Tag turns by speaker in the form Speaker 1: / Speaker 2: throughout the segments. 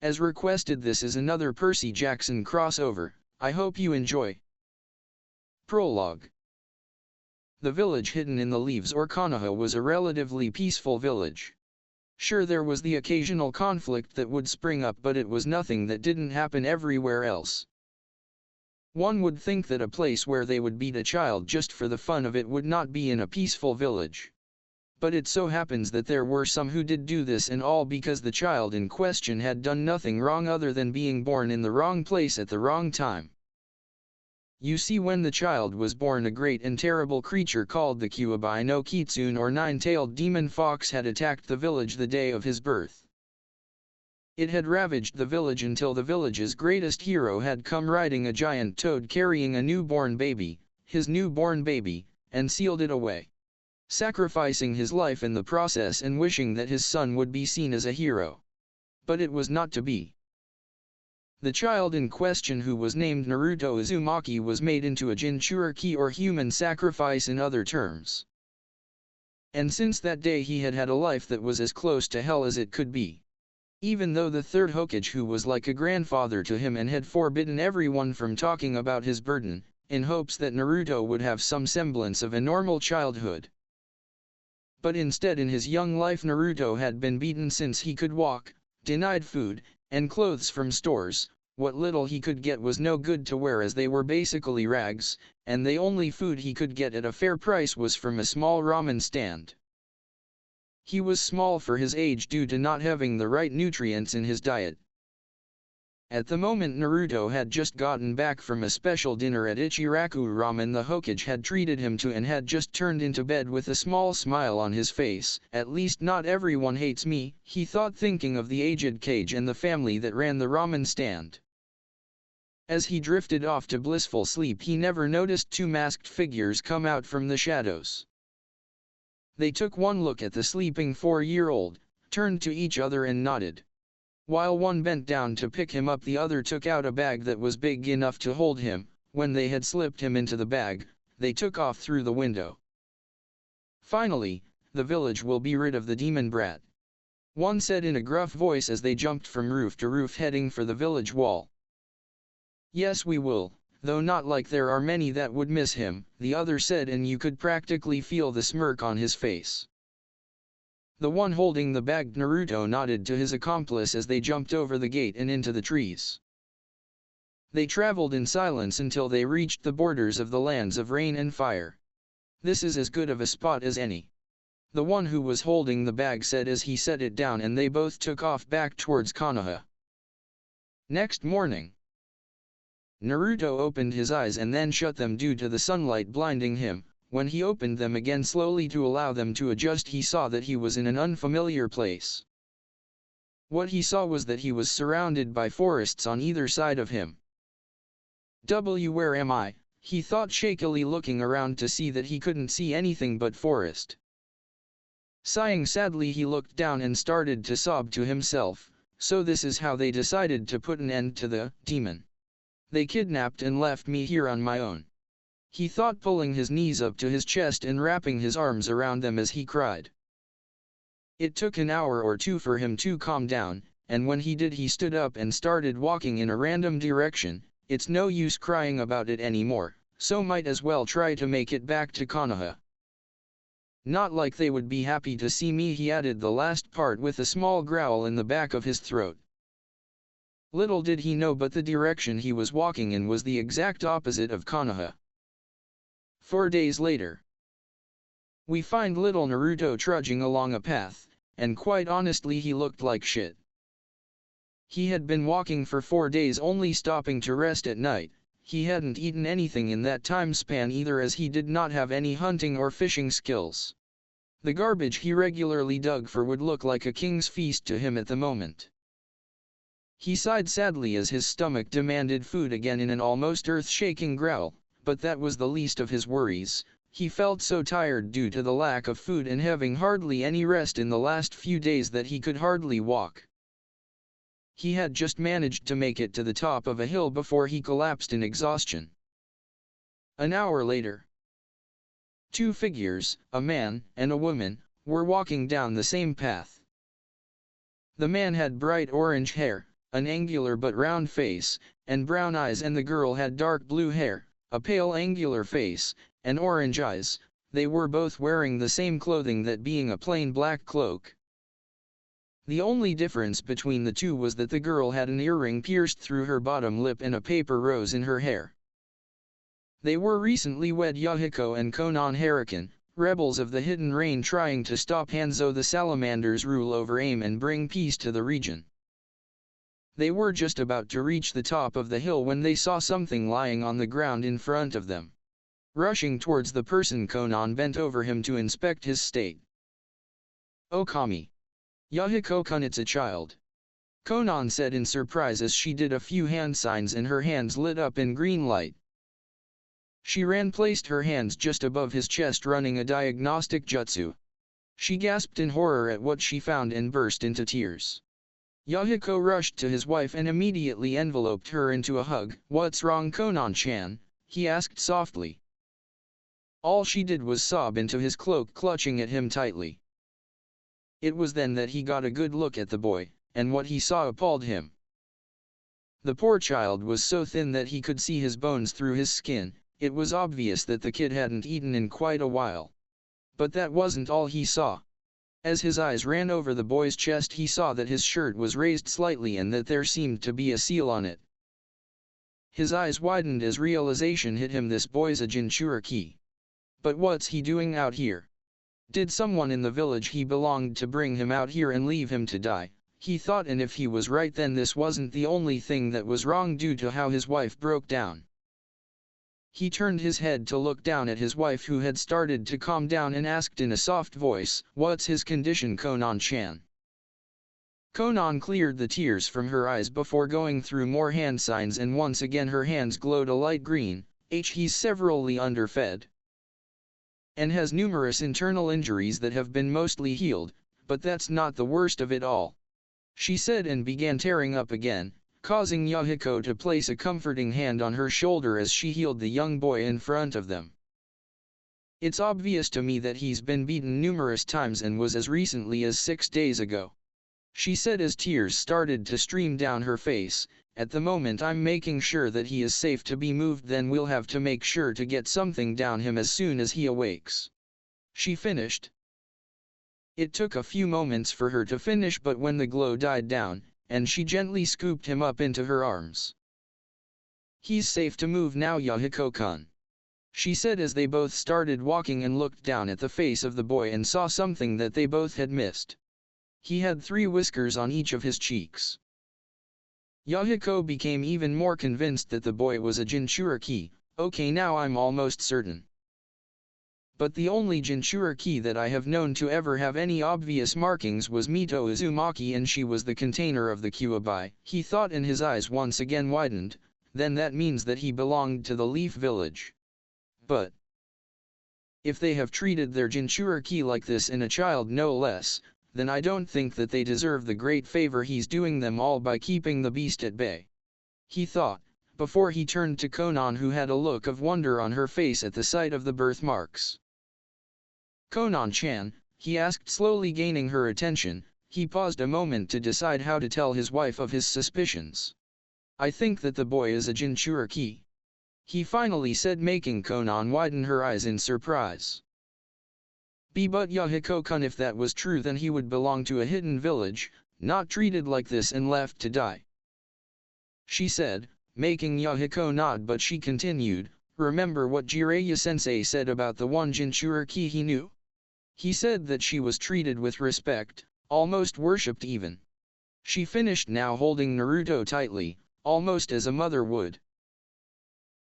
Speaker 1: As requested, this is another Percy Jackson crossover. I hope you enjoy. Prologue. The village hidden in the leaves or Konoha was a relatively peaceful village. Sure, there was the occasional conflict that would spring up, but it was nothing that didn't happen everywhere else. One would think that a place where they would beat a child just for the fun of it would not be in a peaceful village. But it so happens that there were some who did do this, and all because the child in question had done nothing wrong other than being born in the wrong place at the wrong time. You see, when the child was born, a great and terrible creature called the Kyuubi no Kitsune or nine-tailed demon fox had attacked the village the day of his birth. It had ravaged the village until the village's greatest hero had come riding a giant toad carrying a newborn baby, his newborn baby, and sealed it away, sacrificing his life in the process and wishing that his son would be seen as a hero. But it was not to be. The child in question, who was named Naruto Uzumaki, was made into a Jinchuriki or human sacrifice in other terms. And since that day he had had a life that was as close to hell as it could be. Even though the third Hokage, who was like a grandfather to him and had forbidden everyone from talking about his burden, in hopes that Naruto would have some semblance of a normal childhood. But instead, in his young life, Naruto had been beaten since he could walk, denied food and clothes from stores. What little he could get was no good to wear, as they were basically rags, and the only food he could get at a fair price was from a small ramen stand. He was small for his age due to not having the right nutrients in his diet. At the moment, Naruto had just gotten back from a special dinner at Ichiraku Ramen the Hokage had treated him to, and had just turned into bed with a small smile on his face. At least not everyone hates me, he thought, thinking of the aged Kage and the family that ran the ramen stand. As he drifted off to blissful sleep, he never noticed two masked figures come out from the shadows. They took one look at the sleeping 4-year-old, turned to each other and nodded. While one bent down to pick him up, the other took out a bag that was big enough to hold him. When they had slipped him into the bag, they took off through the window. Finally, the village will be rid of the demon brat, one said in a gruff voice as they jumped from roof to roof heading for the village wall. Yes, we will, though not like there are many that would miss him, the other said, and you could practically feel the smirk on his face. The one holding the bag, Naruto, nodded to his accomplice as they jumped over the gate and into the trees. They traveled in silence until they reached the borders of the lands of rain and fire. This is as good of a spot as any, the one who was holding the bag said as he set it down, and they both took off back towards Konoha. Next morning, Naruto opened his eyes and then shut them due to the sunlight blinding him. When he opened them again slowly to allow them to adjust, he saw that he was in an unfamiliar place. What he saw was that he was surrounded by forests on either side of him. Where am I? He thought shakily, looking around to see that he couldn't see anything but forest. Sighing sadly, he looked down and started to sob to himself. So this is how they decided to put an end to the demon. They kidnapped and left me here on my own, he thought, pulling his knees up to his chest and wrapping his arms around them as he cried. It took an hour or two for him to calm down, and when he did, he stood up and started walking in a random direction. It's no use crying about it anymore, so might as well try to make it back to Konoha. Not like they would be happy to see me, he added the last part with a small growl in the back of his throat. Little did he know, but the direction he was walking in was the exact opposite of Konoha. 4 days later, we find little Naruto trudging along a path, and quite honestly he looked like shit. He had been walking for 4 days, only stopping to rest at night. He hadn't eaten anything in that time span either, as he did not have any hunting or fishing skills. The garbage he regularly dug for would look like a king's feast to him at the moment. He sighed sadly as his stomach demanded food again in an almost earth-shaking growl. But that was the least of his worries. He felt so tired due to the lack of food and having hardly any rest in the last few days that he could hardly walk. He had just managed to make it to the top of a hill before he collapsed in exhaustion. An hour later, 2 figures, a man and a woman, were walking down the same path. The man had bright orange hair, an angular but round face, and brown eyes, and the girl had dark blue hair, a pale angular face, and orange eyes. They were both wearing the same clothing, that being a plain black cloak. The only difference between the two was that the girl had an earring pierced through her bottom lip and a paper rose in her hair. They were recently wed Yahiko and Konan Hurricane, rebels of the Hidden Rain trying to stop Hanzo the Salamander's rule over AIM and bring peace to the region. They were just about to reach the top of the hill when they saw something lying on the ground in front of them. Rushing towards the person, Konan bent over him to inspect his state. "Okami. Yahiko-kun, it's a child," Konan said in surprise as she did a few hand signs and her hands lit up in green light. Chiron placed her hands just above his chest, running a diagnostic jutsu. She gasped in horror at what she found and burst into tears. Yahiko rushed to his wife and immediately enveloped her into a hug. "What's wrong, Konan-chan?" he asked softly. All she did was sob into his cloak, clutching at him tightly. It was then that he got a good look at the boy, and what he saw appalled him. The poor child was so thin that he could see his bones through his skin. It was obvious that the kid hadn't eaten in quite a while. But that wasn't all he saw. As his eyes ran over the boy's chest, he saw that his shirt was raised slightly and that there seemed to be a seal on it. His eyes widened as realization hit him. This boy's a Jinchuriki. But what's he doing out here? Did someone in the village he belonged to bring him out here and leave him to die? He thought, and if he was right, then this wasn't the only thing that was wrong due to how his wife broke down. He turned his head to look down at his wife, who had started to calm down, and asked in a soft voice, "What's his condition, Konan-chan?" Konan cleared the tears from her eyes before going through more hand signs, and once again her hands glowed a light green. He's severely underfed and has numerous internal injuries that have been mostly healed, but that's not the worst of it all," she said, and began tearing up again, causing Yahiko to place a comforting hand on her shoulder as she healed the young boy in front of them. "It's obvious to me that he's been beaten numerous times and was as recently as 6 days ago," she said as tears started to stream down her face. "At the moment I'm making sure that he is safe to be moved, then we'll have to make sure to get something down him as soon as he awakes," she finished. It took a few moments for her to finish, but when the glow died down, and she gently scooped him up into her arms. "He's safe to move now, Yahiko-kun," she said as they both started walking and looked down at the face of the boy and saw something that they both had missed. He had 3 whiskers on each of his cheeks. Yahiko became even more convinced that the boy was a Jinchuriki. "Okay, now I'm almost certain. But the only Jinchuriki that I have known to ever have any obvious markings was Mito Uzumaki, and she was the container of the Kyuubi," he thought, and his eyes once again widened. "Then that means that he belonged to the Leaf Village. But if they have treated their Jinchuriki like this, in a child no less, then I don't think that they deserve the great favor he's doing them all by keeping the beast at bay," he thought, before he turned to Konan, who had a look of wonder on her face at the sight of the birthmarks. "Konan-chan," he asked, slowly gaining her attention. He paused a moment to decide how to tell his wife of his suspicions. "I think that the boy is a Jinchuriki," he finally said, making Konan widen her eyes in surprise. But Yahiko-kun, if that was true, then he would belong to a hidden village, not treated like this and left to die," she said, making Yahiko nod, but she continued, "Remember what Jiraiya-sensei said about the one Jinchuriki he knew? He said that she was treated with respect, almost worshipped even," she finished, now holding Naruto tightly, almost as a mother would.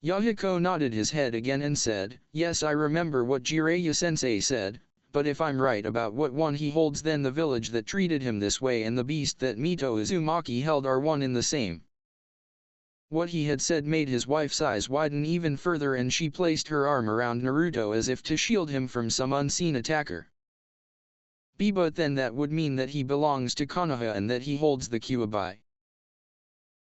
Speaker 1: Yahiko nodded his head again and said, "Yes, I remember what Jiraiya-sensei said. But if I'm right about what one he holds, then the village that treated him this way and the beast that Mito Uzumaki held are one in the same." What he had said made his wife's eyes widen even further, and she placed her arm around Naruto as if to shield him from some unseen attacker. But then that would mean that he belongs to Konoha and that he holds the Kyuubi.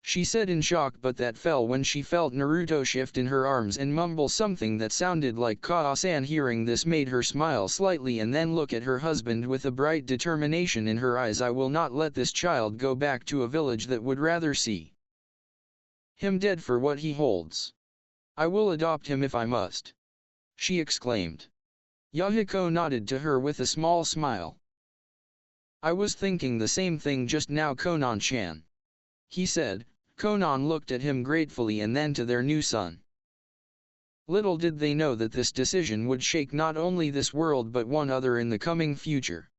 Speaker 1: she said in shock, but that fell when she felt Naruto shift in her arms and mumble something that sounded like Kaa-san. Hearing this made her smile slightly and then look at her husband with a bright determination in her eyes. I will not let this child go back to a village that would rather see him dead for what he holds. I will adopt him if I must, she exclaimed. Yahiko nodded to her with a small smile. I was thinking the same thing just now, Konan-chan, he said. Konan looked at him gratefully and then to their new son. Little did they know that this decision would shake not only this world but one other in the coming future.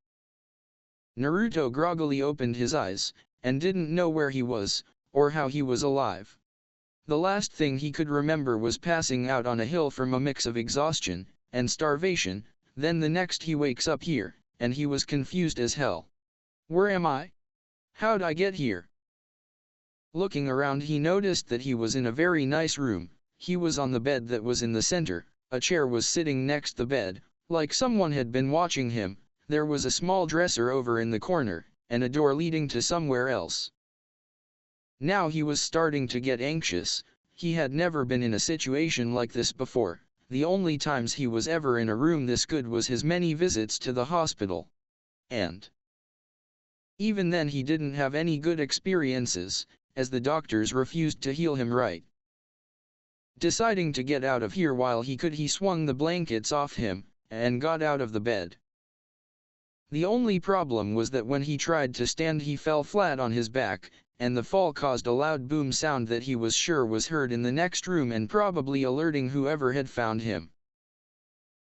Speaker 1: Naruto groggily opened his eyes, and didn't know where he was, or how he was alive. The last thing he could remember was passing out on a hill from a mix of exhaustion and starvation. Then the next he wakes up here, and he was confused as hell. Where am I? How'd I get here? Looking around, he noticed that he was in a very nice room. He was on the bed that was in the center, a chair was sitting next the bed, like someone had been watching him. There was a small dresser over in the corner, and a door leading to somewhere else. Now he was starting to get anxious. He had never been in a situation like this before. The only times he was ever in a room this good was his many visits to the hospital. And even then he didn't have any good experiences, as the doctors refused to heal him right. Deciding to get out of here while he could, he swung the blankets off him, and got out of the bed. The only problem was that when he tried to stand he fell flat on his back, and the fall caused a loud boom sound that he was sure was heard in the next room and probably alerting whoever had found him.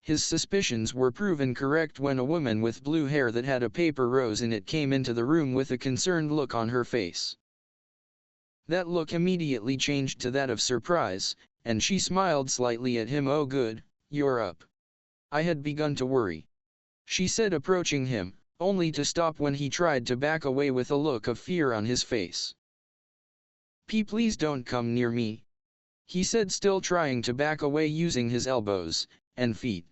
Speaker 1: His suspicions were proven correct when a woman with blue hair that had a paper rose in it came into the room with a concerned look on her face. That look immediately changed to that of surprise, and she smiled slightly at him. Oh good, you're up. I had begun to worry, she said, approaching him, only to stop when he tried to back away with a look of fear on his face. Please don't come near me, he said, still trying to back away using his elbows and feet.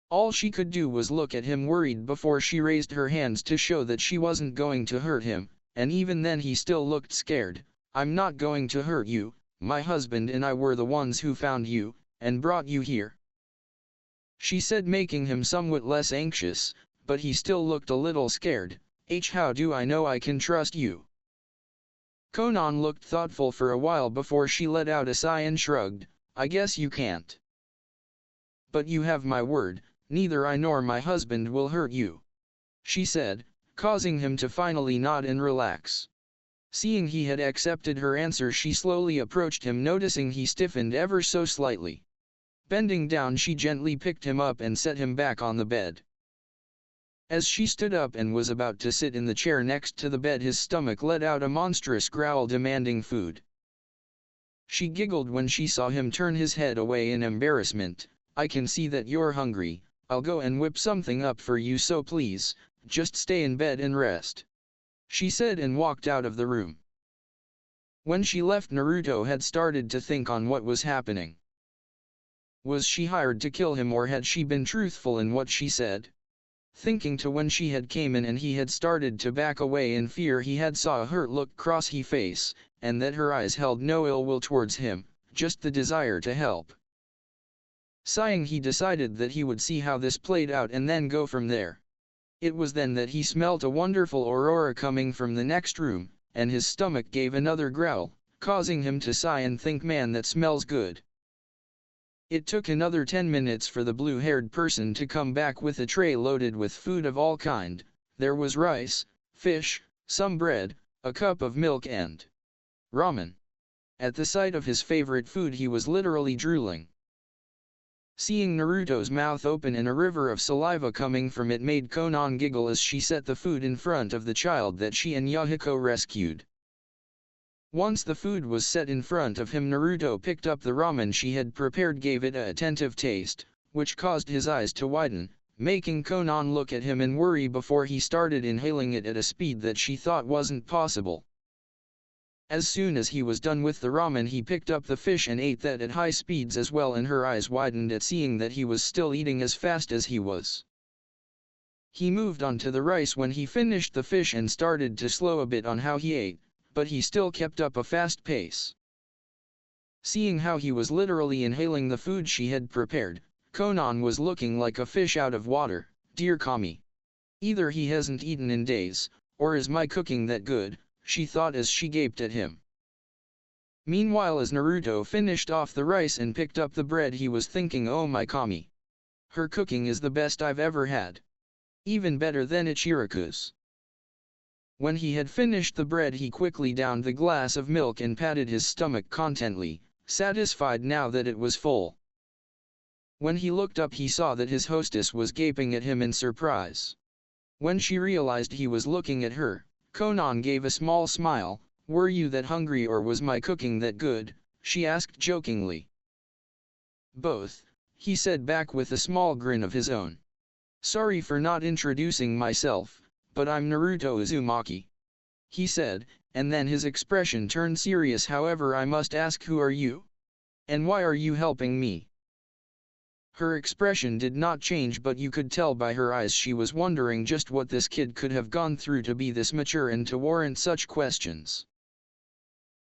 Speaker 1: All she could do was look at him worried before she raised her hands to show that she wasn't going to hurt him, and even then he still looked scared. I'm not going to hurt you, my husband and I were the ones who found you, and brought you here, she said, making him somewhat less anxious, but he still looked a little scared. How do I know I can trust you? Konan looked thoughtful for a while before she let out a sigh and shrugged. I guess you can't. But you have my word, neither I nor my husband will hurt you, she said, causing him to finally nod and relax. Seeing he had accepted her answer, she slowly approached him, noticing he stiffened ever so slightly. Bending down, she gently picked him up and set him back on the bed. As she stood up and was about to sit in the chair next to the bed, his stomach let out a monstrous growl demanding food. She giggled when she saw him turn his head away in embarrassment. I can see that you're hungry. I'll go and whip something up for you, so please, just stay in bed and rest, she said, and walked out of the room. When she left, Naruto had started to think on what was happening. Was she hired to kill him, or had she been truthful in what she said? Thinking to when she had came in and he had started to back away in fear, he had saw a hurt look cross his face, and that her eyes held no ill will towards him, just the desire to help. Sighing, he decided that he would see how this played out and then go from there. It was then that he smelt a wonderful aurora coming from the next room, and his stomach gave another growl, causing him to sigh and think, man, that smells good. It took another 10 minutes for the blue-haired person to come back with a tray loaded with food of all kind. There was rice, fish, some bread, a cup of milk and ramen. At the sight of his favorite food, he was literally drooling. Seeing Naruto's mouth open and a river of saliva coming from it made Konan giggle as she set the food in front of the child that she and Yahiko rescued. Once the food was set in front of him, Naruto picked up the ramen she had prepared, gave it an attentive taste, which caused his eyes to widen, making Konan look at him in worry before he started inhaling it at a speed that she thought wasn't possible. As soon as he was done with the ramen, he picked up the fish and ate that at high speeds as well, and her eyes widened at seeing that he was still eating as fast as he was. He moved on to the rice when he finished the fish and started to slow a bit on how he ate, but he still kept up a fast pace. Seeing how he was literally inhaling the food she had prepared, Konan was looking like a fish out of water. Dear Kami. Either he hasn't eaten in days, or is my cooking that good, she thought as she gaped at him. Meanwhile, as Naruto finished off the rice and picked up the bread, he was thinking, oh my Kami. Her cooking is the best I've ever had. Even better than Ichiraku's. When he had finished the bread, he quickly downed the glass of milk and patted his stomach contentedly, satisfied now that it was full. When he looked up, he saw that his hostess was gaping at him in surprise. When she realized he was looking at her, Konan gave a small smile. Were you that hungry or was my cooking that good? She asked jokingly. Both, he said back with a small grin of his own. Sorry for not introducing myself, but I'm Naruto Uzumaki. He said, and then his expression turned serious. However, I must ask, who are you? And why are you helping me? Her expression did not change, but you could tell by her eyes she was wondering just what this kid could have gone through to be this mature and to warrant such questions.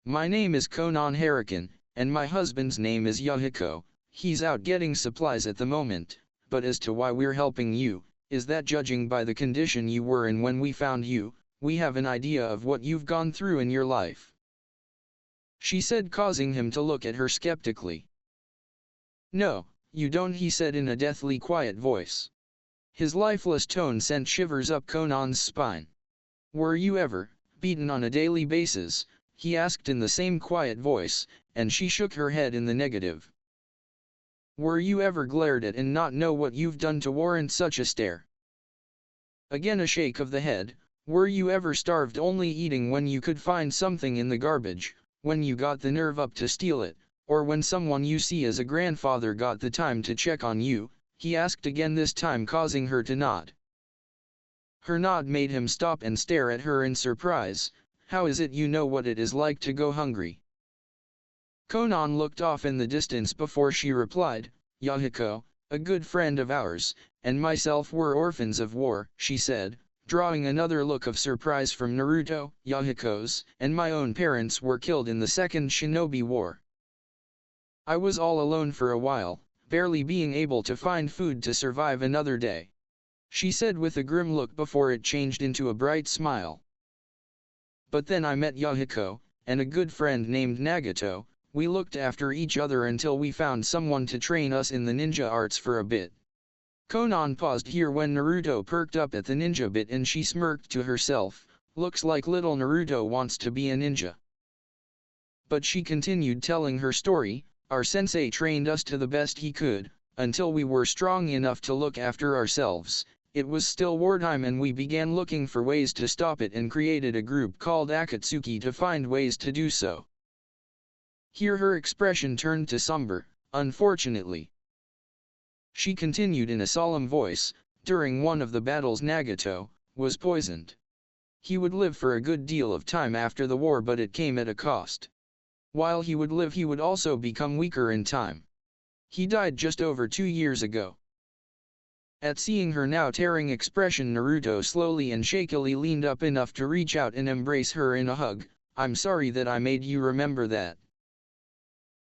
Speaker 1: My name is Konan Harakan, and my husband's name is Yahiko. He's out getting supplies at the moment, but as to why we're helping you, is that judging by the condition you were in when we found you, we have an idea of what you've gone through in your life. She said, causing him to look at her skeptically. No, you don't, he said in a deathly quiet voice. His lifeless tone sent shivers up Konan's spine. Were you ever beaten on a daily basis? He asked in the same quiet voice, and she shook her head in the negative. Were you ever glared at and not know what you've done to warrant such a stare? Again a shake of the head. Were you ever starved, only eating when you could find something in the garbage, when you got the nerve up to steal it, or when someone you see as a grandfather got the time to check on you? He asked again, this time causing her to nod. Her nod made him stop and stare at her in surprise. How is it you know what it is like to go hungry? Konan looked off in the distance before she replied. Yahiko, a good friend of ours, and myself were orphans of war, she said, drawing another look of surprise from Naruto. Yahiko's and my own parents were killed in the Second Shinobi War. I was all alone for a while, barely being able to find food to survive another day. She said with a grim look before it changed into a bright smile. But then I met Yahiko, and a good friend named Nagato. We looked after each other until we found someone to train us in the ninja arts for a bit. Konan paused here when Naruto perked up at the ninja bit and she smirked to herself. Looks like little Naruto wants to be a ninja. But she continued telling her story. Our sensei trained us to the best he could, until we were strong enough to look after ourselves. It was still wartime and we began looking for ways to stop it and created a group called Akatsuki to find ways to do so. Here her expression turned to somber. Unfortunately, she continued in a solemn voice, during one of the battles Nagato was poisoned. He would live for a good deal of time after the war, but it came at a cost. While he would live, he would also become weaker in time. He died just over 2 years ago. At seeing her now tearing expression, Naruto slowly and shakily leaned up enough to reach out and embrace her in a hug. I'm sorry that I made you remember that,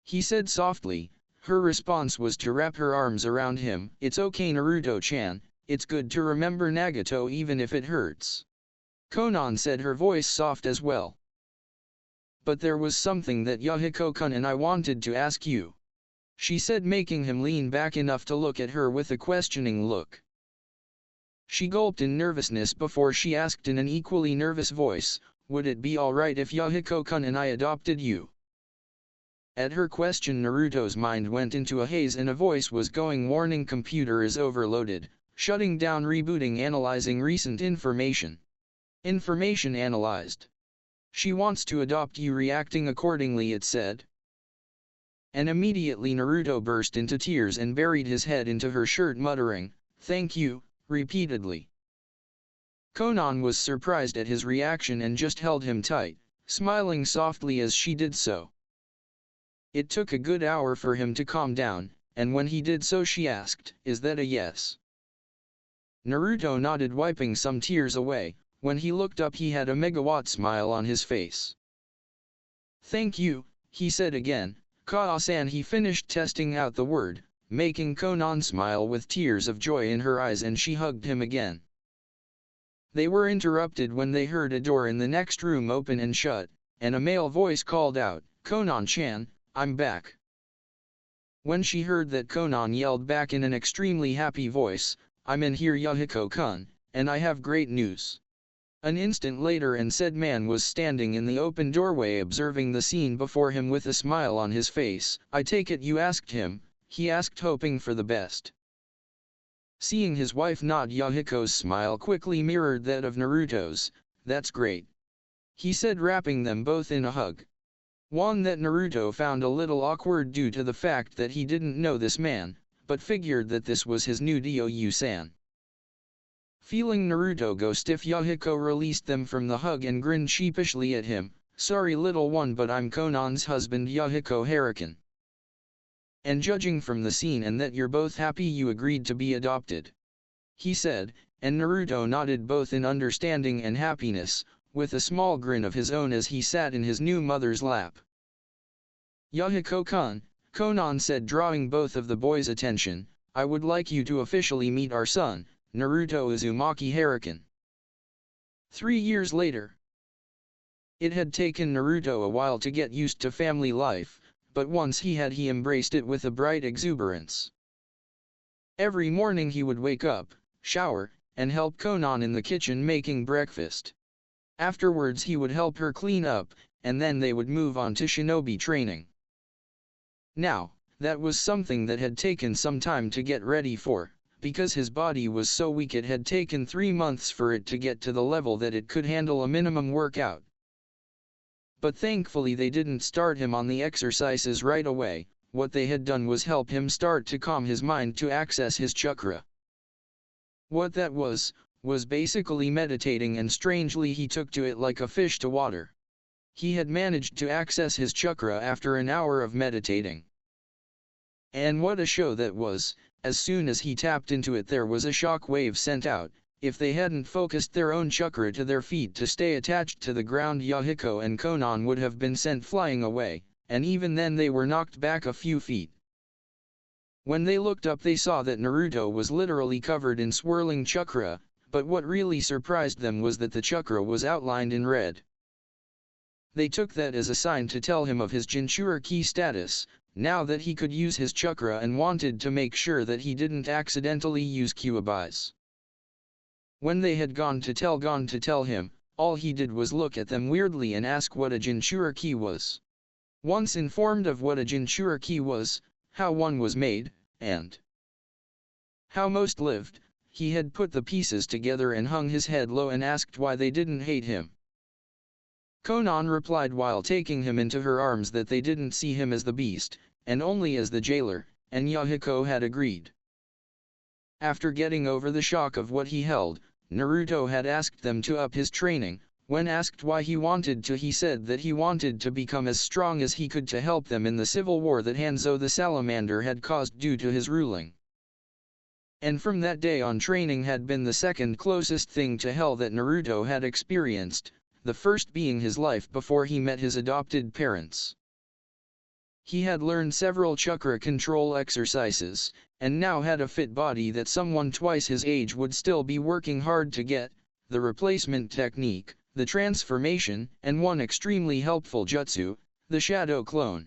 Speaker 1: he said softly. Her response was to wrap her arms around him. It's okay, Naruto-chan, it's good to remember Nagato even if it hurts. Konan said, her voice soft as well. But there was something that Yahiko-kun and I wanted to ask you, she said, making him lean back enough to look at her with a questioning look. She gulped in nervousness before she asked in an equally nervous voice, would it be alright if Yahiko-kun and I adopted you? At her question, Naruto's mind went into a haze and a voice was going, warning computer is overloaded, shutting down, rebooting, analyzing recent information. Information analyzed. She wants to adopt you, reacting accordingly, it said. And immediately Naruto burst into tears and buried his head into her shirt, muttering, thank you, repeatedly. Konan was surprised at his reaction and just held him tight, smiling softly as she did so. It took a good hour for him to calm down, and when he did so she asked, is that a yes? Naruto nodded, wiping some tears away. When he looked up he had a megawatt smile on his face. Thank you, he said again. Kaa-san. He finished testing out the word, making Konan smile with tears of joy in her eyes, and she hugged him again. They were interrupted when they heard a door in the next room open and shut, and a male voice called out, "Konan-chan, I'm back." When she heard that, Konan yelled back in an extremely happy voice, "I'm in here, Yahiko-kun, and I have great news." An instant later, and said man was standing in the open doorway observing the scene before him with a smile on his face. "I take it you asked him," he asked, hoping for the best. Seeing his wife nod, Yahiko's smile quickly mirrored that of Naruto's. "That's great," he said, wrapping them both in a hug. One that Naruto found a little awkward due to the fact that he didn't know this man, but figured that this was his new Dou-san. Feeling Naruto go stiff, Yahiko released them from the hug and grinned sheepishly at him. "Sorry little one, but I'm Konan's husband, Yahiko Harakan. And judging from the scene and that you're both happy you agreed to be adopted," he said, and Naruto nodded both in understanding and happiness, with a small grin of his own as he sat in his new mother's lap. "Yahiko-kun," Konan said, drawing both of the boys' attention, "I would like you to officially meet our son, Naruto Uzumaki Harakan." 3 years later. It had taken Naruto a while to get used to family life, but once he embraced it with a bright exuberance. Every morning he would wake up, shower, and help Konan in the kitchen making breakfast. Afterwards he would help her clean up, and then they would move on to shinobi training. Now, that was something that had taken some time to get ready for, because his body was so weak it had taken 3 months for it to get to the level that it could handle a minimum workout. But thankfully they didn't start him on the exercises right away. What they had done was help him start to calm his mind to access his chakra. What that was basically meditating, and strangely he took to it like a fish to water. He had managed to access his chakra after an hour of meditating. And what a show that was! As soon as he tapped into it there was a shock wave sent out. If they hadn't focused their own chakra to their feet to stay attached to the ground, Yahiko and Konan would have been sent flying away, and even then they were knocked back a few feet. When they looked up they saw that Naruto was literally covered in swirling chakra, but what really surprised them was that the chakra was outlined in red. They took that as a sign to tell him of his Jinchuriki status, now that he could use his chakra, and wanted to make sure that he didn't accidentally use Kyuubi's. When they had gone to tell him, all he did was look at them weirdly and ask what a Jinchuriki was. Once informed of what a Jinchuriki was, how one was made, and how most lived, he had put the pieces together and hung his head low and asked why they didn't hate him. Konan replied while taking him into her arms that they didn't see him as the beast, and only as the jailer, and Yahiko had agreed. After getting over the shock of what he held, Naruto had asked them to up his training. When asked why he wanted to, he said that he wanted to become as strong as he could to help them in the civil war that Hanzo the Salamander had caused due to his ruling. And from that day on, training had been the second closest thing to hell that Naruto had experienced, the first being his life before he met his adopted parents. He had learned several chakra control exercises, and now had a fit body that someone twice his age would still be working hard to get, the replacement technique, the transformation, and one extremely helpful jutsu, the shadow clone.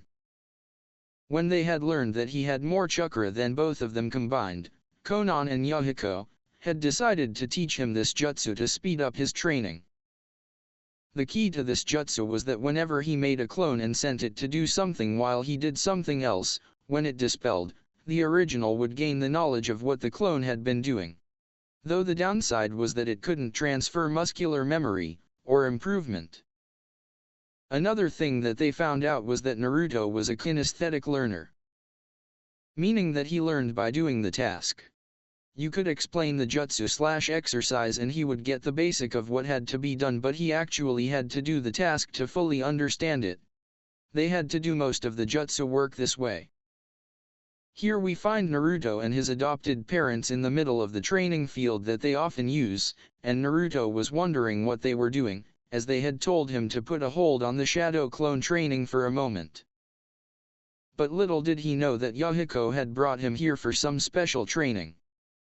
Speaker 1: When they had learned that he had more chakra than both of them combined, Konan and Yahiko had decided to teach him this jutsu to speed up his training. The key to this jutsu was that whenever he made a clone and sent it to do something while he did something else, when it dispelled, the original would gain the knowledge of what the clone had been doing. Though the downside was that it couldn't transfer muscular memory, or improvement. Another thing that they found out was that Naruto was a kinesthetic learner. Meaning that he learned by doing the task. You could explain the jutsu/exercise and he would get the basic of what had to be done, but he actually had to do the task to fully understand it. They had to do most of the jutsu work this way. Here we find Naruto and his adopted parents in the middle of the training field that they often use, and Naruto was wondering what they were doing, as they had told him to put a hold on the shadow clone training for a moment. But little did he know that Yahiko had brought him here for some special training.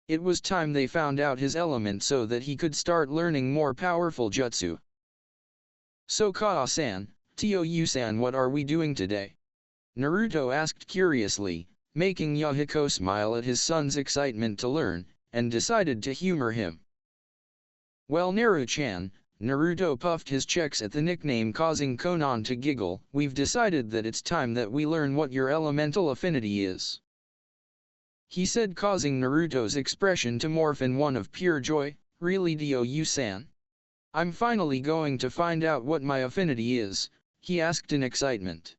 Speaker 1: It was time they found out his element so that he could start learning more powerful jutsu. "So Kaa-san, Tou-san, what are we doing today?" Naruto asked curiously, making Yahiko smile at his son's excitement to learn, and decided to humor him. "Well, Naru-chan," Naruto puffed his checks at the nickname, causing Konan to giggle, "we've decided that it's time that we learn what your elemental affinity is," he said, causing Naruto's expression to morph in one of pure joy. "Really, Tou-san? I'm finally going to find out what my affinity is," he asked in excitement.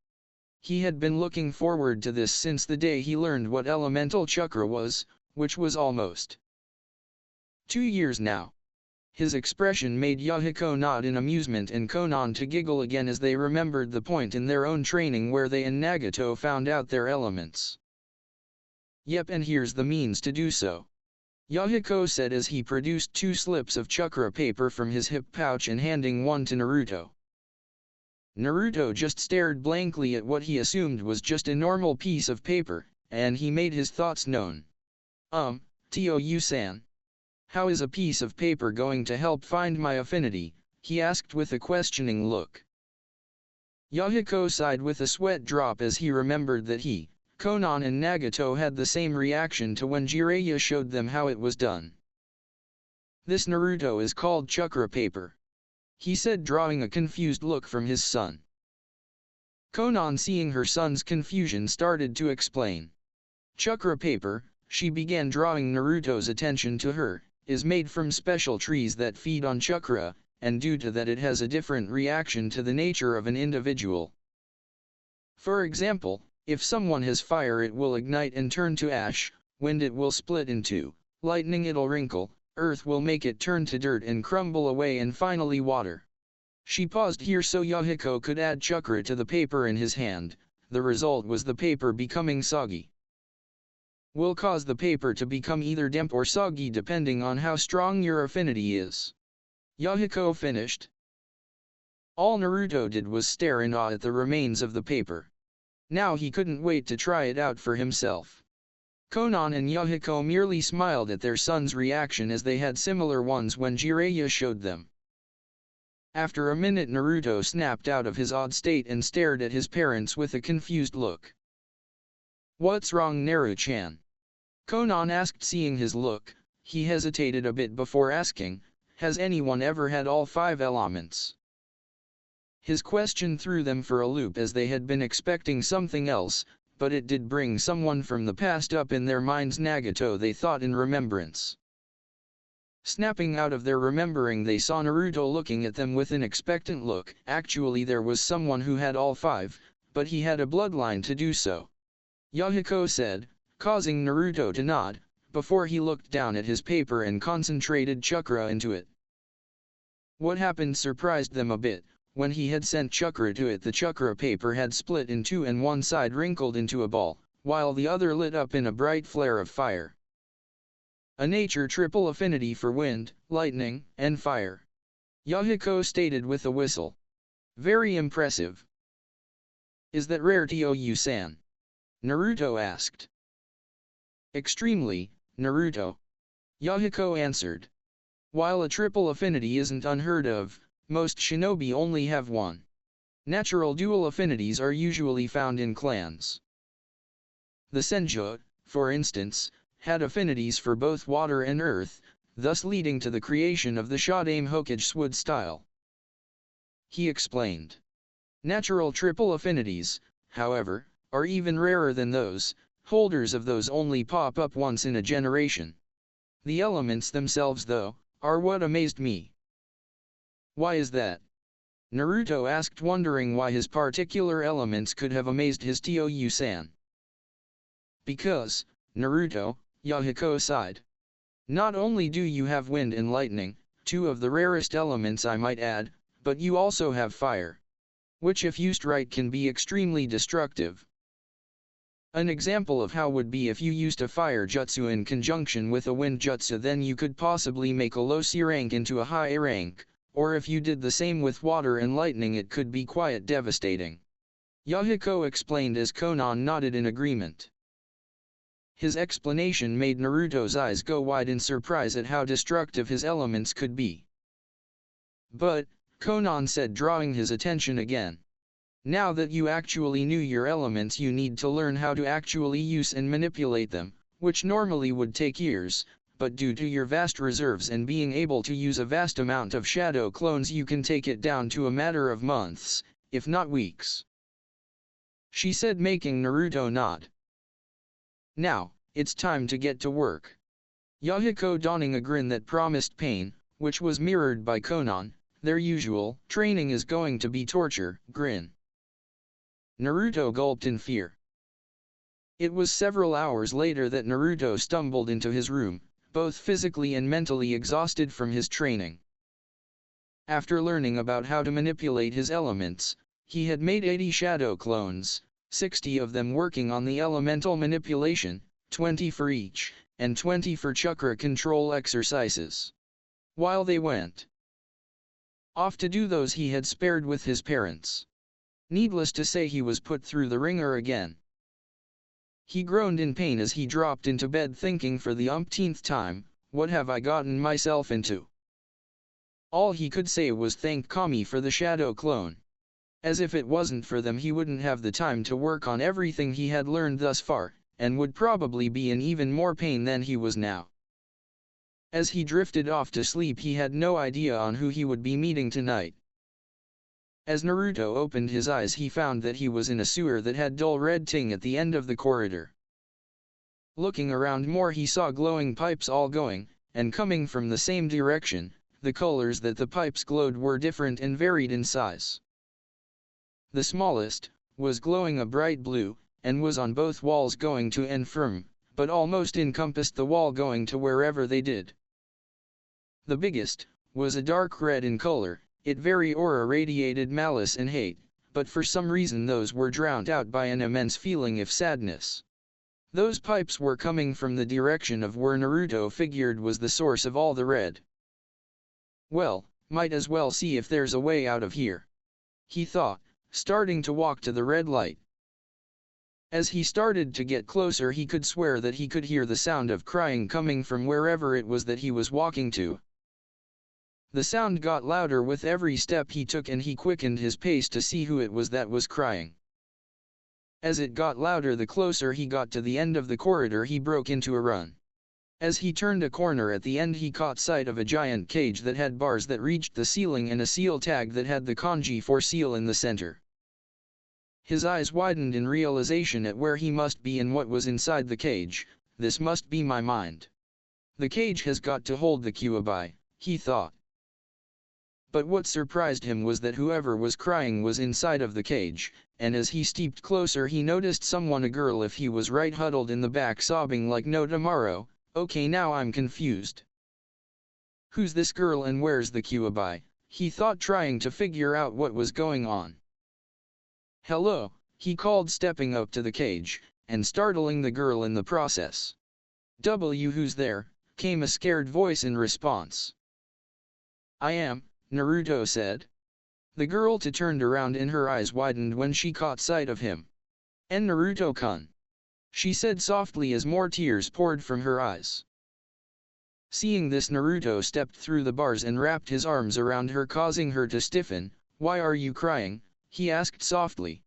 Speaker 1: He had been looking forward to this since the day he learned what elemental chakra was, which was almost 2 years now. His expression made Yahiko nod in amusement and Konan to giggle again as they remembered the point in their own training where they and Nagato found out their elements. "Yep, and here's the means to do so," Yahiko said as he produced 2 slips of chakra paper from his hip pouch and handing one to Naruto. Naruto just stared blankly at what he assumed was just a normal piece of paper, and he made his thoughts known. Tou-san, how is a piece of paper going to help find my affinity?" he asked with a questioning look. Yahiko sighed with a sweat drop as he remembered that he, Konan and Nagato had the same reaction to when Jiraiya showed them how it was done. "This, Naruto, is called chakra paper," he said, drawing a confused look from his son. Konan, seeing her son's confusion, started to explain. "Chakra paper," she began, drawing Naruto's attention to her, "is made from special trees that feed on chakra, and due to that it has a different reaction to the nature of an individual. For example, if someone has fire, it will ignite and turn to ash, wind, it will split in two, lightning, it'll wrinkle, earth will make it turn to dirt and crumble away, and finally water." She paused here so Yahiko could add chakra to the paper in his hand. The result was the paper becoming soggy. "Will cause the paper to become either damp or soggy depending on how strong your affinity is," Yahiko finished. All Naruto did was stare in awe at the remains of the paper. Now he couldn't wait to try it out for himself. Konan and Yahiko merely smiled at their son's reaction as they had similar ones when Jiraiya showed them. After a minute, Naruto snapped out of his odd state and stared at his parents with a confused look. "What's wrong, Naru-chan?" Konan asked, seeing his look. He hesitated a bit before asking, "Has anyone ever had all 5 elements?" His question threw them for a loop as they had been expecting something else, but it did bring someone from the past up in their minds. Nagato, they thought in remembrance. Snapping out of their remembering, they saw Naruto looking at them with an expectant look. Actually, there was someone who had all 5, but he had a bloodline to do so, Yahiko said, causing Naruto to nod, before he looked down at his paper and concentrated chakra into it. What happened surprised them a bit. When he had sent chakra to it, the chakra paper had split in 2 and one side wrinkled into a ball, while the other lit up in a bright flare of fire. "A nature triple affinity for wind, lightning, and fire," Yahiko stated with a whistle. "Very impressive." "Is that rare, Tou-san?" Naruto asked. "Extremely, Naruto," Yahiko answered. "While a triple affinity isn't unheard of, most shinobi only have one. Natural dual affinities are usually found in clans. The Senju, for instance, had affinities for both water and earth, thus leading to the creation of the Shodan Hokage Wood style," he explained. Natural triple affinities, however, are even rarer than those. Holders of those only pop up once in a generation. The elements themselves, though, are what amazed me." "Why is that?" Naruto asked, wondering why his particular elements could have amazed his Tou-san. "Because, Naruto," Yahiko sighed. "Not only do you have wind and lightning, 2 of the rarest elements I might add, but you also have fire, which if used right can be extremely destructive. An example of how would be if you used a fire jutsu in conjunction with a wind jutsu, then you could possibly make a low C rank into a high A rank, or if you did the same with water and lightning it could be quite devastating. Yahiko explained as Konan nodded in agreement. His explanation made Naruto's eyes go wide in surprise at how destructive his elements could be. But, Konan said, drawing his attention again. Now that you actually knew your elements, you need to learn how to actually use and manipulate them, which normally would take years, but due to your vast reserves and being able to use a vast amount of shadow clones you can take it down to a matter of months, if not weeks. She said, making Naruto nod. Now, it's time to get to work. Yahiko donning a grin that promised pain, which was mirrored by Konan, their usual, training is going to be torture, grin. Naruto gulped in fear. It was several hours later that Naruto stumbled into his room, both physically and mentally exhausted from his training. After learning about how to manipulate his elements, he had made 80 shadow clones, 60 of them working on the elemental manipulation, 20 for each, and 20 for chakra control exercises. While they went off to do those he had spared with his parents. Needless to say, he was put through the ringer again. He groaned in pain as he dropped into bed, thinking for the umpteenth time, what have I gotten myself into? All he could say was thank Kami for the shadow clone. As if it wasn't for them he wouldn't have the time to work on everything he had learned thus far, and would probably be in even more pain than he was now. As he drifted off to sleep, he had no idea on who he would be meeting tonight. As Naruto opened his eyes, he found that he was in a sewer that had dull red ting at the end of the corridor. Looking around more, he saw glowing pipes all going, and coming from the same direction. The colors that the pipes glowed were different and varied in size. The smallest was glowing a bright blue, and was on both walls going to and from, but almost encompassed the wall going to wherever they did. The biggest was a dark red in color. Its very aura radiated malice and hate, but for some reason those were drowned out by an immense feeling of sadness. Those pipes were coming from the direction of where Naruto figured was the source of all the red. Well, might as well see if there's a way out of here, he thought, starting to walk to the red light. As he started to get closer, he could swear that he could hear the sound of crying coming from wherever it was that he was walking to. The sound got louder with every step he took, and he quickened his pace to see who it was that was crying. As it got louder, the closer he got to the end of the corridor, he broke into a run. As he turned a corner at the end, he caught sight of a giant cage that had bars that reached the ceiling and a seal tag that had the kanji for seal in the center. His eyes widened in realization at where he must be and what was inside the cage. This must be my mind. The cage has got to hold the Kyuubi, he thought. But what surprised him was that whoever was crying was inside of the cage, and as he stepped closer he noticed someone, a girl if he was right, huddled in the back sobbing like no tomorrow. Okay, now I'm confused. Who's this girl and where's the Kyuubi? He thought, trying to figure out what was going on. Hello, he called, stepping up to the cage, and startling the girl in the process. Who's there? Came a scared voice in response. I am, Naruto said. The girl turned around and her eyes widened when she caught sight of him. And Naruto-kun, she said softly as more tears poured from her eyes. Seeing this, Naruto stepped through the bars and wrapped his arms around her, causing her to stiffen. Why are you crying? He asked softly.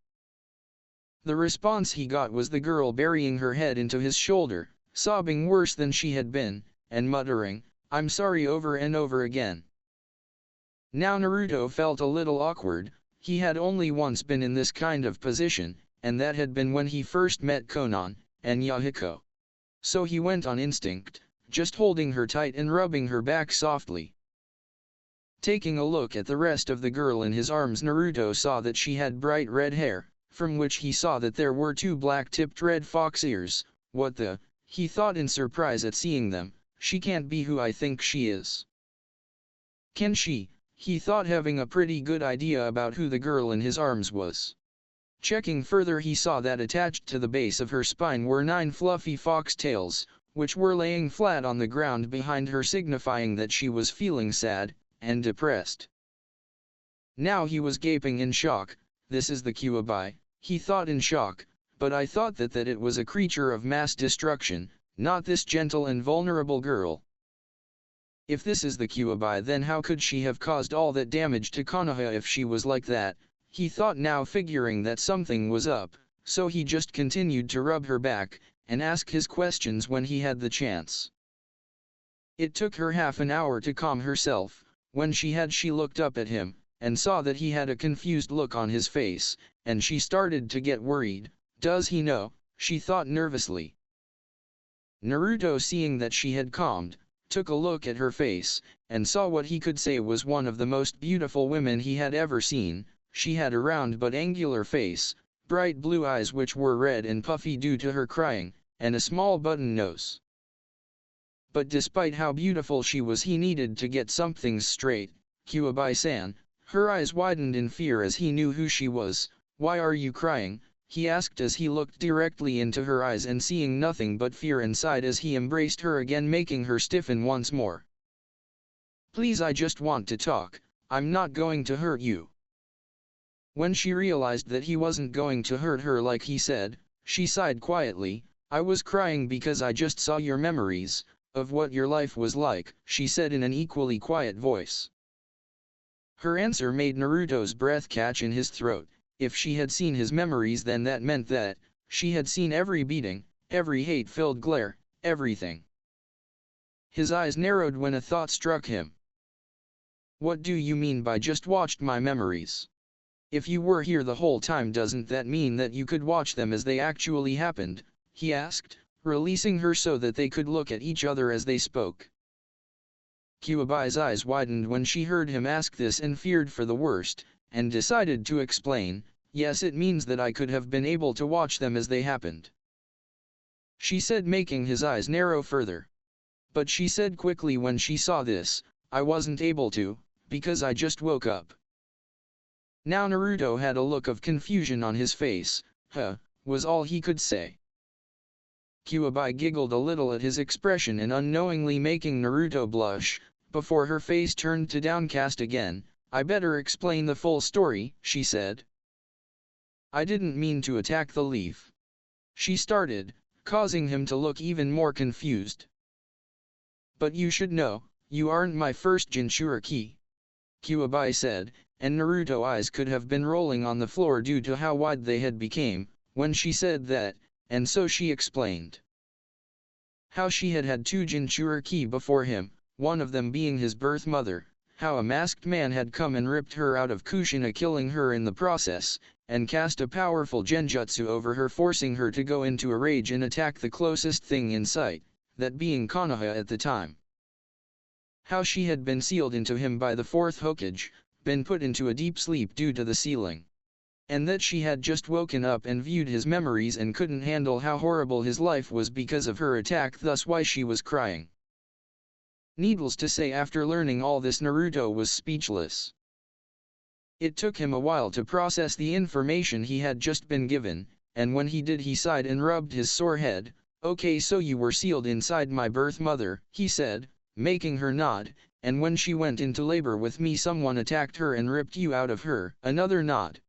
Speaker 1: The response he got was the girl burying her head into his shoulder, sobbing worse than she had been, and muttering, I'm sorry, over and over again. Now Naruto felt a little awkward. He had only once been in this kind of position, and that had been when he first met Konan and Yahiko. So he went on instinct, just holding her tight and rubbing her back softly. Taking a look at the rest of the girl in his arms, Naruto saw that she had bright red hair, from which he saw that there were 2 black-tipped red fox ears. What the? He thought in surprise at seeing them. She can't be who I think she is. Can she? He thought, having a pretty good idea about who the girl in his arms was. Checking further, he saw that attached to the base of her spine were 9 fluffy fox tails, which were laying flat on the ground behind her, signifying that she was feeling sad and depressed. Now he was gaping in shock. This is the Kyuubi, he thought in shock, but I thought that it was a creature of mass destruction, not this gentle and vulnerable girl. If this is the Kyuubi, then how could she have caused all that damage to Konoha if she was like that? He thought, now figuring that something was up, so he just continued to rub her back, and ask his questions when he had the chance. It took her half an hour to calm herself. When she looked up at him, and saw that he had a confused look on his face, and she started to get worried. Does he know? She thought nervously. Naruto, seeing that she had calmed, took a look at her face, and saw what he could say was one of the most beautiful women he had ever seen. She had a round but angular face, bright blue eyes which were red and puffy due to her crying, and a small button nose. But despite how beautiful she was, he needed to get some things straight. Kyuubi-san. Her eyes widened in fear as he knew who she was. Why are you crying? He asked as he looked directly into her eyes and seeing nothing but fear inside as he embraced her again, making her stiffen once more. Please, I just want to talk. I'm not going to hurt you. When she realized that he wasn't going to hurt her like he said, she sighed quietly. I was crying because I just saw your memories of what your life was like, she said in an equally quiet voice. Her answer made Naruto's breath catch in his throat. If she had seen his memories, then that meant that she had seen every beating, every hate-filled glare, everything. His eyes narrowed when a thought struck him. What do you mean by just watched my memories? If you were here the whole time, doesn't that mean that you could watch them as they actually happened? He asked, releasing her so that they could look at each other as they spoke. Kyuubi's eyes widened when she heard him ask this and feared for the worst, and decided to explain. Yes, it means that I could have been able to watch them as they happened, she said, making his eyes narrow further. But she said quickly when she saw this, I wasn't able to, because I just woke up. Now Naruto had a look of confusion on his face. Was all he could say. Kyuubi giggled a little at his expression and unknowingly making Naruto blush, before her face turned to downcast again. I better explain the full story, she said. I didn't mean to attack the leaf, she started, causing him to look even more confused. But you should know, you aren't my first Jinchuriki, Kyuubi said, and Naruto's eyes could have been rolling on the floor due to how wide they had become, when she said that, and so she explained how she had had two Jinchuriki before him, one of them being his birth mother, how a masked man had come and ripped her out of Kushina, killing her in the process, and cast a powerful genjutsu over her, forcing her to go into a rage and attack the closest thing in sight, that being Konoha at the time. How she had been sealed into him by the fourth Hokage, been put into a deep sleep due to the sealing. And that she had just woken up and viewed his memories and couldn't handle how horrible his life was because of her attack, thus why she was crying. Needless to say, after learning all this, Naruto was speechless. It took him a while to process the information he had just been given, and when he did, he sighed and rubbed his sore head. Okay, so you were sealed inside my birth mother, he said, making her nod, and when she went into labor with me, someone attacked her and ripped you out of her. Another nod.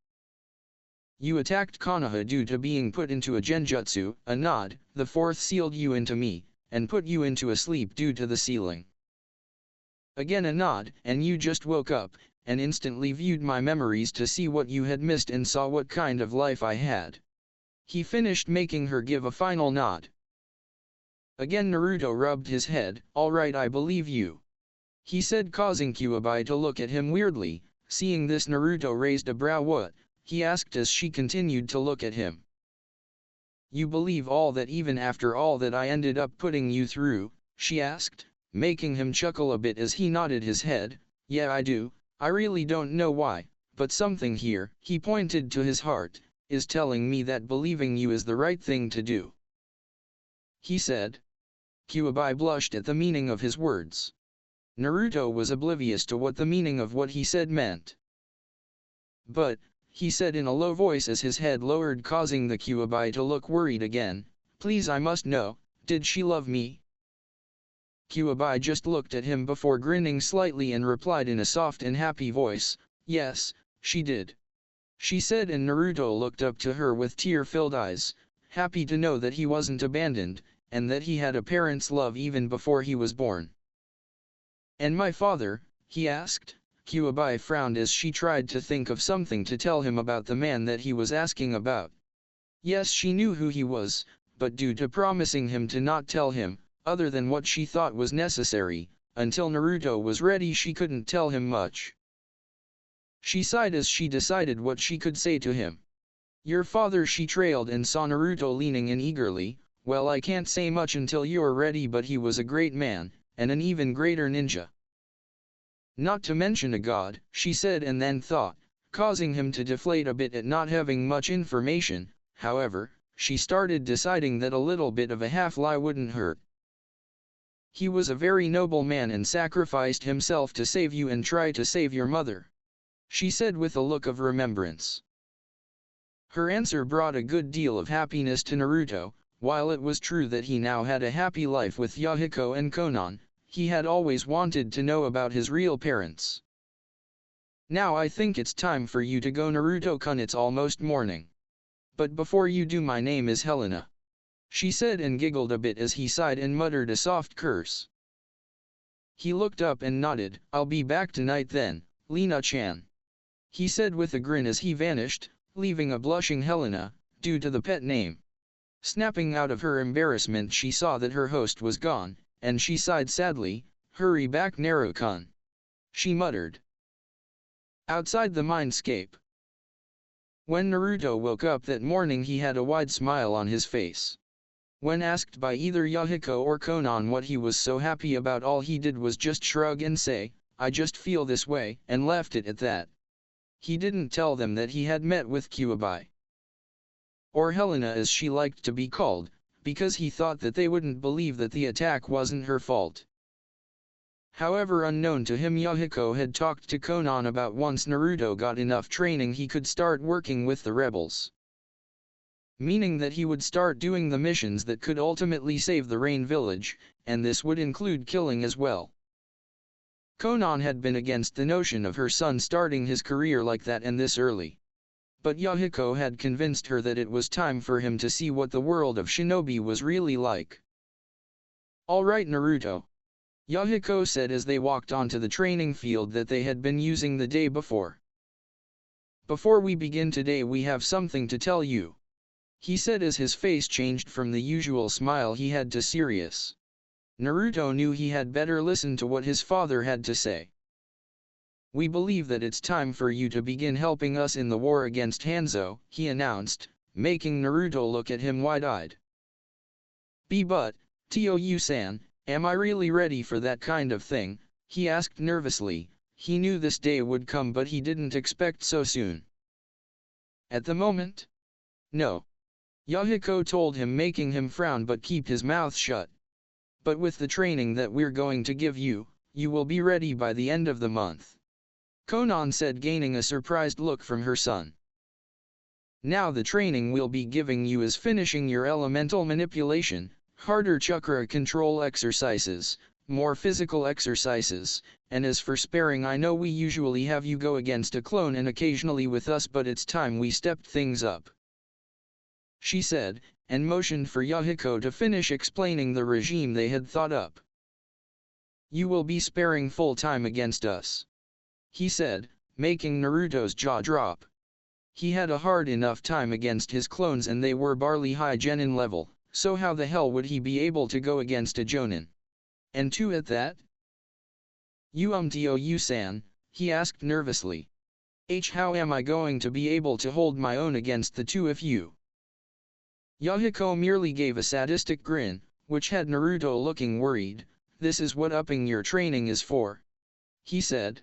Speaker 1: You attacked Konoha due to being put into a genjutsu. A nod. The fourth sealed you into me, and put you into a sleep due to the sealing. Again a nod. And you just woke up, and instantly viewed my memories to see what you had missed and saw what kind of life I had. He finished, making her give a final nod. Again Naruto rubbed his head. Alright, I believe you, he said, causing Kyuubi to look at him weirdly. Seeing this, Naruto raised a brow. What? He asked as she continued to look at him. You believe all that even after all that I ended up putting you through? She asked, making him chuckle a bit as he nodded his head. Yeah, I do. I really don't know why, but something here, he pointed to his heart, is telling me that believing you is the right thing to do, he said. Kyuubi blushed at the meaning of his words. Naruto was oblivious to what the meaning of what he said meant. But, he said in a low voice as his head lowered, causing the Kyuubi to look worried again, please, I must know, did she love me? Kyuubi just looked at him before grinning slightly and replied in a soft and happy voice, Yes, she did. She said, and Naruto looked up to her with tear-filled eyes, happy to know that he wasn't abandoned, and that he had a parent's love even before he was born. And my father, he asked. Kyuubi frowned as she tried to think of something to tell him about the man that he was asking about. Yes, she knew who he was, but due to promising him to not tell him, other than what she thought was necessary, until Naruto was ready, she couldn't tell him much. She sighed as she decided what she could say to him. Your father, she trailed and saw Naruto leaning in eagerly. Well, I can't say much until you're ready, but he was a great man, and an even greater ninja. Not to mention a god, she said, and then thought, causing him to deflate a bit at not having much information. However, she started deciding that a little bit of a half-lie wouldn't hurt. He was a very noble man and sacrificed himself to save you and try to save your mother, she said with a look of remembrance. Her answer brought a good deal of happiness to Naruto. While it was true that he now had a happy life with Yahiko and Konan, he had always wanted to know about his real parents. Now I think it's time for you to go, Naruto-kun, it's almost morning. But before you do, my name is Helena, she said, and giggled a bit as he sighed and muttered a soft curse. He looked up and nodded. I'll be back tonight then, Lena-chan, he said with a grin as he vanished, leaving a blushing Helena, due to the pet name. Snapping out of her embarrassment, she saw that her host was gone, and she sighed sadly. Hurry back, Naruto-kun, she muttered. Outside the mindscape. When Naruto woke up that morning, he had a wide smile on his face. When asked by either Yahiko or Konan what he was so happy about, all he did was just shrug and say, I just feel this way, and left it at that. He didn't tell them that he had met with Kyuubi, or Helena as she liked to be called, because he thought that they wouldn't believe that the attack wasn't her fault. However, unknown to him, Yahiko had talked to Konan about once Naruto got enough training he could start working with the rebels. Meaning that he would start doing the missions that could ultimately save the Rain Village, and this would include killing as well. Konan had been against the notion of her son starting his career like that and this early. But Yahiko had convinced her that it was time for him to see what the world of shinobi was really like. Alright, Naruto, Yahiko said as they walked onto the training field that they had been using the day before. Before we begin today, we have something to tell you, he said as his face changed from the usual smile he had to serious. Naruto knew he had better listen to what his father had to say. We believe that it's time for you to begin helping us in the war against Hanzo, he announced, making Naruto look at him wide-eyed. But, Tou-san, am I really ready for that kind of thing? He asked nervously. He knew this day would come, but he didn't expect so soon. At the moment? No, Yahiko told him, making him frown but keep his mouth shut. But with the training that we're going to give you, you will be ready by the end of the month, Konan said, gaining a surprised look from her son. Now the training we'll be giving you is finishing your elemental manipulation, harder chakra control exercises, more physical exercises, and as for sparring, I know we usually have you go against a clone and occasionally with us, but it's time we stepped things up, she said, and motioned for Yahiko to finish explaining the regime they had thought up. You will be sparring full-time against us, he said, making Naruto's jaw drop. He had a hard enough time against his clones and they were barely high genin level, so how the hell would he be able to go against a jonin? And two at that? Tou-san, he asked nervously. How am I going to be able to hold my own against the two of you? Yahiko merely gave a sadistic grin, which had Naruto looking worried. This is what upping your training is for, he said.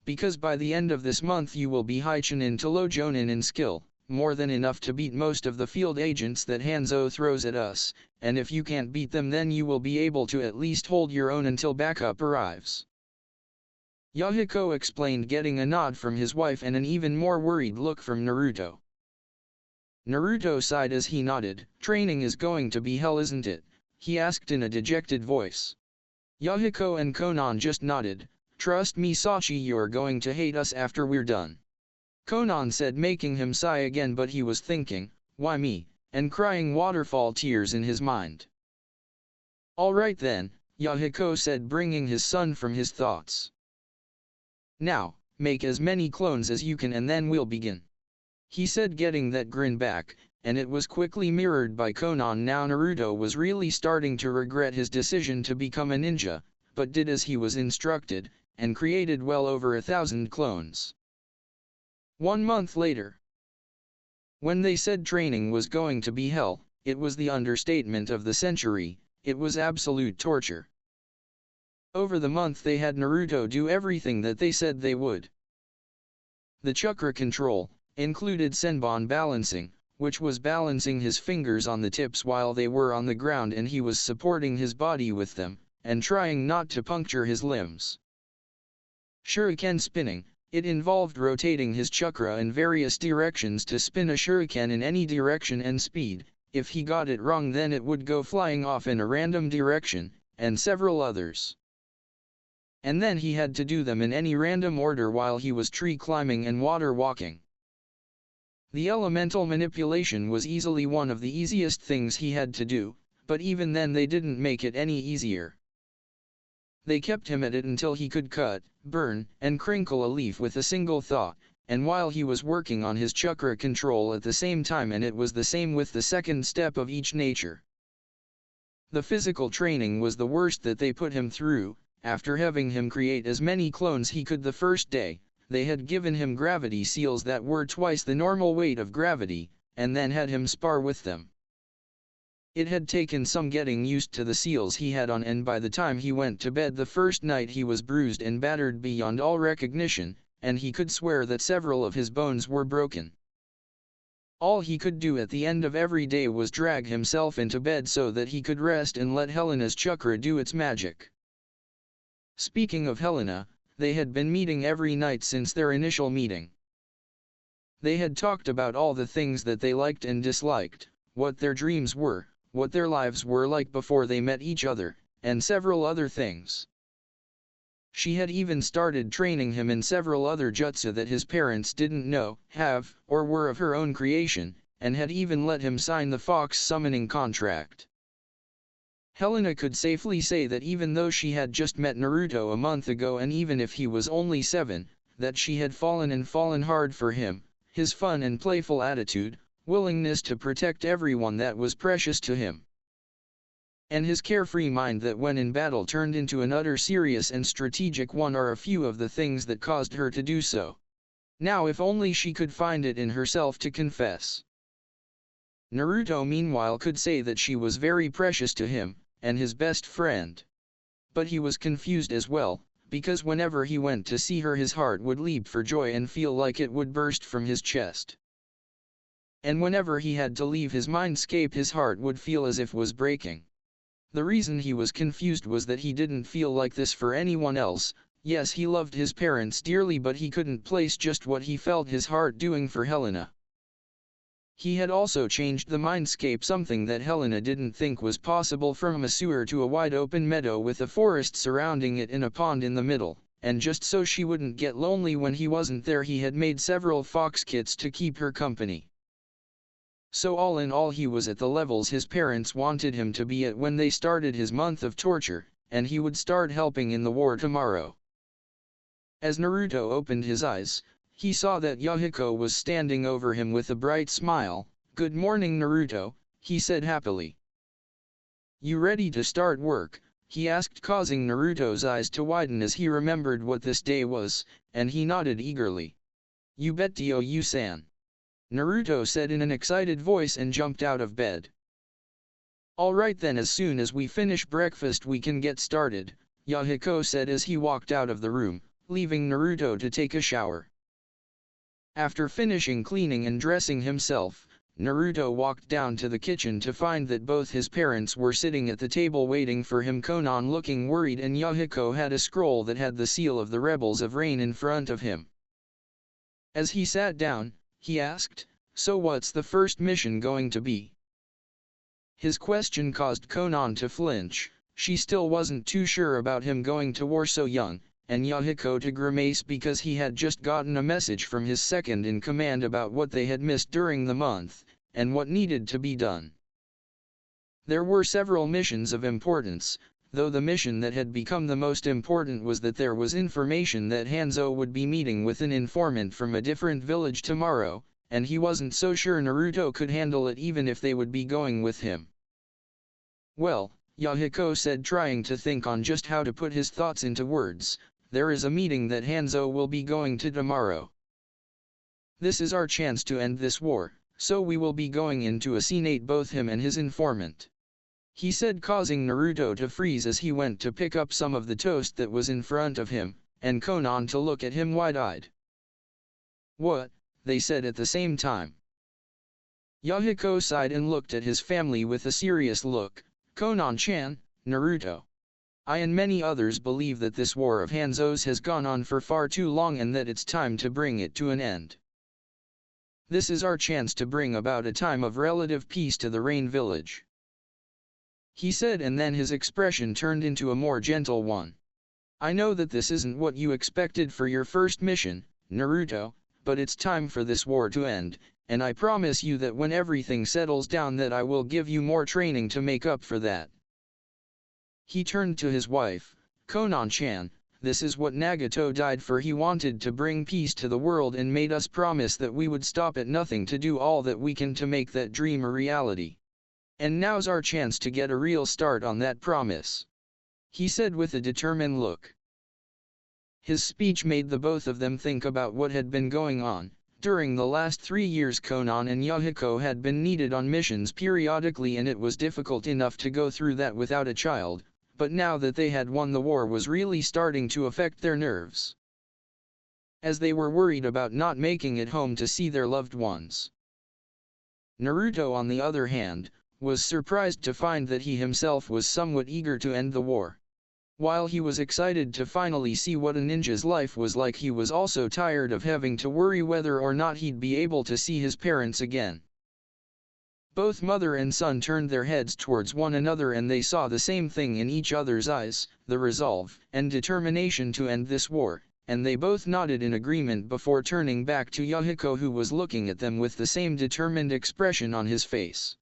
Speaker 1: Because by the end of this month you will be high chunin to low jonin in skill, more than enough to beat most of the field agents that Hanzo throws at us, and if you can't beat them then you will be able to at least hold your own until backup arrives. Yahiko explained, getting a nod from his wife and an even more worried look from Naruto. Naruto sighed as he nodded. Training is going to be hell, isn't it? He asked in a dejected voice. Yahiko and Konan just nodded, Trust me Sachi, you're going to hate us after we're done. Konan said, making him sigh again, but he was thinking, why me, and crying waterfall tears in his mind. Alright then, Yahiko said, bringing his son from his thoughts. Now, make as many clones as you can and then we'll begin. He said, getting that grin back, and it was quickly mirrored by Konan. Now Naruto was really starting to regret his decision to become a ninja, but did as he was instructed, and created well over 1,000 clones. 1 month later. When they said training was going to be hell, it was the understatement of the century. It was absolute torture. Over the month they had Naruto do everything that they said they would. The chakra control included senbon balancing, which was balancing his fingers on the tips while they were on the ground and he was supporting his body with them, and trying not to puncture his limbs. Shuriken spinning, it involved rotating his chakra in various directions to spin a shuriken in any direction and speed. If he got it wrong then it would go flying off in a random direction, and several others. And then he had to do them in any random order while he was tree climbing and water walking. The elemental manipulation was easily one of the easiest things he had to do, but even then they didn't make it any easier. They kept him at it until he could cut, burn, and crinkle a leaf with a single thought, and while he was working on his chakra control at the same time, and it was the same with the second step of each nature. The physical training was the worst that they put him through. After having him create as many clones he could the first day, they had given him gravity seals that were twice the normal weight of gravity, and then had him spar with them. It had taken some getting used to the seals he had on, and by the time he went to bed the first night he was bruised and battered beyond all recognition, and he could swear that several of his bones were broken. All he could do at the end of every day was drag himself into bed so that he could rest and let Helena's chakra do its magic. Speaking of Helena, they had been meeting every night since their initial meeting. They had talked about all the things that they liked and disliked, what their dreams were, what their lives were like before they met each other, and several other things. She had even started training him in several other jutsu that his parents didn't know, have, or were of her own creation, and had even let him sign the fox summoning contract. Helena could safely say that even though she had just met Naruto a month ago, and even if he was only 7, that she had fallen hard for him, his fun and playful attitude, willingness to protect everyone that was precious to him, and his carefree mind that when in battle turned into an utter serious and strategic one are a few of the things that caused her to do so. Now if only she could find it in herself to confess. Naruto meanwhile could say that she was very precious to him, and his best friend. But he was confused as well, because whenever he went to see her his heart would leap for joy and feel like it would burst from his chest. And whenever he had to leave his mindscape his heart would feel as if was breaking. The reason he was confused was that he didn't feel like this for anyone else. Yes, he loved his parents dearly, but he couldn't place just what he felt his heart doing for Helena. He had also changed the mindscape, something that Helena didn't think was possible, from a sewer to a wide open meadow with a forest surrounding it and a pond in the middle, and just so she wouldn't get lonely when he wasn't there he had made several fox kits to keep her company. So all in all he was at the levels his parents wanted him to be at when they started his month of torture, and he would start helping in the war tomorrow. As Naruto opened his eyes, he saw that Yahiko was standing over him with a bright smile. "Good morning Naruto," he said happily. "You ready to start work?" he asked, causing Naruto's eyes to widen as he remembered what this day was, and he nodded eagerly. "You bet you-san," Naruto said in an excited voice and jumped out of bed. "Alright then, as soon as we finish breakfast we can get started," Yahiko said as he walked out of the room, leaving Naruto to take a shower. After finishing cleaning and dressing himself, Naruto walked down to the kitchen to find that both his parents were sitting at the table waiting for him, Konan looking worried, and Yahiko had a scroll that had the seal of the Rebels of Rain in front of him. As he sat down, he asked, "So what's the first mission going to be?" His question caused Konan to flinch. She still wasn't too sure about him going to war so young, and Yahiko to grimace because he had just gotten a message from his second-in-command about what they had missed during the month, and what needed to be done. There were several missions of importance, though the mission that had become the most important was that there was information that Hanzo would be meeting with an informant from a different village tomorrow, and he wasn't so sure Naruto could handle it even if they would be going with him. Well, Yahiko said, trying to think on just how to put his thoughts into words, there is a meeting that Hanzo will be going to tomorrow. This is our chance to end this war, so we will be going in to assassinate both him and his informant. He said, causing Naruto to freeze as he went to pick up some of the toast that was in front of him, and Konan to look at him wide-eyed. What? They said at the same time. Yahiko sighed and looked at his family with a serious look. Konan-chan, Naruto. I and many others believe that this war of Hanzo's has gone on for far too long and that it's time to bring it to an end. This is our chance to bring about a time of relative peace to the Rain Village. He said, and then his expression turned into a more gentle one. I know that this isn't what you expected for your first mission, Naruto, but it's time for this war to end, and I promise you that when everything settles down that I will give you more training to make up for that. He turned to his wife, Konan-chan, this is what Nagato died for. He wanted to bring peace to the world and made us promise that we would stop at nothing to do all that we can to make that dream a reality. And now's our chance to get a real start on that promise. He said with a determined look. His speech made the both of them think about what had been going on. During the last 3 years Konan and Yahiko had been needed on missions periodically, and it was difficult enough to go through that without a child, but now that they had won, the war was really starting to affect their nerves. As they were worried about not making it home to see their loved ones. Naruto, on the other hand, was surprised to find that he himself was somewhat eager to end the war. While he was excited to finally see what a ninja's life was like, he was also tired of having to worry whether or not he'd be able to see his parents again. Both mother and son turned their heads towards one another, and they saw the same thing in each other's eyes, the resolve and determination to end this war, and they both nodded in agreement before turning back to Yahiko, who was looking at them with the same determined expression on his face.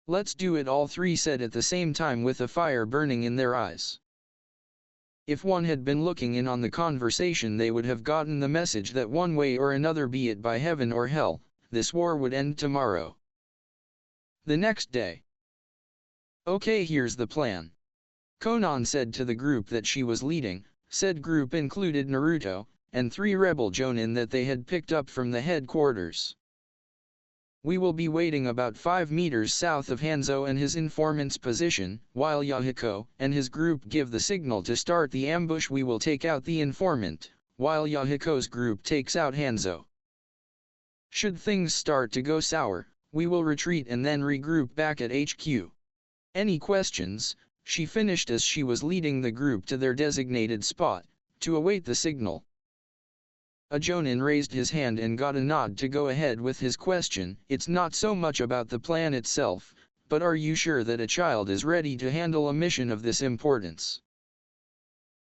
Speaker 1: Let's do it, all three said at the same time with a fire burning in their eyes. If one had been looking in on the conversation, they would have gotten the message that one way or another, be it by heaven or hell, this war would end tomorrow. The next day. Okay, here's the plan. Konan said to the group that she was leading. Said group included Naruto, and 3 rebel jonin that they had picked up from the headquarters. We will be waiting about 5 meters south of Hanzo and his informant's position. While Yahiko and his group give the signal to start the ambush, we will take out the informant, while Yahiko's group takes out Hanzo. Should things start to go sour, we will retreat and then regroup back at HQ. Any questions? She finished as she was leading the group to their designated spot, to await the signal. A jonin raised his hand and got a nod to go ahead with his question. It's not so much about the plan itself, but are you sure that a child is ready to handle a mission of this importance?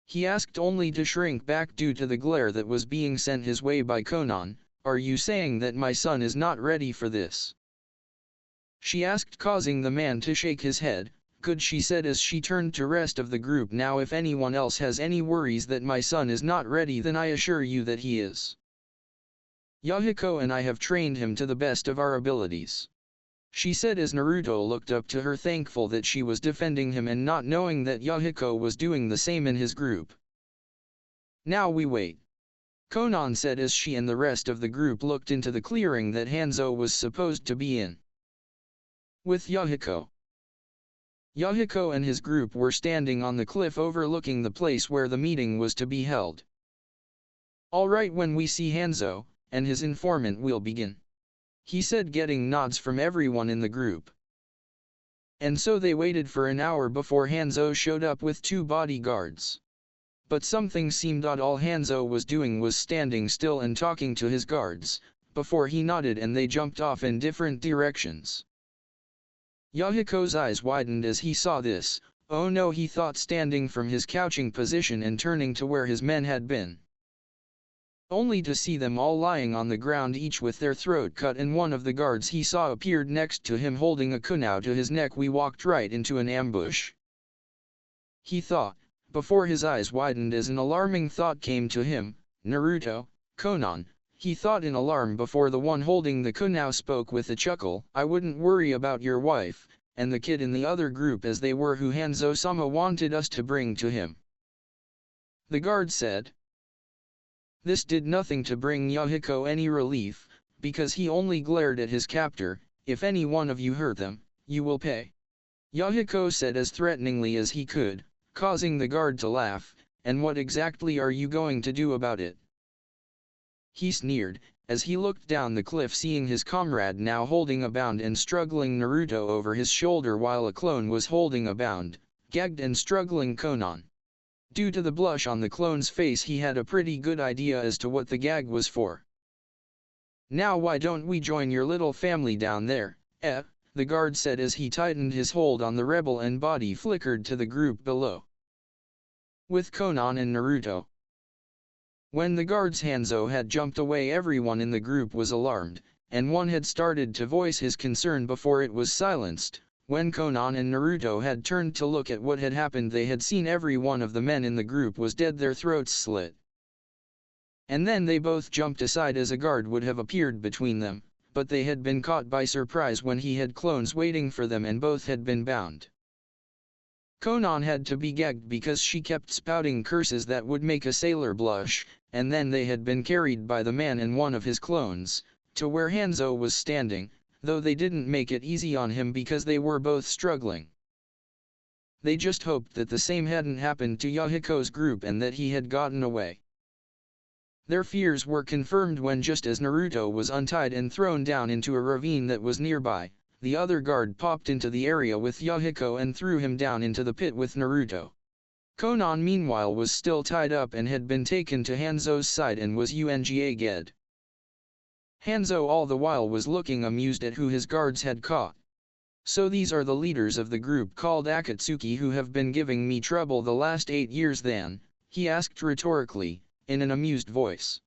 Speaker 1: He asked, only to shrink back due to the glare that was being sent his way by Konan. Are you saying that my son is not ready for this? She asked, causing the man to shake his head. Good, she said as she turned to rest of the group. Now if anyone else has any worries that my son is not ready, then I assure you that he is. Yahiko and I have trained him to the best of our abilities. She said as Naruto looked up to her, thankful that she was defending him and not knowing that Yahiko was doing the same in his group. Now we wait. Konan said as she and the rest of the group looked into the clearing that Hanzo was supposed to be in. With Yahiko. Yahiko and his group were standing on the cliff overlooking the place where the meeting was to be held. All right, when we see Hanzo and his informant we'll begin. He said, getting nods from everyone in the group. And so they waited for an hour before Hanzo showed up with 2 bodyguards. But something seemed odd. All Hanzo was doing was standing still and talking to his guards, before he nodded and they jumped off in different directions. Yahiko's eyes widened as he saw this, Oh no, he thought, standing from his couching position and turning to where his men had been. Only to see them all lying on the ground, each with their throat cut, and one of the guards he saw appeared next to him holding a kunai to his neck. We walked right into an ambush, he thought, before his eyes widened as an alarming thought came to him. Naruto, Konan, he thought in alarm before the one holding the kunai spoke with a chuckle. I wouldn't worry about your wife and the kid in the other group, as they were who Hanzo-sama wanted us to bring to him, the guard said. This did nothing to bring Yahiko any relief, because he only glared at his captor. If any one of you hurt them, you will pay, Yahiko said as threateningly as he could, causing the guard to laugh. And what exactly are you going to do about it? He sneered, as he looked down the cliff, seeing his comrade now holding a bound and struggling Naruto over his shoulder, while a clone was holding a bound, gagged and struggling Konan. Due to the blush on the clone's face, he had a pretty good idea as to what the gag was for. Now why don't we join your little family down there, the guard said as he tightened his hold on the rebel and body flickered to the group below, with Konan and Naruto. When the guard's Hanzo had jumped away, everyone in the group was alarmed, and one had started to voice his concern before it was silenced. When Konan and Naruto had turned to look at what had happened, they had seen every one of the men in the group was dead, their throats slit. And then they both jumped aside as a guard would have appeared between them, but they had been caught by surprise when he had clones waiting for them and both had been bound. Konan had to be gagged because she kept spouting curses that would make a sailor blush, and then they had been carried by the man and one of his clones, to where Hanzo was standing, though they didn't make it easy on him because they were both struggling. They just hoped that the same hadn't happened to Yahiko's group and that he had gotten away. Their fears were confirmed when, just as Naruto was untied and thrown down into a ravine that was nearby, the other guard popped into the area with Yahiko and threw him down into the pit with Naruto. Konan meanwhile was still tied up and had been taken to Hanzo's side and was gagged. Hanzo all the while was looking amused at who his guards had caught. So these are the leaders of the group called Akatsuki who have been giving me trouble the last 8 years then, he asked rhetorically, in an amused voice.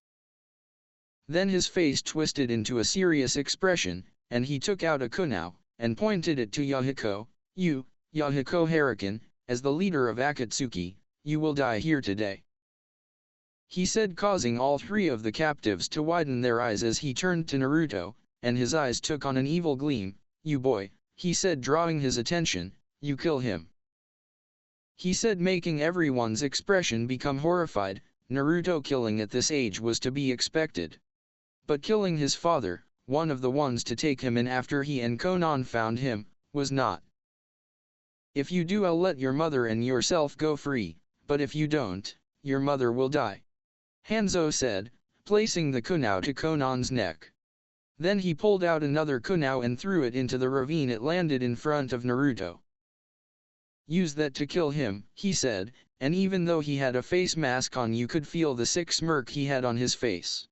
Speaker 1: Then his face twisted into a serious expression, and he took out a kunai, and pointed it to Yahiko. You, Yahiko Harakan, as the leader of Akatsuki, you will die here today, he said, causing all three of the captives to widen their eyes as he turned to Naruto, and his eyes took on an evil gleam. You boy, he said, drawing his attention, you kill him, he said, making everyone's expression become horrified. Naruto killing at this age was to be expected. But killing his father, one of the ones to take him in after he and Konan found him, was not. If you do, I'll let your mother and yourself go free, but if you don't, your mother will die, Hanzo said, placing the kunai to Konan's neck. Then he pulled out another kunai and threw it into the ravine. It landed in front of Naruto. Use that to kill him, he said, and even though he had a face mask on, you could feel the sick smirk he had on his face.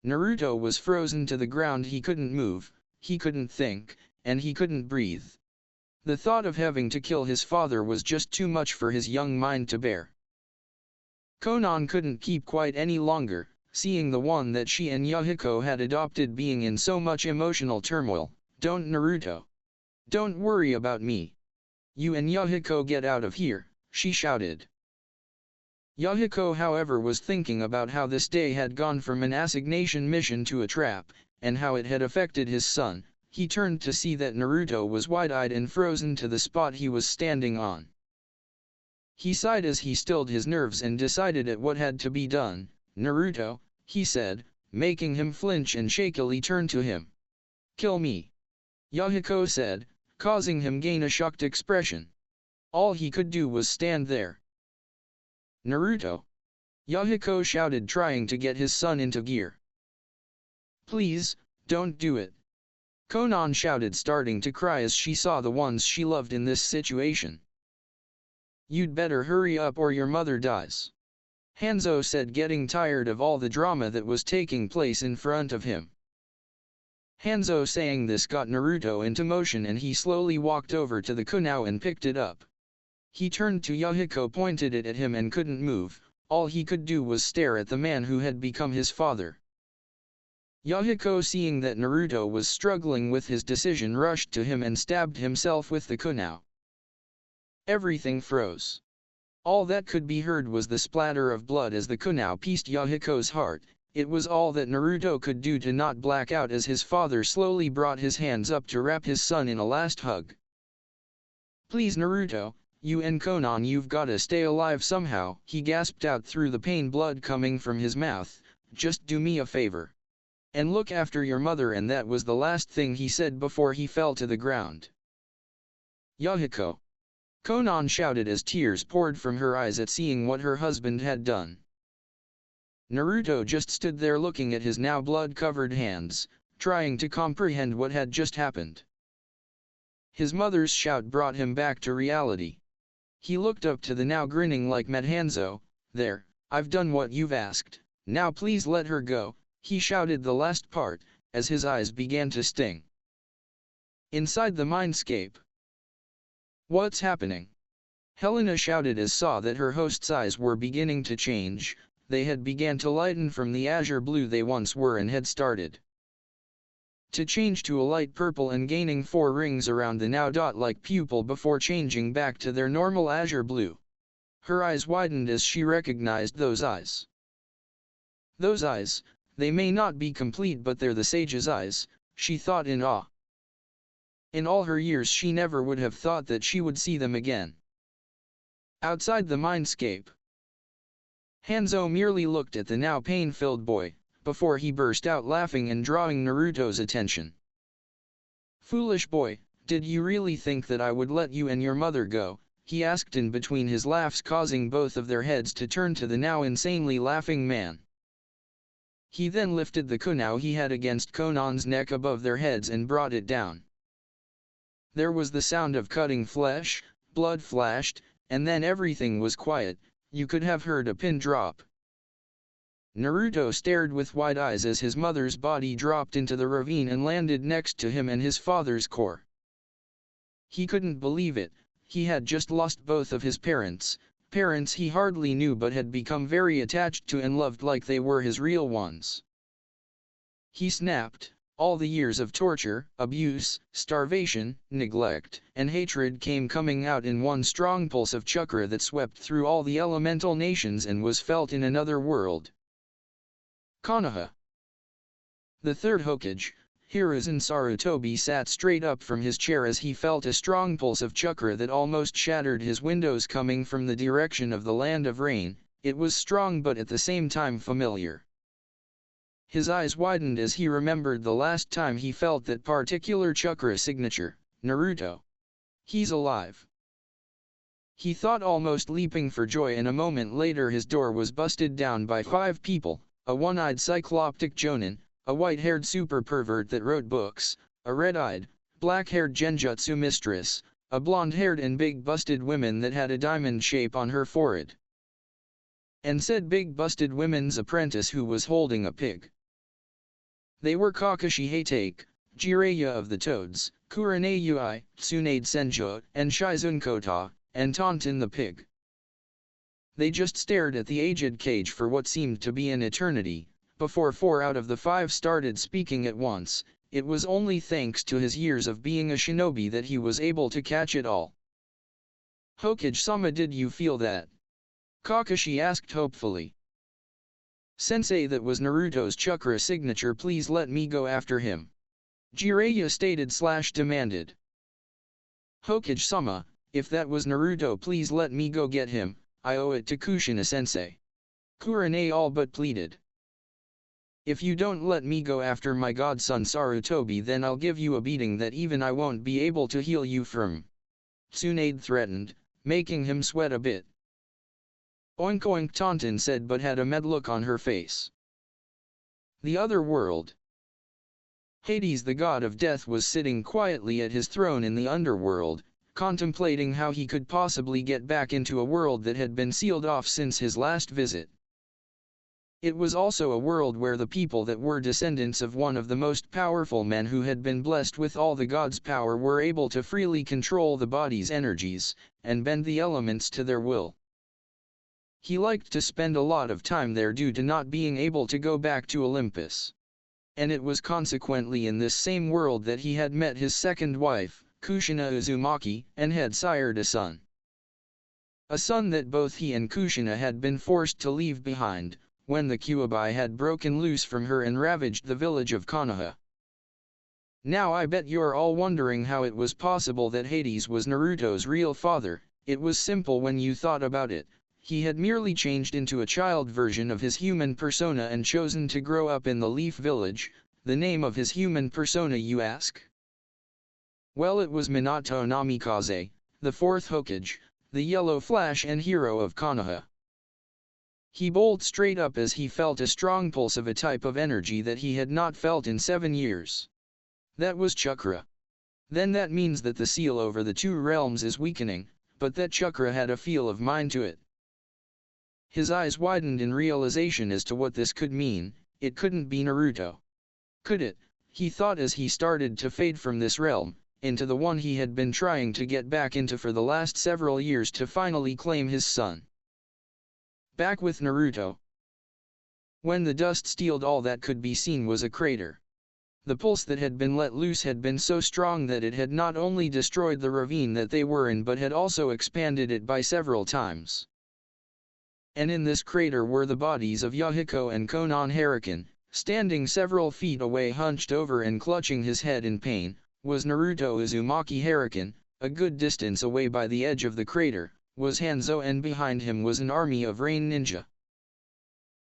Speaker 1: Naruto was frozen to the ground. He couldn't move, he couldn't think, and he couldn't breathe. The thought of having to kill his father was just too much for his young mind to bear. Konan couldn't keep quiet any longer, seeing the one that she and Yahiko had adopted being in so much emotional turmoil. Don't, Naruto. Don't worry about me. You and Yahiko get out of here, she shouted. Yahiko, however, was thinking about how this day had gone from an assignation mission to a trap, and how it had affected his son. He turned to see that Naruto was wide-eyed and frozen to the spot he was standing on. He sighed as he stilled his nerves and decided at what had to be done. Naruto, he said, making him flinch and shakily turn to him. Kill me, Yahiko said, causing him gain a shocked expression. All he could do was stand there. Naruto, Yahiko shouted, trying to get his son into gear. Please, don't do it, Konan shouted, starting to cry as she saw the ones she loved in this situation. You'd better hurry up or your mother dies, Hanzo said, getting tired of all the drama that was taking place in front of him. Hanzo saying this got Naruto into motion, and he slowly walked over to the kunai and picked it up, He turned to Yahiko, pointed it at him and couldn't move. All he could do was stare at the man who had become his father. Yahiko, seeing that Naruto was struggling with his decision, rushed to him and stabbed himself with the kunai. Everything froze. All that could be heard was the splatter of blood as the kunai pierced Yahiko's heart. It was all that Naruto could do to not black out as his father slowly brought his hands up to wrap his son in a last hug. "Please Naruto, you and Konan, you've gotta stay alive somehow," he gasped out through the pain, blood coming from his mouth. "Just do me a favor. And look after your mother," and that was the last thing he said before he fell to the ground. "Yahiko!" Konan shouted as tears poured from her eyes at seeing what her husband had done. Naruto just stood there looking at his now blood-covered hands, trying to comprehend what had just happened. His mother's shout brought him back to reality. He looked up to the now grinning like mad Hanzo. "There, I've done what you've asked, now please let her go," he shouted the last part, as his eyes began to sting. Inside the mindscape. "What's happening?" Helena shouted as saw that her host's eyes were beginning to change. They had began to lighten from the azure blue they once were and had started to change to a light purple and gaining 4 rings around the now dot-like pupil before changing back to their normal azure blue. Her eyes widened as she recognized those eyes. Those eyes, they may not be complete but they're the sage's eyes, she thought in awe. In all her years she never would have thought that she would see them again. Outside the mindscape. Hanzo merely looked at the now pain-filled boy, before he burst out laughing and drawing Naruto's attention. "Foolish boy, did you really think that I would let you and your mother go?" he asked in between his laughs, causing both of their heads to turn to the now insanely laughing man. He then lifted the kunai he had against Konan's neck above their heads and brought it down. There was the sound of cutting flesh, blood flashed, and then everything was quiet. You could have heard a pin drop. Naruto stared with wide eyes as his mother's body dropped into the ravine and landed next to him and his father's core. He couldn't believe it. He had just lost both of his parents he hardly knew but had become very attached to and loved like they were his real ones. He snapped. All the years of torture, abuse, starvation, neglect, and hatred came coming out in one strong pulse of chakra that swept through all the elemental nations and was felt in another world. Konoha. The third Hokage, Hiruzen Sarutobi, sat straight up from his chair as he felt a strong pulse of chakra that almost shattered his windows coming from the direction of the land of rain. It was strong but at the same time familiar. His eyes widened as he remembered the last time he felt that particular chakra signature. Naruto. He's alive. He thought, almost leaping for joy, and a moment later his door was busted down by 5 people, a one-eyed cycloptic jonin, a white-haired super pervert that wrote books, a red-eyed, black-haired genjutsu mistress, a blonde-haired and big-busted woman that had a diamond shape on her forehead, and said big busted women's apprentice who was holding a pig. They were Kakashi Hatake, Jiraiya of the Toads, Kurane Ui, Tsunade Senjo, and Shizun Kota, and Taunton the pig. They just stared at the aged cage for what seemed to be an eternity, before 4 out of the 5 started speaking at once. It was only thanks to his years of being a shinobi that he was able to catch it all. "Hokage-sama, did you feel that?" Kakashi asked hopefully. "Sensei, that was Naruto's chakra signature, please let me go after him," Jiraiya stated/demanded. "Hokage-sama, if that was Naruto, please let me go get him, I owe it to Kushina-sensei," Kurane all but pleaded. "If you don't let me go after my godson Sarutobi, then I'll give you a beating that even I won't be able to heal you from," Tsunade threatened, making him sweat a bit. "Oink oink," Taunton said, but had a mad look on her face. The other world. Hades, the god of death, was sitting quietly at his throne in the underworld, contemplating how he could possibly get back into a world that had been sealed off since his last visit. It was also a world where the people that were descendants of one of the most powerful men who had been blessed with all the gods' power were able to freely control the body's energies, and bend the elements to their will. He liked to spend a lot of time there due to not being able to go back to Olympus. And it was consequently in this same world that he had met his second wife, Kushina Uzumaki, and had sired a son. A son that both he and Kushina had been forced to leave behind, when the Kyuubi had broken loose from her and ravaged the village of Konoha. Now I bet you're all wondering how it was possible that Hades was Naruto's real father. It was simple when you thought about it. He had merely changed into a child version of his human persona and chosen to grow up in the Leaf Village. The name of his human persona, you ask? Well, it was Minato Namikaze, the fourth Hokage, the Yellow Flash and hero of Konoha. He bowled straight up as he felt a strong pulse of a type of energy that he had not felt in 7 years. That was chakra. Then that means that the seal over the two realms is weakening, but that chakra had a feel of mind to it. His eyes widened in realization as to what this could mean. It couldn't be Naruto. Could it? He thought as he started to fade from this realm, into the one he had been trying to get back into for the last several years to finally claim his son. Back with Naruto. When the dust steeled, all that could be seen was a crater. The pulse that had been let loose had been so strong that it had not only destroyed the ravine that they were in but had also expanded it by several times. And in this crater were the bodies of Yahiko and Konan. Hurricane, standing several feet away, hunched over and clutching his head in pain, was Naruto Uzumaki. Hurricane, a good distance away by the edge of the crater, was Hanzo, and behind him was an army of rain ninja.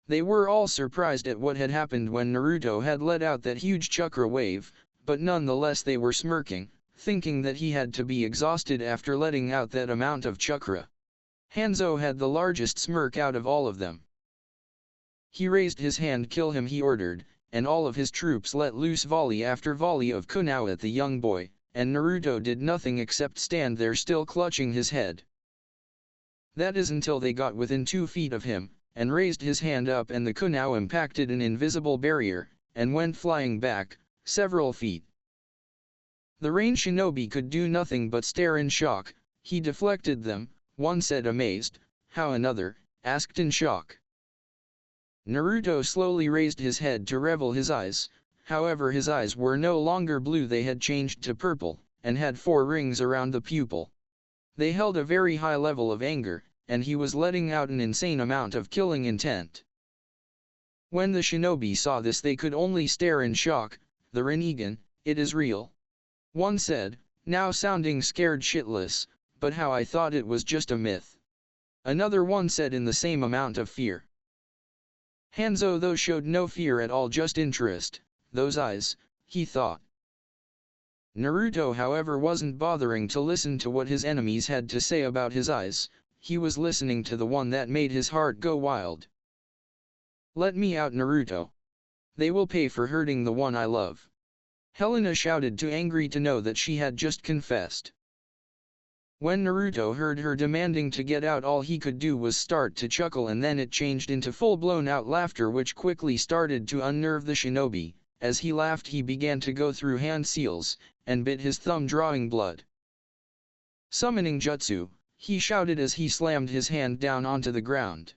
Speaker 1: They were all surprised at what had happened when Naruto had let out that huge chakra wave, but nonetheless they were smirking, thinking that he had to be exhausted after letting out that amount of chakra. Hanzo had the largest smirk out of all of them. He raised his hand. "Kill him," he ordered, and all of his troops let loose volley after volley of kunao at the young boy, and Naruto did nothing except stand there still clutching his head. That is until they got within 2 feet of him, and raised his hand up and the kunao impacted an invisible barrier, and went flying back, several feet. The rain shinobi could do nothing but stare in shock. He deflected them, one said amazed, how another, asked in shock. Naruto slowly raised his head to reveal his eyes, however his eyes were no longer blue, they had changed to purple, and had 4 rings around the pupil. They held a very high level of anger, and he was letting out an insane amount of killing intent. When the shinobi saw this they could only stare in shock. "The Rinnegan, it is real," one said, now sounding scared shitless, "but how, I thought it was just a myth." Another one said in the same amount of fear. Hanzo though showed no fear at all, just interest. Those eyes, he thought. Naruto however wasn't bothering to listen to what his enemies had to say about his eyes. He was listening to the one that made his heart go wild. "Let me out, Naruto. They will pay for hurting the one I love." Helena shouted, too angry to know that she had just confessed. When Naruto heard her demanding to get out, all he could do was start to chuckle, and then it changed into full-blown out laughter which quickly started to unnerve the shinobi. As he laughed he began to go through hand seals, and bit his thumb drawing blood. "Summoning jutsu," he shouted as he slammed his hand down onto the ground.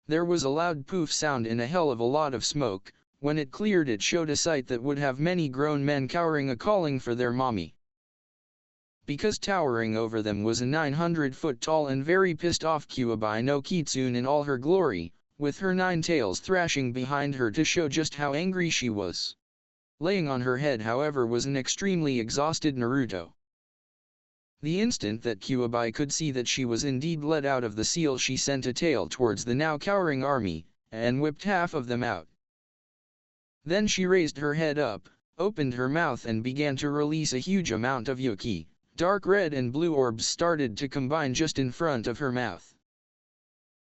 Speaker 1: There was a loud poof sound and a hell of a lot of smoke. When it cleared it showed a sight that would have many grown men cowering, a calling for their mommy. Because towering over them was a 900-foot tall and very pissed off Kyuubi no Kitsune in all her glory, with her 9 tails thrashing behind her to show just how angry she was. Laying on her head however was an extremely exhausted Naruto. The instant that Kyuubi could see that she was indeed let out of the seal, she sent a tail towards the now cowering army, and whipped half of them out. Then she raised her head up, opened her mouth and began to release a huge amount of yoki. Dark red and blue orbs started to combine just in front of her mouth.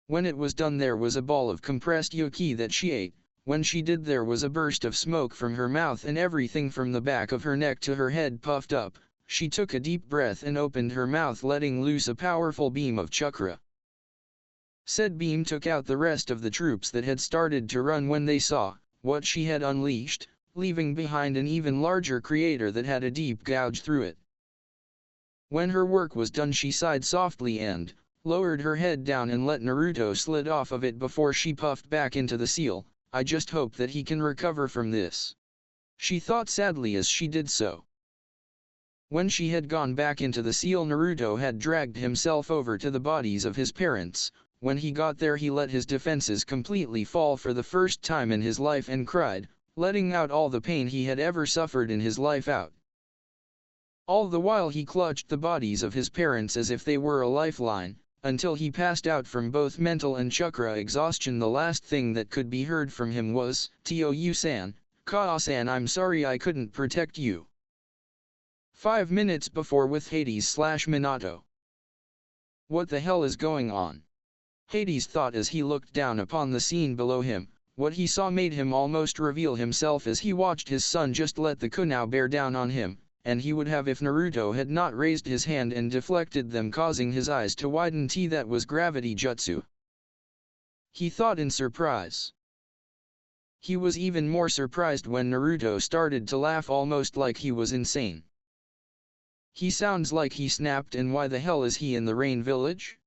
Speaker 1: When it was done there was a ball of compressed yoki that she ate. When she did there was a burst of smoke from her mouth and everything from the back of her neck to her head puffed up. She took a deep breath and opened her mouth, letting loose a powerful beam of chakra. Said beam took out the rest of the troops that had started to run when they saw what she had unleashed, leaving behind an even larger crater that had a deep gouge through it. When her work was done, she sighed softly and lowered her head down and let Naruto slid off of it before she puffed back into the seal. I just hope that he can recover from this, she thought sadly as she did so. When she had gone back into the seal, Naruto had dragged himself over to the bodies of his parents. When he got there, he let his defenses completely fall for the first time in his life and cried, letting out all the pain he had ever suffered in his life out. All the while he clutched the bodies of his parents as if they were a lifeline, until he passed out from both mental and chakra exhaustion. The last thing that could be heard from him was, "Tou-san, Ka-san, I'm sorry I couldn't protect you." 5 minutes before with Hades/Minato. What the hell is going on? Hades thought as he looked down upon the scene below him. What he saw made him almost reveal himself as he watched his son just let the Kunao bear down on him, and he would have if Naruto had not raised his hand and deflected them, causing his eyes to widen. That was gravity jutsu, he thought in surprise. He was even more surprised when Naruto started to laugh almost like he was insane. He sounds like he snapped, and why the hell is he in the Rain Village?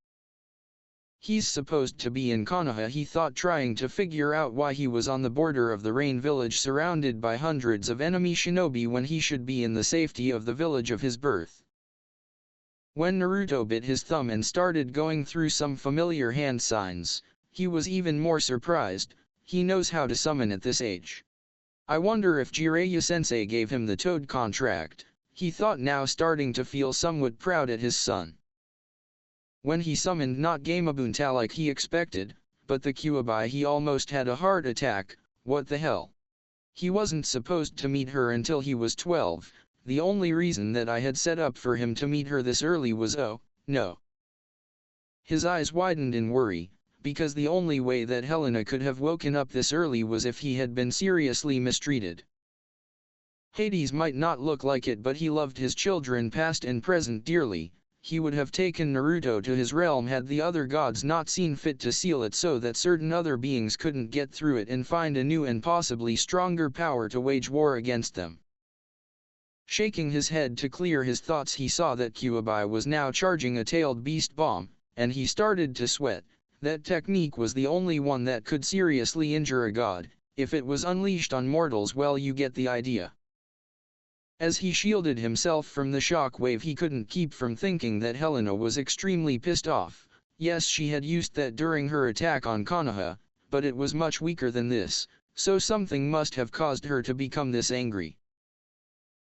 Speaker 1: He's supposed to be in Konoha, he thought, trying to figure out why he was on the border of the Rain Village surrounded by hundreds of enemy shinobi when he should be in the safety of the village of his birth. When Naruto bit his thumb and started going through some familiar hand signs, he was even more surprised. He knows how to summon at this age. I wonder if Jiraiya-sensei gave him the Toad contract, he thought, now starting to feel somewhat proud at his son. When he summoned not Gamabunta like he expected, but the Kyuubi, he almost had a heart attack. What the hell? He wasn't supposed to meet her until he was 12, the only reason that I had set up for him to meet her this early was, oh, no. His eyes widened in worry, because the only way that Helena could have woken up this early was if he had been seriously mistreated. Hades might not look like it, but he loved his children past and present dearly. He would have taken Naruto to his realm had the other gods not seen fit to seal it so that certain other beings couldn't get through it and find a new and possibly stronger power to wage war against them. Shaking his head to clear his thoughts, he saw that Kyuubi was now charging a tailed beast bomb, and he started to sweat. That technique was the only one that could seriously injure a god. If it was unleashed on mortals, well, you get the idea. As he shielded himself from the shock wave, he couldn't keep from thinking that Helena was extremely pissed off. Yes, she had used that during her attack on Konoha, but it was much weaker than this, so something must have caused her to become this angry.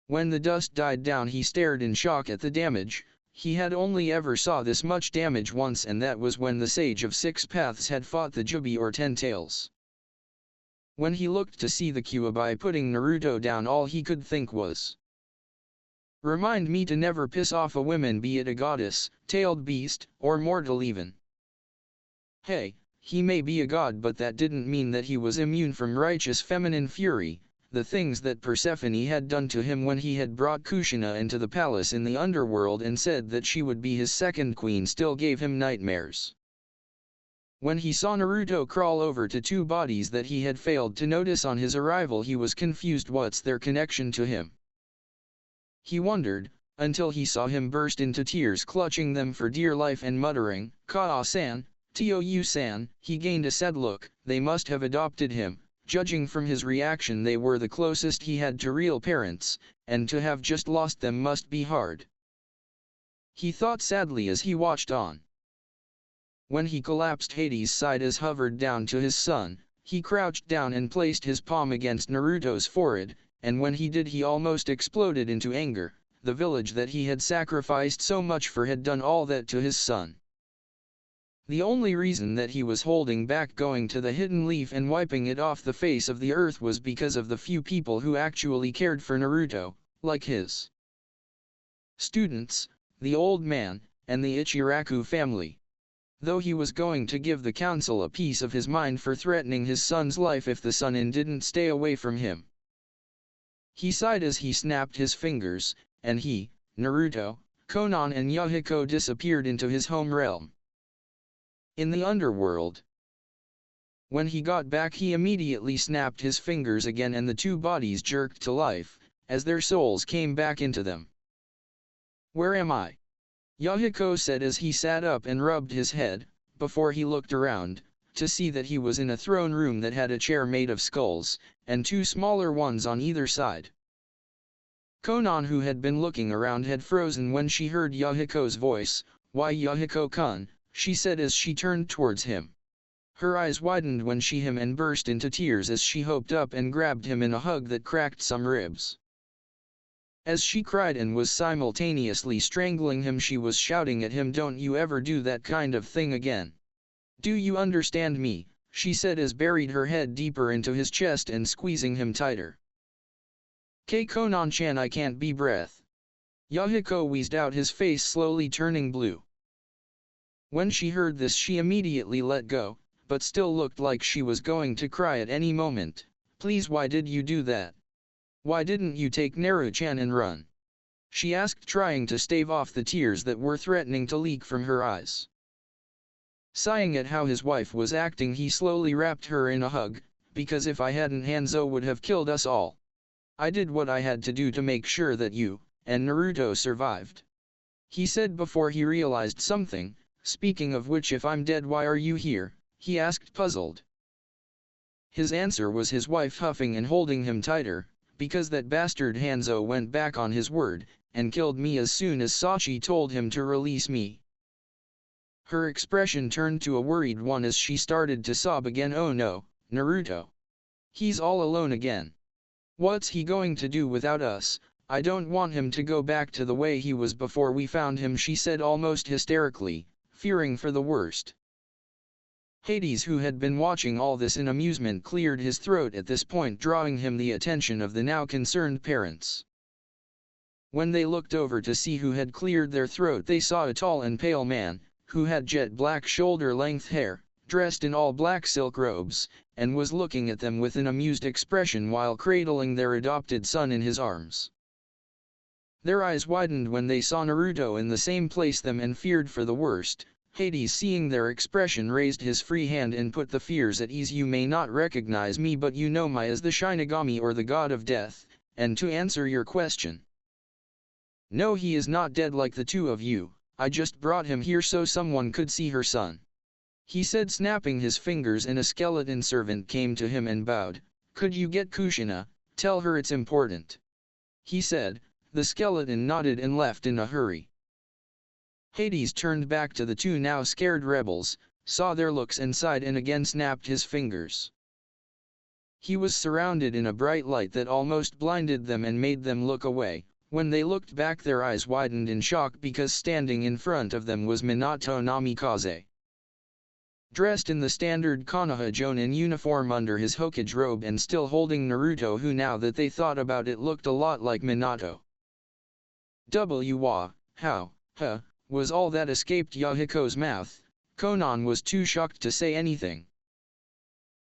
Speaker 1: When the dust died down, he stared in shock at the damage. He had only ever saw this much damage once, and that was when the Sage of Six Paths had fought the Jubi or Ten Tails. When he looked to see the Kyuubi putting Naruto down, all he could think was, "Remind me to never piss off a woman, be it a goddess, tailed beast, or mortal even." Hey, he may be a god, but that didn't mean that he was immune from righteous feminine fury. The things that Persephone had done to him when he had brought Kushina into the palace in the underworld and said that she would be his second queen still gave him nightmares. When he saw Naruto crawl over to two bodies that he had failed to notice on his arrival, he was confused. What's their connection to him? He wondered, until he saw him burst into tears, clutching them for dear life and muttering, "Ka-san, Tou-san." He gained a sad look. They must have adopted him. Judging from his reaction, they were the closest he had to real parents, and to have just lost them must be hard. He thought sadly as he watched on. When he collapsed, Hades sighed as hovered down to his son. He crouched down and placed his palm against Naruto's forehead, and when he did, he almost exploded into anger. The village that he had sacrificed so much for had done all that to his son. The only reason that he was holding back going to the hidden leaf and wiping it off the face of the earth was because of the few people who actually cared for Naruto, like his students, the old man, and the Ichiraku family. Though he was going to give the council a piece of his mind for threatening his son's life if the Sannin didn't stay away from him. He sighed as he snapped his fingers, and he, Naruto, Konan and Yahiko disappeared into his home realm. In the Underworld. When he got back he immediately snapped his fingers again and the two bodies jerked to life, as their souls came back into them. "Where am I?" Yahiko said as he sat up and rubbed his head, before he looked around, to see that he was in a throne room that had a chair made of skulls, and two smaller ones on either side. Konan, who had been looking around, had frozen when she heard Yahiko's voice. "Why, Yahiko-kun," she said as she turned towards him. Her eyes widened when she him and burst into tears as she hopped up and grabbed him in a hug that cracked some ribs. As she cried and was simultaneously strangling him, she was shouting at him, "Don't you ever do that kind of thing again. Do you understand me?" she said as buried her head deeper into his chest and squeezing him tighter. "Konan-chan, I can't be breath." Yahiko wheezed out, his face slowly turning blue. When she heard this she immediately let go, but still looked like she was going to cry at any moment. "Please, why did you do that? Why didn't you take Naruto-chan and run?" she asked, trying to stave off the tears that were threatening to leak from her eyes. Sighing at how his wife was acting, he slowly wrapped her in a hug. "Because if I hadn't, Hanzo would have killed us all. I did what I had to do to make sure that you and Naruto survived," he said before he realized something. "Speaking of which, if I'm dead, why are you here?" he asked, puzzled. His answer was his wife huffing and holding him tighter. "Because that bastard Hanzo went back on his word, and killed me as soon as Sachi told him to release me." Her expression turned to a worried one as she started to sob again. "Oh no, Naruto. He's all alone again. What's he going to do without us? I don't want him to go back to the way he was before we found him," she said almost hysterically, fearing for the worst. Hades, who had been watching all this in amusement, cleared his throat at this point, drawing him the attention of the now concerned parents. When they looked over to see who had cleared their throat, they saw a tall and pale man, who had jet black shoulder-length hair, dressed in all black silk robes, and was looking at them with an amused expression while cradling their adopted son in his arms. Their eyes widened when they saw Naruto in the same place them and feared for the worst. Hades, seeing their expression, raised his free hand and put the fears at ease. "You may not recognize me, but you know me as the Shinigami, or the god of death, and to answer your question, no, he is not dead like the two of you. I just brought him here so someone could see her son," he said, snapping his fingers, and a skeleton servant came to him and bowed. "Could you get Kushina? Tell her it's important," he said. The skeleton nodded and left in a hurry. Hades turned back to the two now scared rebels, saw their looks and sighed, and again snapped his fingers. He was surrounded in a bright light that almost blinded them and made them look away. When they looked back, their eyes widened in shock, because standing in front of them was Minato Namikaze. Dressed in the standard Konoha Jonin uniform under his Hokage robe, and still holding Naruto, who, now that they thought about it, looked a lot like Minato. How, was all that escaped Yahiko's mouth. Konan was too shocked to say anything.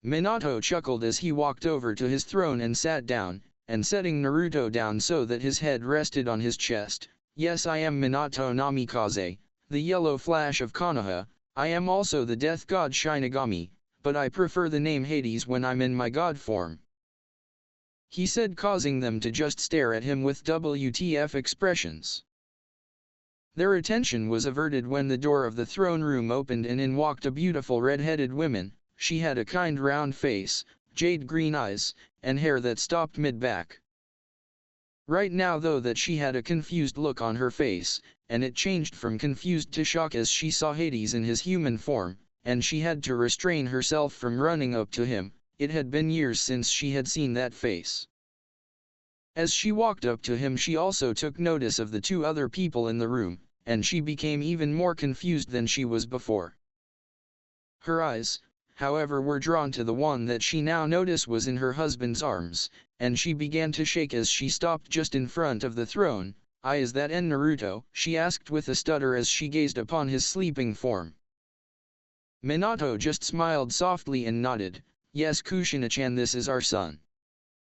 Speaker 1: Minato chuckled as he walked over to his throne and sat down, and setting Naruto down so that his head rested on his chest. "Yes, I am Minato Namikaze, the yellow flash of Konoha. I am also the death god Shinigami, but I prefer the name Hades when I'm in my god form," he said, causing them to just stare at him with WTF expressions. Their attention was averted when the door of the throne room opened and in walked a beautiful red-headed woman. She had a kind round face, jade green eyes, and hair that stopped mid-back. Right now though that she had a confused look on her face, and it changed from confused to shock as she saw Hades in his human form, and she had to restrain herself from running up to him. It had been years since she had seen that face. As she walked up to him, she also took notice of the two other people in the room, and she became even more confused than she was before. Her eyes, however, were drawn to the one that she now noticed was in her husband's arms, and she began to shake as she stopped just in front of the throne. Is that Naruto?" she asked with a stutter as she gazed upon his sleeping form. Minato just smiled softly and nodded. "Yes, Kushina-chan, this is our son,"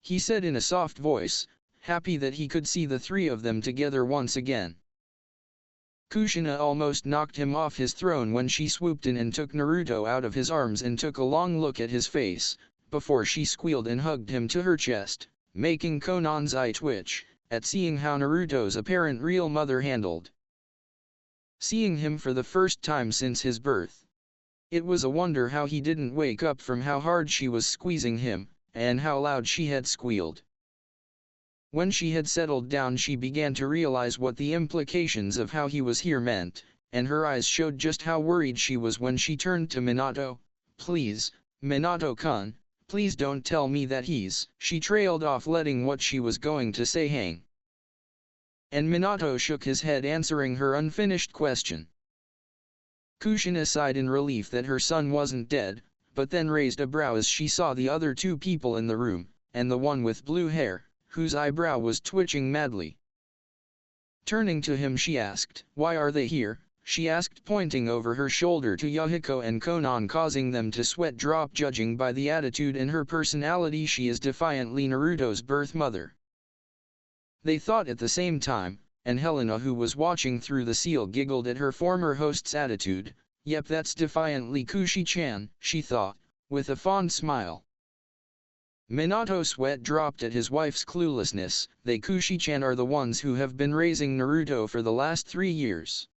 Speaker 1: he said in a soft voice, happy that he could see the three of them together once again. Kushina almost knocked him off his throne when she swooped in and took Naruto out of his arms and took a long look at his face, before she squealed and hugged him to her chest, making Konan's eye twitch, at seeing how Naruto's apparent real mother handled seeing him for the first time since his birth. It was a wonder how he didn't wake up from how hard she was squeezing him, and how loud she had squealed. When she had settled down she began to realize what the implications of how he was here meant, and her eyes showed just how worried she was when she turned to Minato. "Please, Minato-kun, please don't tell me that he's—" She trailed off, letting what she was going to say hang. And Minato shook his head, answering her unfinished question. Kushina sighed in relief that her son wasn't dead, but then raised a brow as she saw the other two people in the room, and the one with blue hair, whose eyebrow was twitching madly. Turning to him she asked, "Why are they here?" she asked, pointing over her shoulder to Yahiko and Konan, causing them to sweat drop. Judging by the attitude and her personality, she is defiantly Naruto's birth mother. They thought at the same time, and Helena, who was watching through the seal, giggled at her former host's attitude. "Yep, that's defiantly Kushi-chan," she thought, with a fond smile. Minato sweat dropped at his wife's cluelessness. "They Kushi-chan are the ones who have been raising Naruto for the last 3 years,"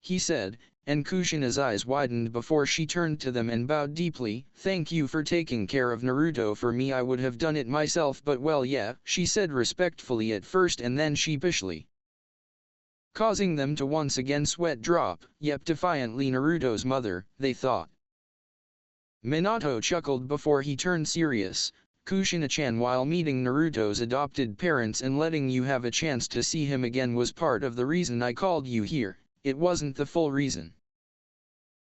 Speaker 1: he said, and Kushina's eyes widened before she turned to them and bowed deeply. "Thank you for taking care of Naruto for me. I would have done it myself, but well, yeah," she said respectfully at first and then sheepishly, causing them to once again sweat drop. "Yep, defiantly Naruto's mother," they thought. Minato chuckled before he turned serious. "Kushina-chan, while meeting Naruto's adopted parents and letting you have a chance to see him again was part of the reason I called you here. It wasn't the full reason,"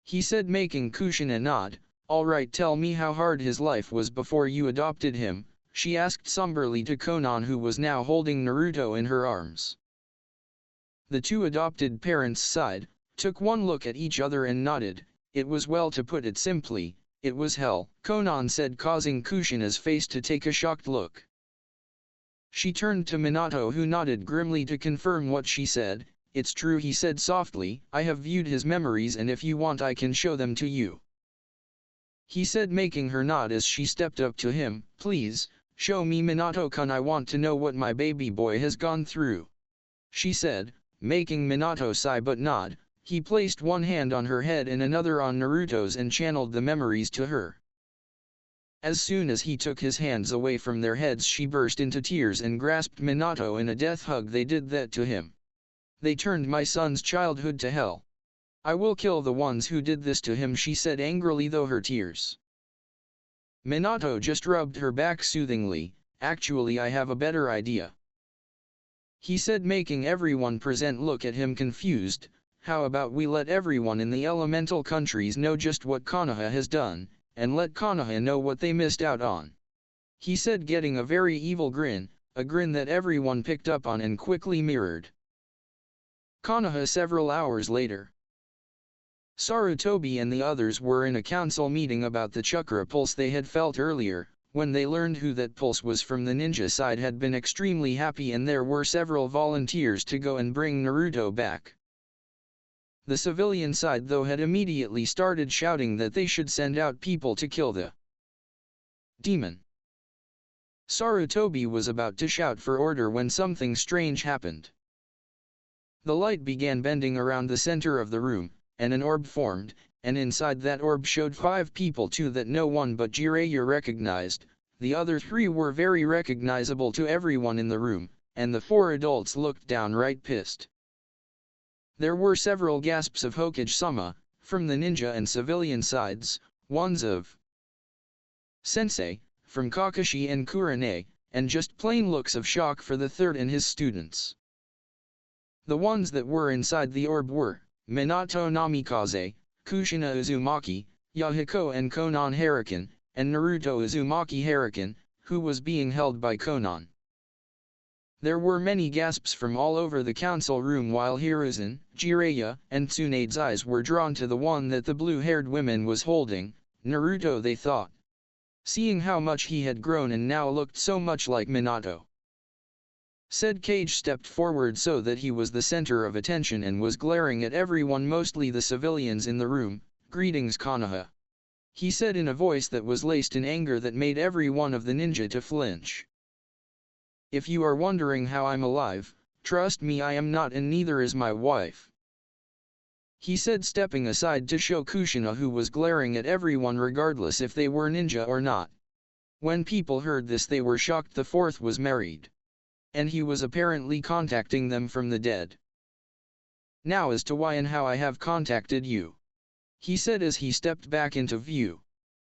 Speaker 1: he said, making Kushina nod. "All right, tell me how hard his life was before you adopted him," she asked somberly to Konan, who was now holding Naruto in her arms. The two adopted parents sighed, took one look at each other and nodded. "It was, well, to put it simply, it was hell," Konan said, causing Kushina's face to take a shocked look. She turned to Minato, who nodded grimly to confirm what she said. "It's true," he said softly. "I have viewed his memories, and if you want I can show them to you," he said, making her nod as she stepped up to him. "Please, show me, Minato-kun. I want to know what my baby boy has gone through," she said, making Minato sigh but nod. He placed one hand on her head and another on Naruto's and channeled the memories to her. As soon as he took his hands away from their heads she burst into tears and grasped Minato in a death hug. "They did that to him. They turned my son's childhood to hell. I will kill the ones who did this to him," she said angrily through her tears. Minato just rubbed her back soothingly. "Actually, I have a better idea," he said, making everyone present look at him confused. "How about we let everyone in the elemental countries know just what Konoha has done, and let Konoha know what they missed out on," he said, getting a very evil grin, a grin that everyone picked up on and quickly mirrored. Konoha. Several hours later, Sarutobi and the others were in a council meeting about the chakra pulse they had felt earlier. When they learned who that pulse was from, the ninja side had been extremely happy, and there were several volunteers to go and bring Naruto back. The civilian side, though, had immediately started shouting that they should send out people to kill the demon. Sarutobi was about to shout for order when something strange happened. The light began bending around the center of the room, and an orb formed, and inside that orb showed 5 people, 2 that no one but Jiraiya recognized. The other 3 were very recognizable to everyone in the room, and the 4 adults looked downright pissed. There were several gasps of Hokage-sama, from the ninja and civilian sides, ones of Sensei, from Kakashi and Kurane, and just plain looks of shock for the third and his students. The ones that were inside the orb were Minato Namikaze, Kushina Uzumaki, Yahiko and Konan Huracan, and Naruto Uzumaki Huracan, who was being held by Konan. There were many gasps from all over the council room, while Hiruzen, Jiraiya, and Tsunade's eyes were drawn to the one that the blue-haired woman was holding. Naruto, they thought, seeing how much he had grown and now looked so much like Minato. Said Cage stepped forward so that he was the center of attention and was glaring at everyone, mostly the civilians in the room. "Greetings, Konoha," he said in a voice that was laced in anger that made every one of the ninja to flinch. "If you are wondering how I'm alive, trust me, I am not, and neither is my wife," he said, stepping aside to show Kushina, who was glaring at everyone regardless if they were ninja or not. When people heard this, they were shocked. The fourth was married, and he was apparently contacting them from the dead. "Now as to why and how I have contacted you," he said as he stepped back into view.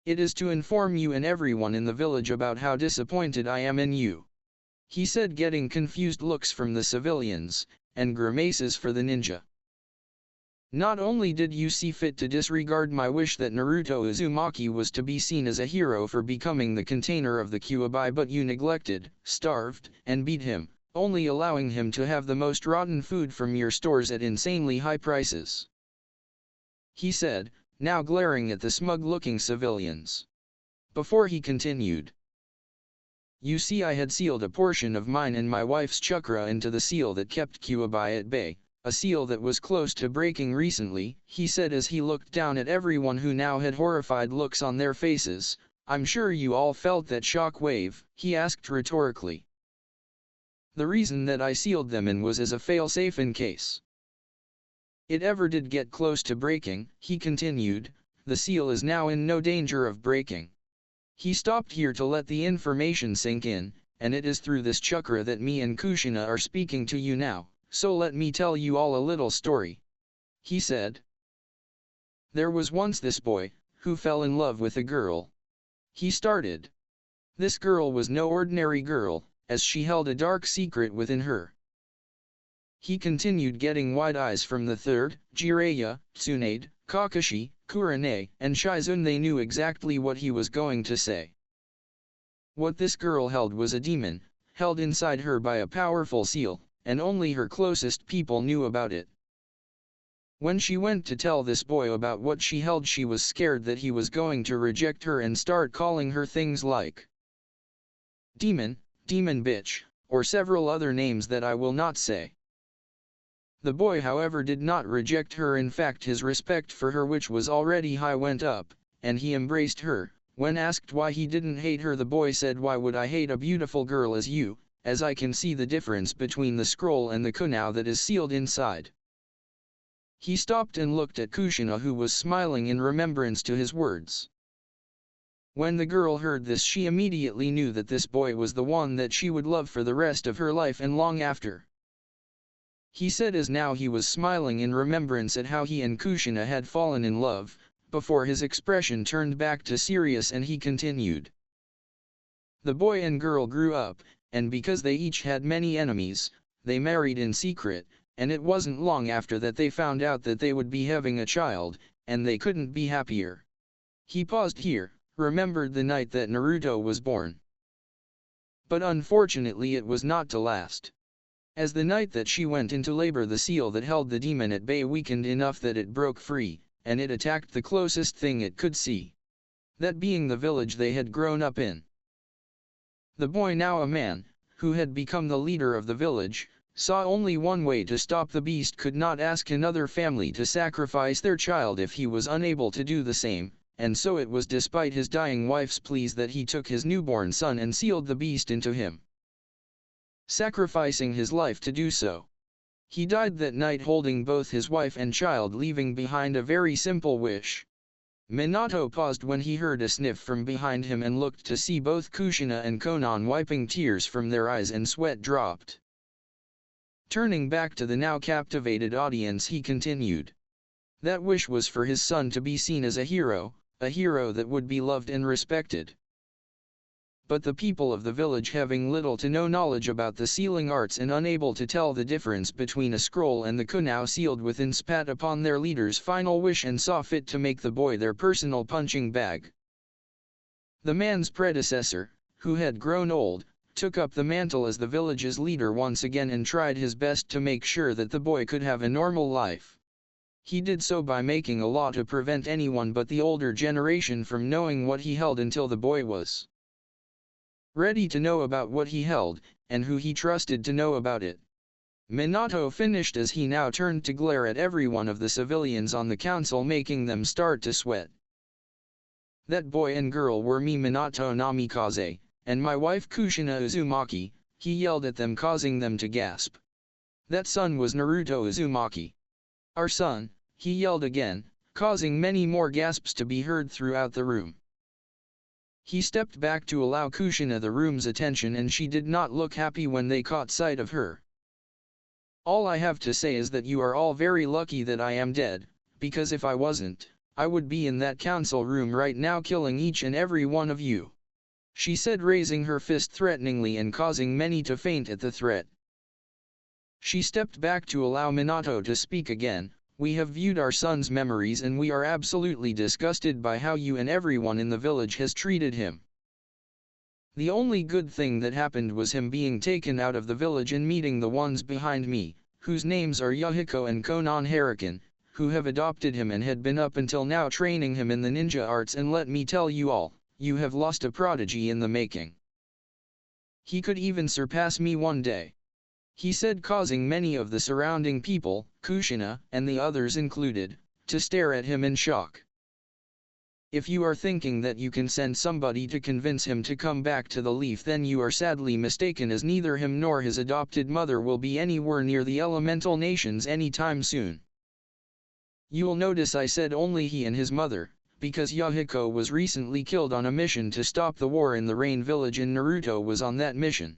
Speaker 1: "It is to inform you and everyone in the village about how disappointed I am in you," he said, getting confused looks from the civilians, and grimaces for the ninja. "Not only did you see fit to disregard my wish that Naruto Uzumaki was to be seen as a hero for becoming the container of the Kyuubi, but you neglected, starved, and beat him, only allowing him to have the most rotten food from your stores at insanely high prices," he said, now glaring at the smug-looking civilians. Before he continued, "You see, I had sealed a portion of mine and my wife's chakra into the seal that kept Kyuubi at bay, a seal that was close to breaking recently," he said as he looked down at everyone who now had horrified looks on their faces. "I'm sure you all felt that shock wave," he asked rhetorically. "The reason that I sealed them in was as a fail-safe in case it ever did get close to breaking," he continued. "The seal is now in no danger of breaking." He stopped here to let the information sink in, "and it is through this chakra that me and Kushina are speaking to you now. So let me tell you all a little story," he said. "There was once this boy, who fell in love with a girl," he started. "This girl was no ordinary girl, as she held a dark secret within her," he continued, getting wide eyes from the third, Jiraiya, Tsunade, Kakashi, Kurane, and Shizune. They knew exactly what he was going to say. What this girl held was a demon, held inside her by a powerful seal, and only her closest people knew about it. When she went to tell this boy about what she held, she was scared that he was going to reject her and start calling her things like demon, demon bitch, or several other names that I will not say. The boy, however, did not reject her. In fact, his respect for her, which was already high, went up, and he embraced her. When asked why he didn't hate her, the boy said, "Why would I hate a beautiful girl as you, as I can see the difference between the scroll and the kunao that is sealed inside." He stopped and looked at Kushina, who was smiling in remembrance to his words. When the girl heard this, she immediately knew that this boy was the one that she would love for the rest of her life and long after, he said, as now he was smiling in remembrance at how he and Kushina had fallen in love. Before his expression turned back to serious, and he continued. The boy and girl grew up, and because they each had many enemies, they married in secret, and it wasn't long after that they found out that they would be having a child, and they couldn't be happier. He paused here, remembered the night that Naruto was born. But unfortunately it was not to last. As the night that she went into labor, the seal that held the demon at bay weakened enough that it broke free, and it attacked the closest thing it could see. That being the village they had grown up in. The boy, now a man, who had become the leader of the village, saw only one way to stop the beast. Could not ask another family to sacrifice their child if he was unable to do the same, and so it was despite his dying wife's pleas that he took his newborn son and sealed the beast into him, sacrificing his life to do so. He died that night holding both his wife and child, leaving behind a very simple wish. Minato paused when he heard a sniff from behind him and looked to see both Kushina and Konan wiping tears from their eyes, and sweat dropped. Turning back to the now captivated audience, he continued. That wish was for his son to be seen as a hero that would be loved and respected. But the people of the village, having little to no knowledge about the sealing arts and unable to tell the difference between a scroll and the kunao sealed within, spat upon their leader's final wish and saw fit to make the boy their personal punching bag. The man's predecessor, who had grown old, took up the mantle as the village's leader once again and tried his best to make sure that the boy could have a normal life. He did so by making a law to prevent anyone but the older generation from knowing what he held until the boy was ready to know about what he held, and who he trusted to know about it. Minato finished as he now turned to glare at every one of the civilians on the council, making them start to sweat. That boy and girl were me, Minato Namikaze, and my wife Kushina Uzumaki, he yelled at them, causing them to gasp. That son was Naruto Uzumaki. Our son, he yelled again, causing many more gasps to be heard throughout the room. He stepped back to allow Kushina the room's attention, and she did not look happy when they caught sight of her. All I have to say is that you are all very lucky that I am dead, because if I wasn't, I would be in that council room right now killing each and every one of you, she said, raising her fist threateningly and causing many to faint at the threat. She stepped back to allow Minato to speak again. We have viewed our son's memories and we are absolutely disgusted by how you and everyone in the village has treated him. The only good thing that happened was him being taken out of the village and meeting the ones behind me, whose names are Yahiko and Konan Hurricane, who have adopted him and had been up until now training him in the ninja arts, and let me tell you all, you have lost a prodigy in the making. He could even surpass me one day, he said, causing many of the surrounding people, Kushina, and the others included, to stare at him in shock. If you are thinking that you can send somebody to convince him to come back to the Leaf, then you are sadly mistaken, as neither him nor his adopted mother will be anywhere near the elemental nations anytime soon. You'll notice I said only he and his mother, because Yahiko was recently killed on a mission to stop the war in the Rain Village, and Naruto was on that mission.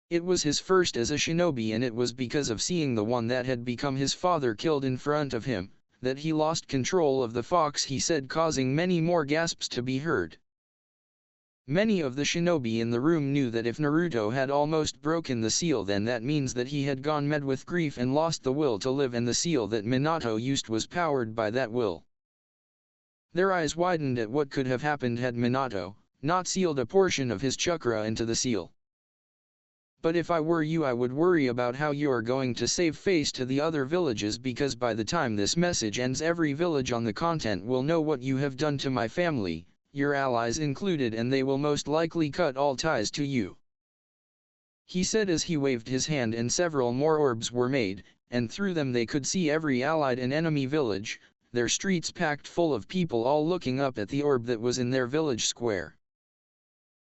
Speaker 1: It was his first as a shinobi, and it was because of seeing the one that had become his father killed in front of him, that he lost control of the fox, he said, causing many more gasps to be heard. Many of the shinobi in the room knew that if Naruto had almost broken the seal, then that means that he had gone mad with grief and lost the will to live, and the seal that Minato used was powered by that will. Their eyes widened at what could have happened had Minato not sealed a portion of his chakra into the seal. But if I were you, I would worry about how you are going to save face to the other villages, because by the time this message ends, every village on the continent will know what you have done to my family, your allies included, and they will most likely cut all ties to you, he said as he waved his hand, and several more orbs were made, and through them they could see every allied and enemy village, their streets packed full of people, all looking up at the orb that was in their village square.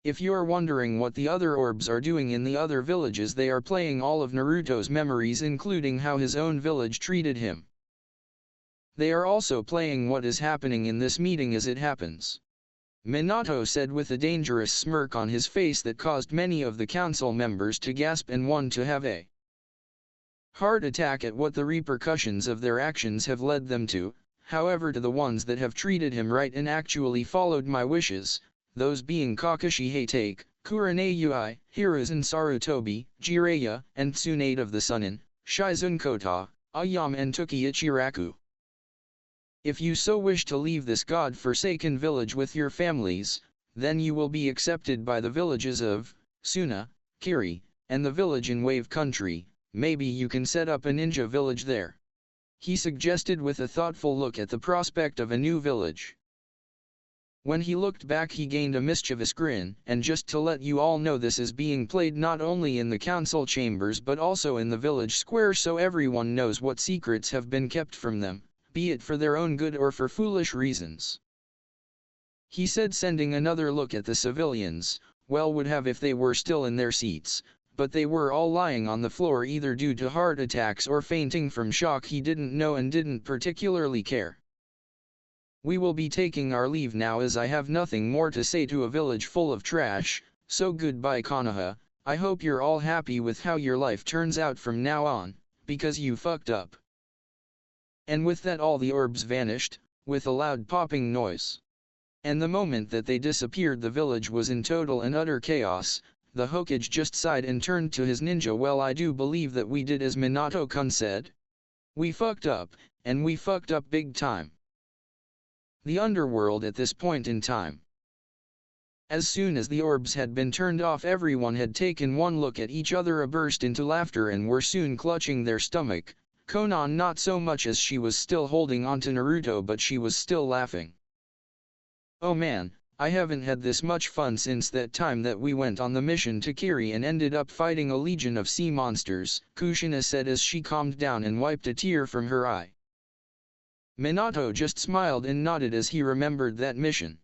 Speaker 1: If you're wondering what the other orbs are doing in the other villages, they are playing all of Naruto's memories, including how his own village treated him. They are also playing what is happening in this meeting as it happens, Minato said with a dangerous smirk on his face that caused many of the council members to gasp and one to have a heart attack at what the repercussions of their actions have led them to. However, to the ones that have treated him right and actually followed my wishes, those being Kakashi Hatake, Kurane Ui, Hiruzen Sarutobi, Jiraiya, and Tsunade of the Sunin, Shizun Kota, Ayam and Toki Ichiraku. If you so wish to leave this god-forsaken village with your families, then you will be accepted by the villages of Suna, Kiri, and the village in Wave Country. Maybe you can set up a ninja village there, he suggested with a thoughtful look at the prospect of a new village. When he looked back, he gained a mischievous grin, and just to let you all know, this is being played not only in the council chambers but also in the village square, so everyone knows what secrets have been kept from them, be it for their own good or for foolish reasons, he said, sending another look at the civilians. Well, would have if they were still in their seats, but they were all lying on the floor, either due to heart attacks or fainting from shock. He didn't know and didn't particularly care. We will be taking our leave now, as I have nothing more to say to a village full of trash, so goodbye Konoha. I hope you're all happy with how your life turns out from now on, because you fucked up. And with that all the orbs vanished, with a loud popping noise. And the moment that they disappeared, the village was in total and utter chaos. The Hokage just sighed and turned to his ninja. Well, I do believe that we did as Minato-kun said. We fucked up, and we fucked up big time. The Underworld at this point in time. As soon as the orbs had been turned off, everyone had taken one look at each other, burst into laughter, and were soon clutching their stomach. Konan not so much, as she was still holding on to Naruto, but she was still laughing. Oh man, I haven't had this much fun since that time that we went on the mission to Kiri and ended up fighting a legion of sea monsters, Kushina said as she calmed down and wiped a tear from her eye. Minato just smiled and nodded as he remembered that mission.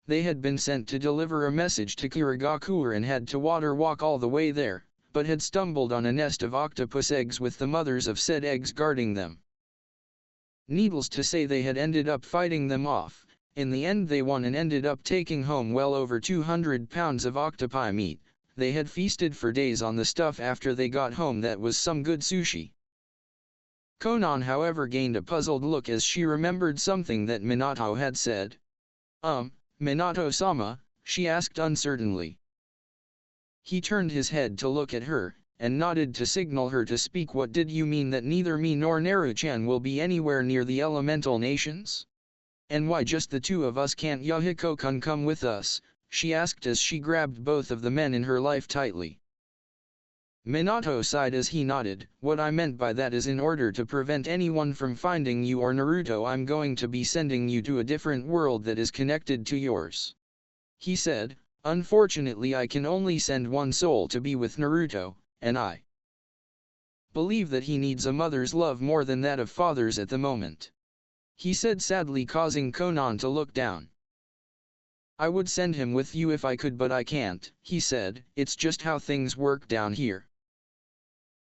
Speaker 1: They had been sent to deliver a message to Kirigakure and had to water walk all the way there, but had stumbled on a nest of octopus eggs with the mothers of said eggs guarding them. Needless to say, they had ended up fighting them off. In the end they won and ended up taking home well over 200 pounds of octopi meat. They had feasted for days on the stuff after they got home. That was some good sushi. Konan however gained a puzzled look as she remembered something that Minato had said. Minato-sama, she asked uncertainly. He turned his head to look at her, and nodded to signal her to speak. What did you mean that neither me nor Naru-chan will be anywhere near the elemental nations? And why just the two of us? Can't Yahiko-kun come with us? She asked as she grabbed both of the men in her life tightly. Minato sighed as he nodded. What I meant by that is in order to prevent anyone from finding you or Naruto, I'm going to be sending you to a different world that is connected to yours. He said, unfortunately I can only send one soul to be with Naruto, and I believe that he needs a mother's love more than that of father's at the moment. He said sadly, causing Konan to look down. I would send him with you if I could, but I can't, he said, it's just how things work down here.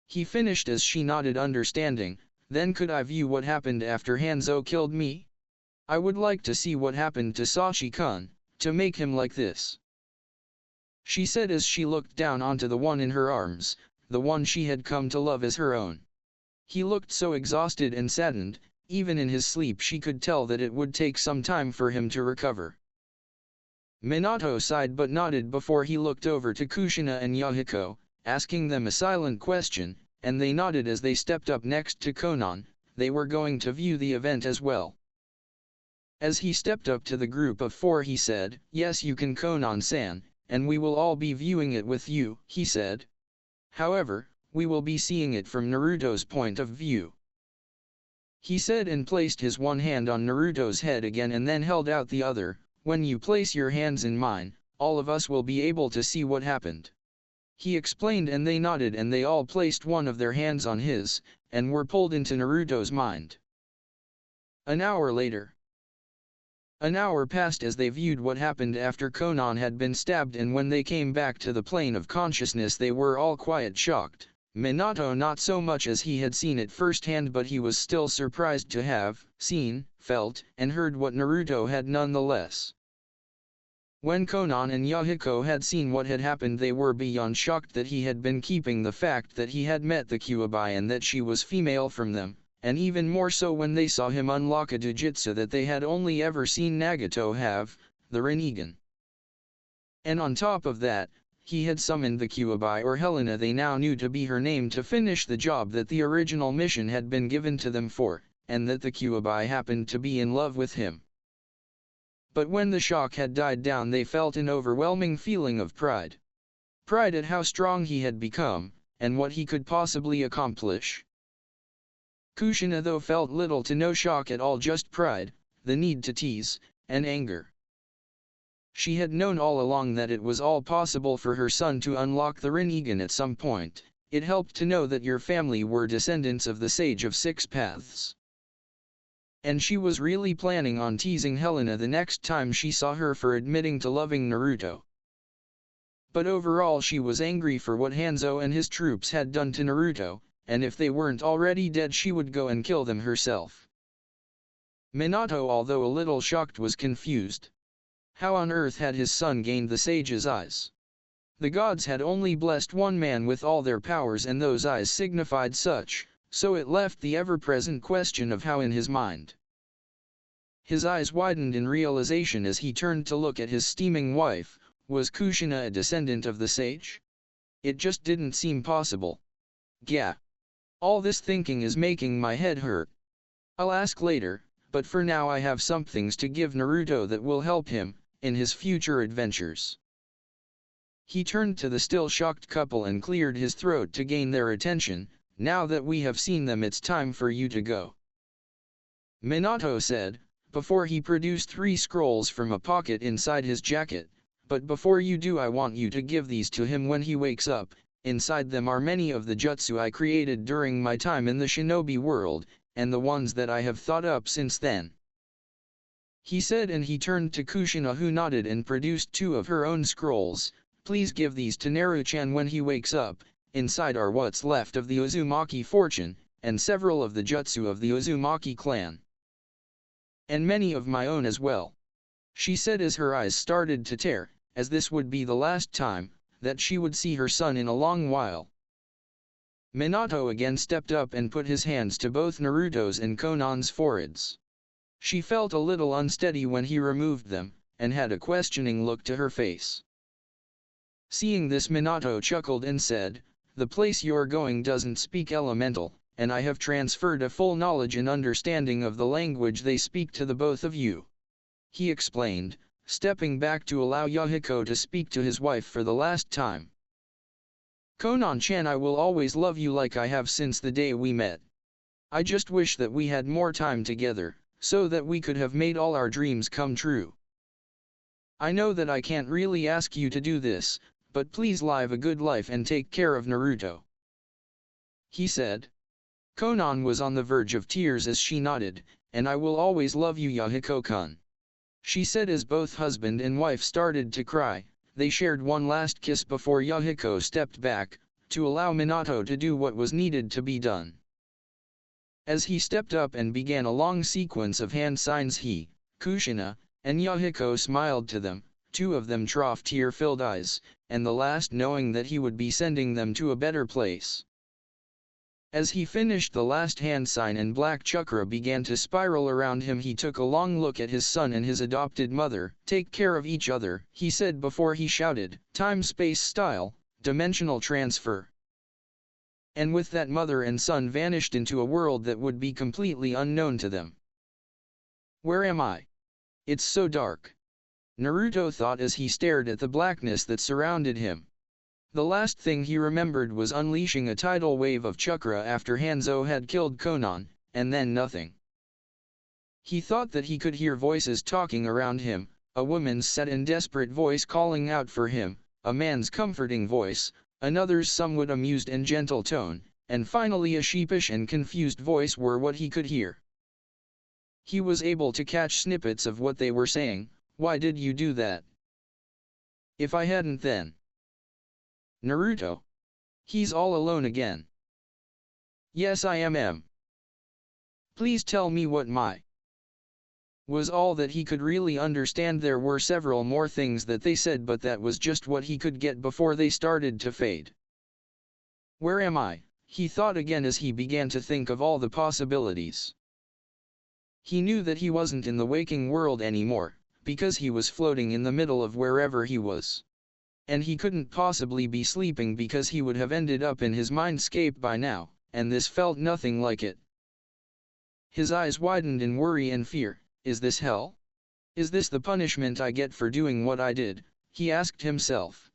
Speaker 1: He finished as she nodded understanding. Then could I view what happened after Hanzo killed me? I would like to see what happened to Sachi-kun, to make him like this. She said as she looked down onto the one in her arms, the one she had come to love as her own. He looked so exhausted and saddened. Even in his sleep she could tell that it would take some time for him to recover. Minato sighed but nodded before he looked over to Kushina and Yahiko, asking them a silent question, and they nodded as they stepped up next to Konan. They were going to view the event as well. As he stepped up to the group of four he said, yes you can, Konan-san, and we will all be viewing it with you, he said. However, we will be seeing it from Naruto's point of view. He said and placed his one hand on Naruto's head again and then held out the other. When you place your hands in mine, all of us will be able to see what happened. He explained and they nodded and they all placed one of their hands on his, and were pulled into Naruto's mind. An hour later. An hour passed as they viewed what happened after Konan had been stabbed, and when they came back to the plane of consciousness they were all quite shocked. Minato not so much as he had seen it firsthand, but he was still surprised to have seen, felt, and heard what Naruto had nonetheless. When Konan and Yahiko had seen what had happened they were beyond shocked that he had been keeping the fact that he had met the Kyuubi and that she was female from them, and even more so when they saw him unlock a Jujutsu that they had only ever seen Nagato have, the Rinnegan. And on top of that, he had summoned the Kyuubi, or Helena they now knew to be her name, to finish the job that the original mission had been given to them for, and that the Kyuubi happened to be in love with him. But when the shock had died down they felt an overwhelming feeling of pride. Pride at how strong he had become, and what he could possibly accomplish. Kushina though felt little to no shock at all, just pride, the need to tease, and anger. She had known all along that it was all possible for her son to unlock the Rinnegan at some point. It helped to know that your family were descendants of the Sage of Six Paths. And she was really planning on teasing Helena the next time she saw her for admitting to loving Naruto. But overall she was angry for what Hanzo and his troops had done to Naruto, and if they weren't already dead she would go and kill them herself. Minato, although a little shocked, was confused. How on earth had his son gained the sage's eyes? The gods had only blessed one man with all their powers, and those eyes signified such, so it left the ever-present question of how in his mind. His eyes widened in realization as he turned to look at his steaming wife. Was Kushina a descendant of the sage? It just didn't seem possible. Gah. All this thinking is making my head hurt. I'll ask later, but for now I have some things to give Naruto that will help him in his future adventures. He turned to the still shocked couple and cleared his throat to gain their attention. Now that we have seen them, it's time for you to go. Minato said, before he produced 3 scrolls from a pocket inside his jacket. But before you do, I want you to give these to him when he wakes up. Inside them are many of the jutsu I created during my time in the shinobi world, and the ones that I have thought up since then. He said, and he turned to Kushina, who nodded and produced 2 of her own scrolls. Please give these to Naruto-chan when he wakes up. Inside are what's left of the Uzumaki fortune, and several of the jutsu of the Uzumaki clan. And many of my own as well. She said as her eyes started to tear, as this would be the last time that she would see her son in a long while. Minato again stepped up and put his hands to both Naruto's and Konan's foreheads. She felt a little unsteady when he removed them, and had a questioning look to her face. Seeing this, Minato chuckled and said, "The place you're going doesn't speak elemental, and I have transferred a full knowledge and understanding of the language they speak to the both of you," he explained, stepping back to allow Yahiko to speak to his wife for the last time. "Konan-chan, I will always love you like I have since the day we met. I just wish that we had more time together, so that we could have made all our dreams come true. I know that I can't really ask you to do this, but please live a good life and take care of Naruto," he said. Konan was on the verge of tears as she nodded, "And I will always love you, Yahiko-kun," she said as both husband and wife started to cry. They shared one last kiss before Yahiko stepped back, to allow Minato to do what was needed to be done. As he stepped up and began a long sequence of hand signs, he, Kushina, and Yahiko smiled to them, 2 of them trough tear-filled eyes, and the last knowing that he would be sending them to a better place. As he finished the last hand sign and black chakra began to spiral around him, he took a long look at his son and his adopted mother. "Take care of each other," he said before he shouted, "Time-space style, dimensional transfer." And with that, mother and son vanished into a world that would be completely unknown to them. "Where am I? It's so dark," Naruto thought as he stared at the blackness that surrounded him. The last thing he remembered was unleashing a tidal wave of chakra after Hanzo had killed Konan, and then nothing. He thought that he could hear voices talking around him, a woman's sad and desperate voice calling out for him, a man's comforting voice, another's somewhat amused and gentle tone, and finally a sheepish and confused voice were what he could hear. He was able to catch snippets of what they were saying. "Why did you do that? If I hadn't then. Naruto. He's all alone again." "Yes, I am. Please tell me what my," was all that he could really understand. There were several more things that they said, but that was just what he could get before they started to fade. "Where am I?" he thought again as he began to think of all the possibilities. He knew that he wasn't in the waking world anymore, because he was floating in the middle of wherever he was. And he couldn't possibly be sleeping because he would have ended up in his mindscape by now, and this felt nothing like it. His eyes widened in worry and fear. "Is this hell? Is this the punishment I get for doing what I did?" he asked himself.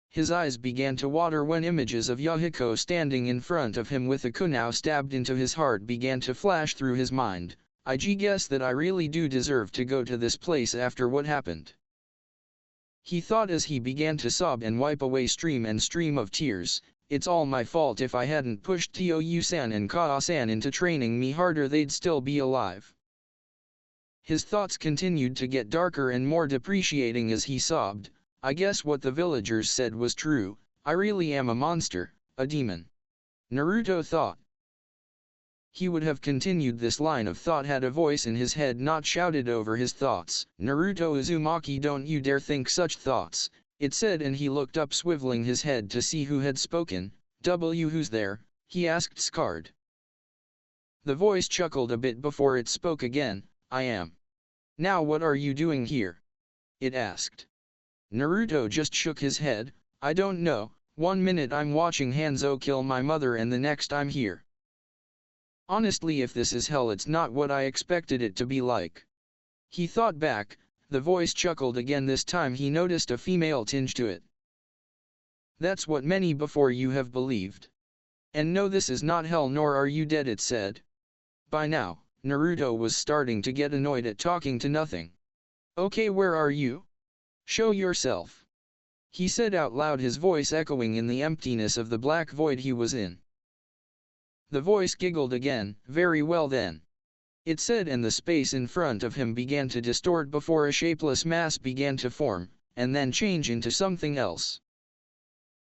Speaker 1: His eyes began to water when images of Yahiko standing in front of him with a kunai stabbed into his heart began to flash through his mind. "I guess that I really do deserve to go to this place after what happened," he thought as he began to sob and wipe away stream of tears. "It's all my fault. If I hadn't pushed Toyu-san and Kaa-san into training me harder, they'd still be alive." His thoughts continued to get darker and more depreciating as he sobbed. "I guess what the villagers said was true. I really am a monster, a demon," Naruto thought. He would have continued this line of thought had a voice in his head not shouted over his thoughts. "Naruto Uzumaki, don't you dare think such thoughts," it said, and he looked up, swiveling his head to see who had spoken. Who's there?" he asked, scarred. The voice chuckled a bit before it spoke again. "I am." "Now what are you doing here?" it asked. Naruto just shook his head. "I don't know. One minute I'm watching Hanzo kill my mother and the next I'm here. Honestly, if this is hell, it's not what I expected it to be like," he thought back. The voice chuckled again. This time he noticed a female tinge to it. "That's what many before you have believed. And no, this is not hell, nor are you dead," it said. "By now, Naruto was starting to get annoyed at talking to nothing. "Okay, where are you? Show yourself," he said out loud, his voice echoing in the emptiness of the black void he was in. The voice giggled again. "Very well then," it said, and the space in front of him began to distort before a shapeless mass began to form, and then change into something else.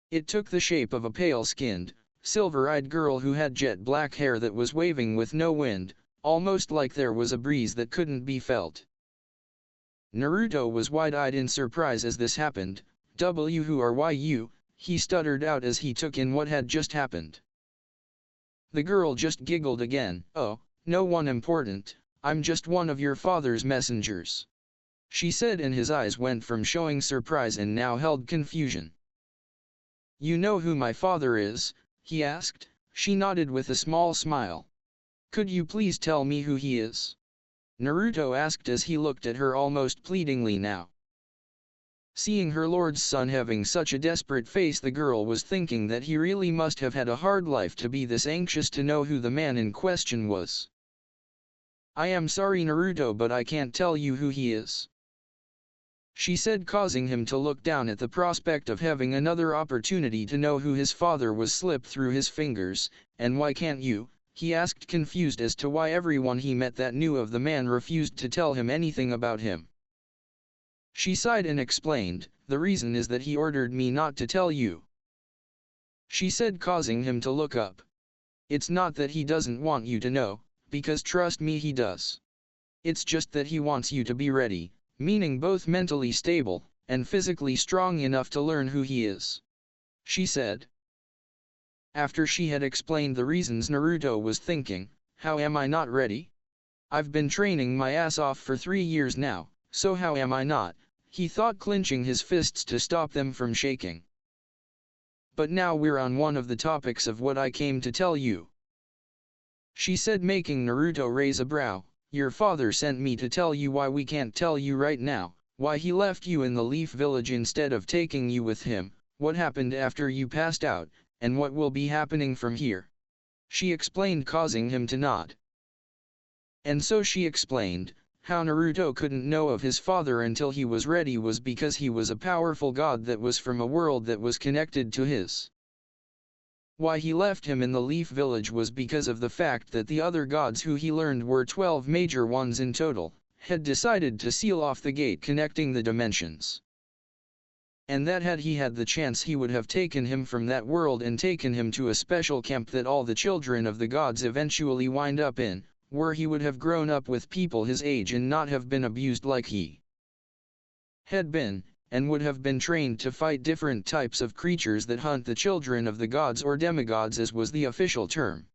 Speaker 1: It took the shape of a pale-skinned, silver-eyed girl who had jet black hair that was waving with no wind, almost like there was a breeze that couldn't be felt. Naruto was wide-eyed in surprise as this happened. "Who are you?" he stuttered out as he took in what had just happened. The girl just giggled again. "Oh, no one important, I'm just one of your father's messengers," she said, and his eyes went from showing surprise and now held confusion. "You know who my father is?" he asked. She nodded with a small smile. "Could you please tell me who he is?" Naruto asked as he looked at her almost pleadingly now. Seeing her lord's son having such a desperate face, the girl was thinking that he really must have had a hard life to be this anxious to know who the man in question was. "I am sorry, Naruto, but I can't tell you who he is," she said, causing him to look down at the prospect of having another opportunity to know who his father was slip through his fingers. "And why can't you?" he asked, confused as to why everyone he met that knew of the man refused to tell him anything about him. She sighed and explained, "The reason is that he ordered me not to tell you," she said, causing him to look up. "It's not that he doesn't want you to know, because trust me, he does. It's just that he wants you to be ready, meaning both mentally stable and physically strong enough to learn who he is," she said. After she had explained the reasons, Naruto was thinking, "How am I not ready? I've been training my ass off for 3 years now, so how am I not?" he thought, clenching his fists to stop them from shaking. "But now we're on one of the topics of what I came to tell you," she said, making Naruto raise a brow. "Your father sent me to tell you why we can't tell you right now, why he left you in the Leaf Village instead of taking you with him, what happened after you passed out, and what will be happening from here," she explained, causing him to nod. And so she explained how Naruto couldn't know of his father until he was ready was because he was a powerful god that was from a world that was connected to his. Why he left him in the Leaf Village was because of the fact that the other gods, who he learned were 12 major ones in total, had decided to seal off the gate connecting the dimensions. And that had he had the chance, he would have taken him from that world and taken him to a special camp that all the children of the gods eventually wind up in, where he would have grown up with people his age and not have been abused like he had been, and would have been trained to fight different types of creatures that hunt the children of the gods, or demigods as was the official term.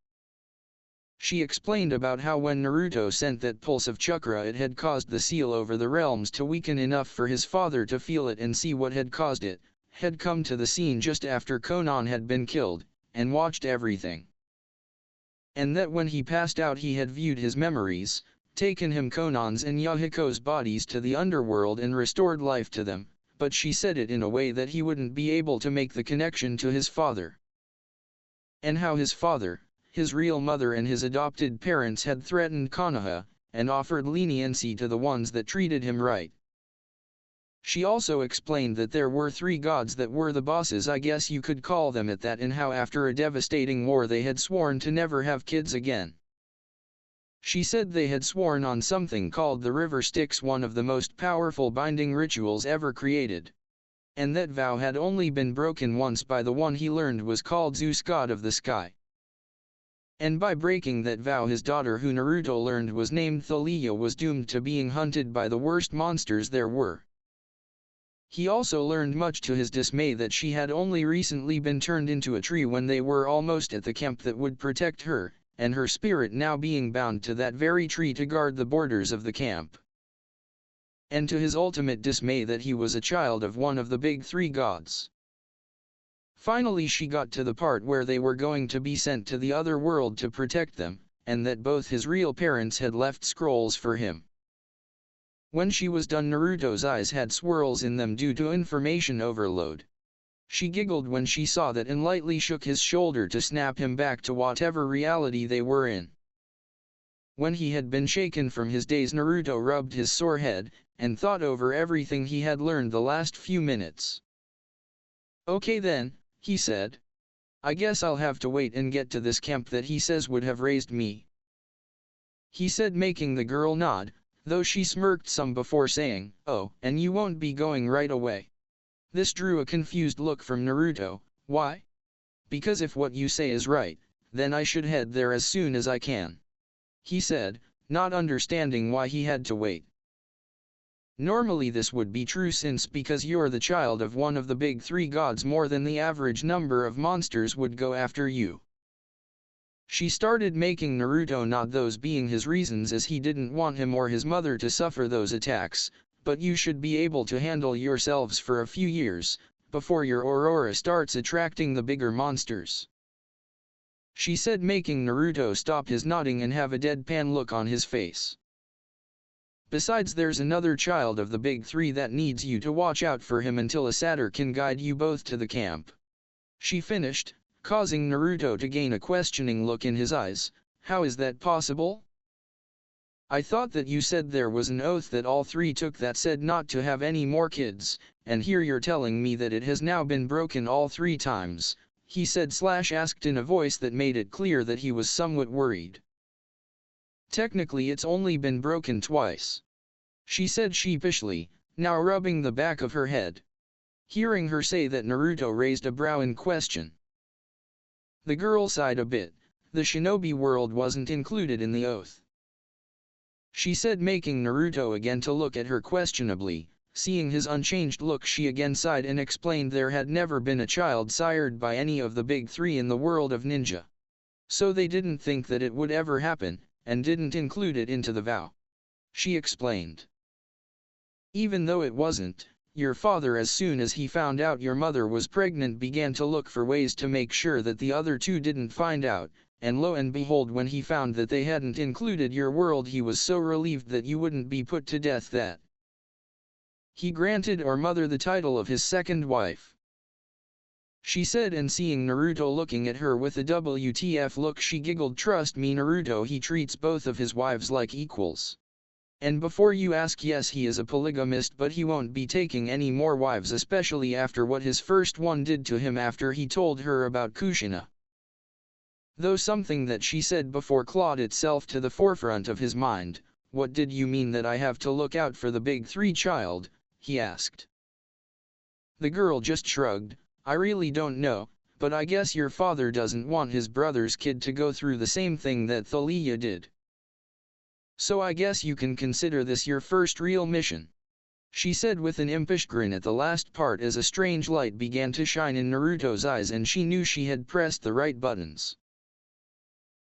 Speaker 1: She explained about how when Naruto sent that pulse of chakra, it had caused the seal over the realms to weaken enough for his father to feel it and see what had caused it, had come to the scene just after Konan had been killed, and watched everything. And that when he passed out he had viewed his memories, taken him Konan's and Yahiko's bodies to the Underworld and restored life to them, but she said it in a way that he wouldn't be able to make the connection to his father. And how his father, his real mother and his adopted parents had threatened Konoha, and offered leniency to the ones that treated him right. She also explained that there were 3 gods that were the bosses, I guess you could call them at that, and how after a devastating war they had sworn to never have kids again. She said they had sworn on something called the River Styx, one of the most powerful binding rituals ever created. And that vow had only been broken once by the one he learned was called Zeus, god of the sky. And by breaking that vow, his daughter, who Naruto learned was named Thalia, was doomed to being hunted by the worst monsters there were. He also learned, much to his dismay, that she had only recently been turned into a tree when they were almost at the camp that would protect her, and her spirit now being bound to that very tree to guard the borders of the camp. And to his ultimate dismay, that he was a child of one of the big 3 gods. Finally she got to the part where they were going to be sent to the other world to protect them, and that both his real parents had left scrolls for him. When she was done, Naruto's eyes had swirls in them due to information overload. She giggled when she saw that and lightly shook his shoulder to snap him back to whatever reality they were in. When he had been shaken from his daze, Naruto rubbed his sore head, and thought over everything he had learned the last few minutes. "Okay then," he said. "I guess I'll have to wait and get to this camp that he says would have raised me," he said, making the girl nod, though she smirked some before saying, "Oh, and you won't be going right away?" This drew a confused look from Naruto. "Why?" "Because if what you say is right, then I should head there as soon as I can," he said, not understanding why he had to wait. "Normally this would be true since because you're the child of one of the big three gods, more than the average number of monsters would go after you." She started, making Naruto nod, those being his reasons, as he didn't want him or his mother to suffer those attacks, "but you should be able to handle yourselves for a few years, before your aurora starts attracting the bigger monsters," she said, making Naruto stop his nodding and have a deadpan look on his face. "Besides, there's another child of the big three that needs you to watch out for him until a satyr can guide you both to the camp," she finished, causing Naruto to gain a questioning look in his eyes. "How is that possible? I thought that you said there was an oath that all three took that said not to have any more kids, and here you're telling me that it has now been broken all 3 times, he said / asked in a voice that made it clear that he was somewhat worried. "Technically it's only been broken twice," she said sheepishly, now rubbing the back of her head. Hearing her say that, Naruto raised a brow in question. The girl sighed a bit. "The shinobi world wasn't included in the oath," she said, making Naruto again to look at her questionably. Seeing his unchanged look, she again sighed and explained there had never been a child sired by any of the big three in the world of ninja. So they didn't think that it would ever happen, and didn't include it into the vow, she explained. "Even though it wasn't, your father, as soon as he found out your mother was pregnant, began to look for ways to make sure that the other two didn't find out, and lo and behold, when he found that they hadn't included your world, he was so relieved that you wouldn't be put to death that he granted our mother the title of his second wife," she said, and seeing Naruto looking at her with a WTF look, she giggled. "Trust me, Naruto, he treats both of his wives like equals. And before you ask, yes, he is a polygamist, but he won't be taking any more wives, especially after what his first one did to him after he told her about Kushina." Though something that she said before clawed itself to the forefront of his mind. "What did you mean that I have to look out for the big three child?" he asked. The girl just shrugged. "I really don't know, but I guess your father doesn't want his brother's kid to go through the same thing that Thalia did. So I guess you can consider this your first real mission," she said with an impish grin at the last part, as a strange light began to shine in Naruto's eyes and she knew she had pressed the right buttons.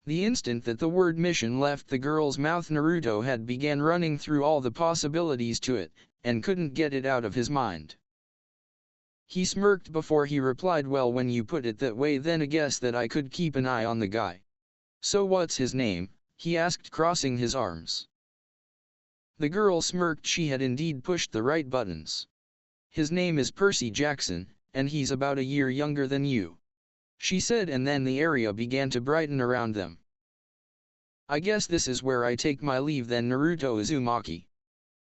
Speaker 1: The instant that the word mission left the girl's mouth, Naruto had began running through all the possibilities to it, and couldn't get it out of his mind. He smirked before he replied, "Well, when you put it that way, then I guess that I could keep an eye on the guy. So what's his name?" he asked, crossing his arms. The girl smirked. She had indeed pushed the right buttons. "His name is Percy Jackson, and he's about a year younger than you," she said, and then the area began to brighten around them. "I guess this is where I take my leave then, Naruto Uzumaki,"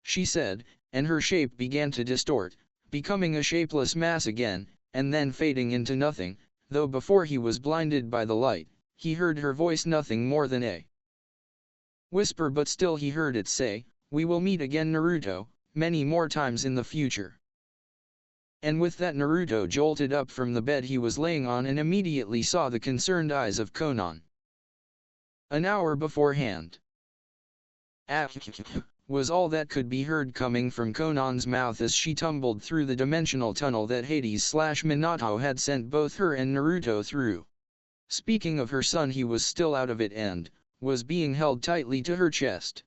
Speaker 1: she said, and her shape began to distort, becoming a shapeless mass again, and then fading into nothing, though before he was blinded by the light, he heard her voice, nothing more than a whisper, but still he heard it say, "We will meet again, Naruto, many more times in the future." And with that, Naruto jolted up from the bed he was laying on and immediately saw the concerned eyes of Konan. An hour beforehand. Was all that could be heard coming from Konan's mouth as she tumbled through the dimensional tunnel that Hades/Minato had sent both her and Naruto through. Speaking of her son, he was still out of it and was being held tightly to her chest.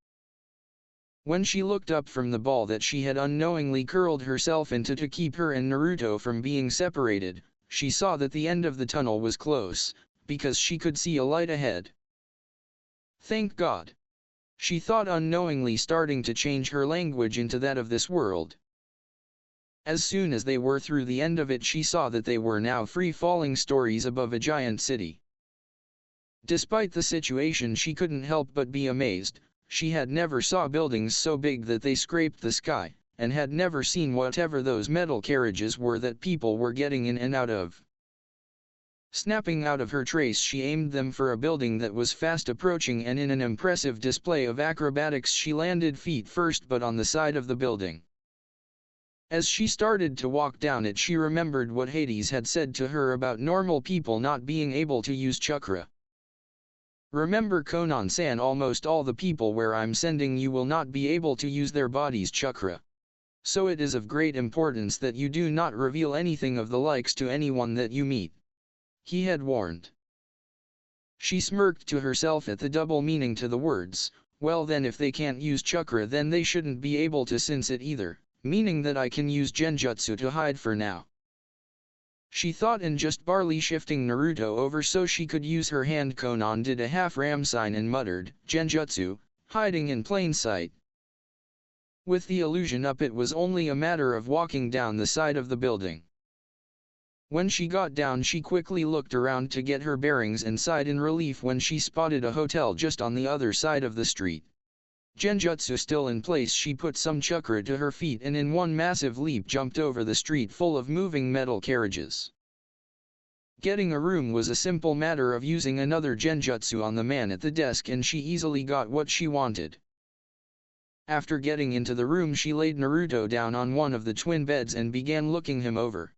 Speaker 1: When she looked up from the ball that she had unknowingly curled herself into to keep her and Naruto from being separated, she saw that the end of the tunnel was close, because she could see a light ahead. Thank God, she thought, unknowingly starting to change her language into that of this world. As soon as they were through the end of it, she saw that they were now free falling stories above a giant city. Despite the situation, she couldn't help but be amazed. She had never saw buildings so big that they scraped the sky, and had never seen whatever those metal carriages were that people were getting in and out of. Snapping out of her trace, she aimed them for a building that was fast approaching, and in an impressive display of acrobatics she landed feet first but on the side of the building. As she started to walk down it, she remembered what Hades had said to her about normal people not being able to use chakra. Remember, Konan-san, almost all the people where I'm sending you will not be able to use their body's chakra. So it is of great importance that you do not reveal anything of the likes to anyone that you meet. He had warned. She smirked to herself at the double meaning to the words. Well then, if they can't use chakra, then they shouldn't be able to sense it either, meaning that I can use genjutsu to hide for now. She thought, and just barely shifting Naruto over so she could use her hand, Konan did a half ram sign and muttered, "Genjutsu, hiding in plain sight." With the illusion up, it was only a matter of walking down the side of the building. When she got down, she quickly looked around to get her bearings and sighed in relief when she spotted a hotel just on the other side of the street. Genjutsu still in place, she put some chakra to her feet and in one massive leap jumped over the street full of moving metal carriages. Getting a room was a simple matter of using another genjutsu on the man at the desk, and she easily got what she wanted. After getting into the room, she laid Naruto down on one of the twin beds and began looking him over.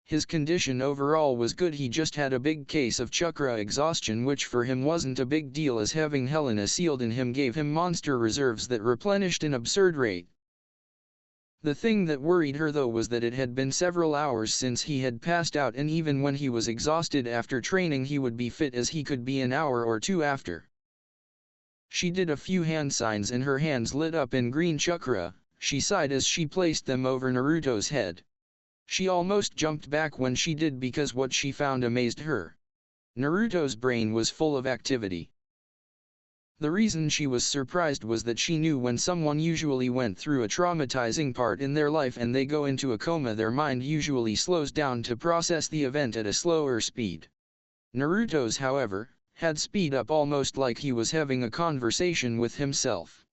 Speaker 1: His condition overall was good. He just had a big case of chakra exhaustion, which for him wasn't a big deal, as having Helena sealed in him gave him monster reserves that replenished an absurd rate. The thing that worried her though was that it had been several hours since he had passed out, and even when he was exhausted after training he would be fit as he could be an hour or two after. She did a few hand signs and her hands lit up in green chakra. She sighed as she placed them over Naruto's head. She almost jumped back when she did, because what she found amazed her. Naruto's brain was full of activity. The reason she was surprised was that she knew when someone usually went through a traumatizing part in their life and they go into a coma, their mind usually slows down to process the event at a slower speed. Naruto's, however, had speed up almost like he was having a conversation with himself.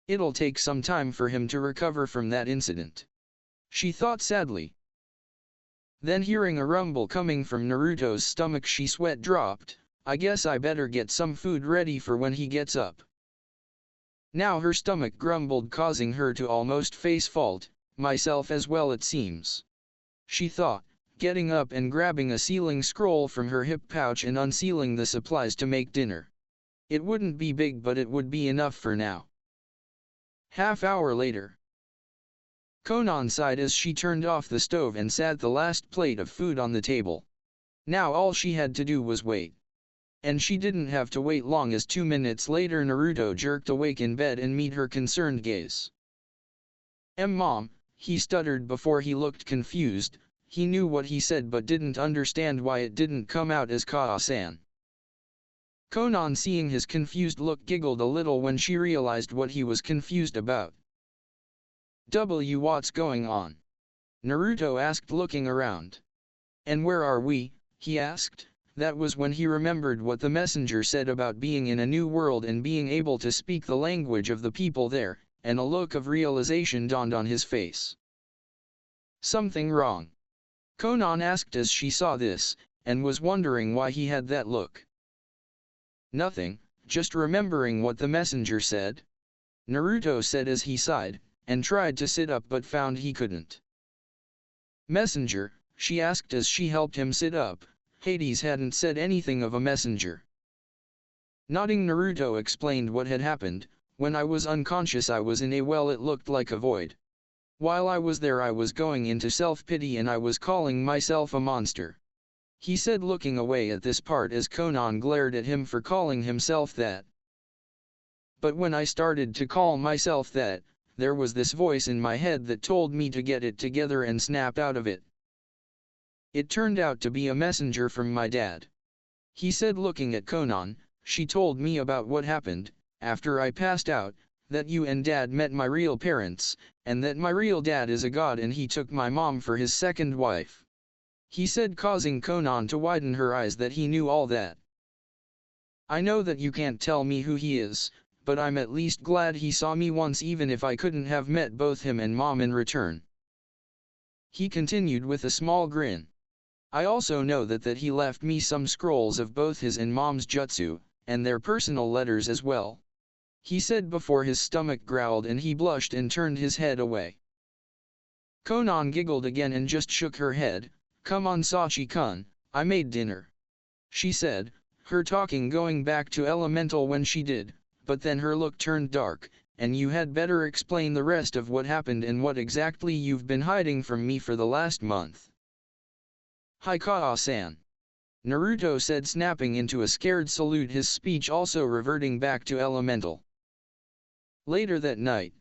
Speaker 1: It'll take some time for him to recover from that incident, she thought sadly. Then, hearing a rumble coming from Naruto's stomach, she sweat dropped. I guess I better get some food ready for when he gets up. Now her stomach grumbled, causing her to almost face fault. Myself as well, it seems, she thought, getting up and grabbing a sealing scroll from her hip pouch and unsealing the supplies to make dinner. It wouldn't be big, but it would be enough for now. Half-hour later, Konan sighed as she turned off the stove and sat the last plate of food on the table. Now all she had to do was wait. And she didn't have to wait long, as 2 minutes later Naruto jerked awake in bed and met her concerned gaze. Mom," he stuttered before he looked confused. He knew what he said but didn't understand why it didn't come out as Kaa-san. Konan, seeing his confused look, giggled a little when she realized what he was confused about. What's going on?" Naruto asked, looking around. "And where are we?" he asked. That was when he remembered what the messenger said about being in a new world and being able to speak the language of the people there, and a look of realization dawned on his face. "Something wrong?" Konan asked as she saw this, and was wondering why he had that look. "Nothing, just remembering what the messenger said," Naruto said as he sighed, and tried to sit up but found he couldn't. "Messenger?" she asked as she helped him sit up. Hades hadn't said anything of a messenger. Nodding, Naruto explained what had happened. "When I was unconscious I was in a well, it looked like a void. While I was there I was going into self-pity and I was calling myself a monster," he said, looking away at this part as Konan glared at him for calling himself that. "But when I started to call myself that, there was this voice in my head that told me to get it together and snap out of it. It turned out to be a messenger from my dad," he said, looking at Konan. "She told me about what happened after I passed out, that you and Dad met my real parents, and that my real dad is a god and he took my mom for his second wife." he said, causing Konan to widen her eyes that he knew all that. I know that you can't tell me who he is, but I'm at least glad he saw me once, even if I couldn't have met both him and Mom in return. He continued with a small grin. I also know that he left me some scrolls of both his and Mom's jutsu, and their personal letters as well. He said before his stomach growled and he blushed and turned his head away. Konan giggled again and just shook her head. Come on, Sachi-kun, I made dinner. She said, her talking going back to elemental when she did, but then her look turned dark, and you had better explain the rest of what happened and what exactly you've been hiding from me for the last month. Hi Kaa-san. Naruto said, snapping into a scared salute, his speech also reverting back to elemental. Later that night,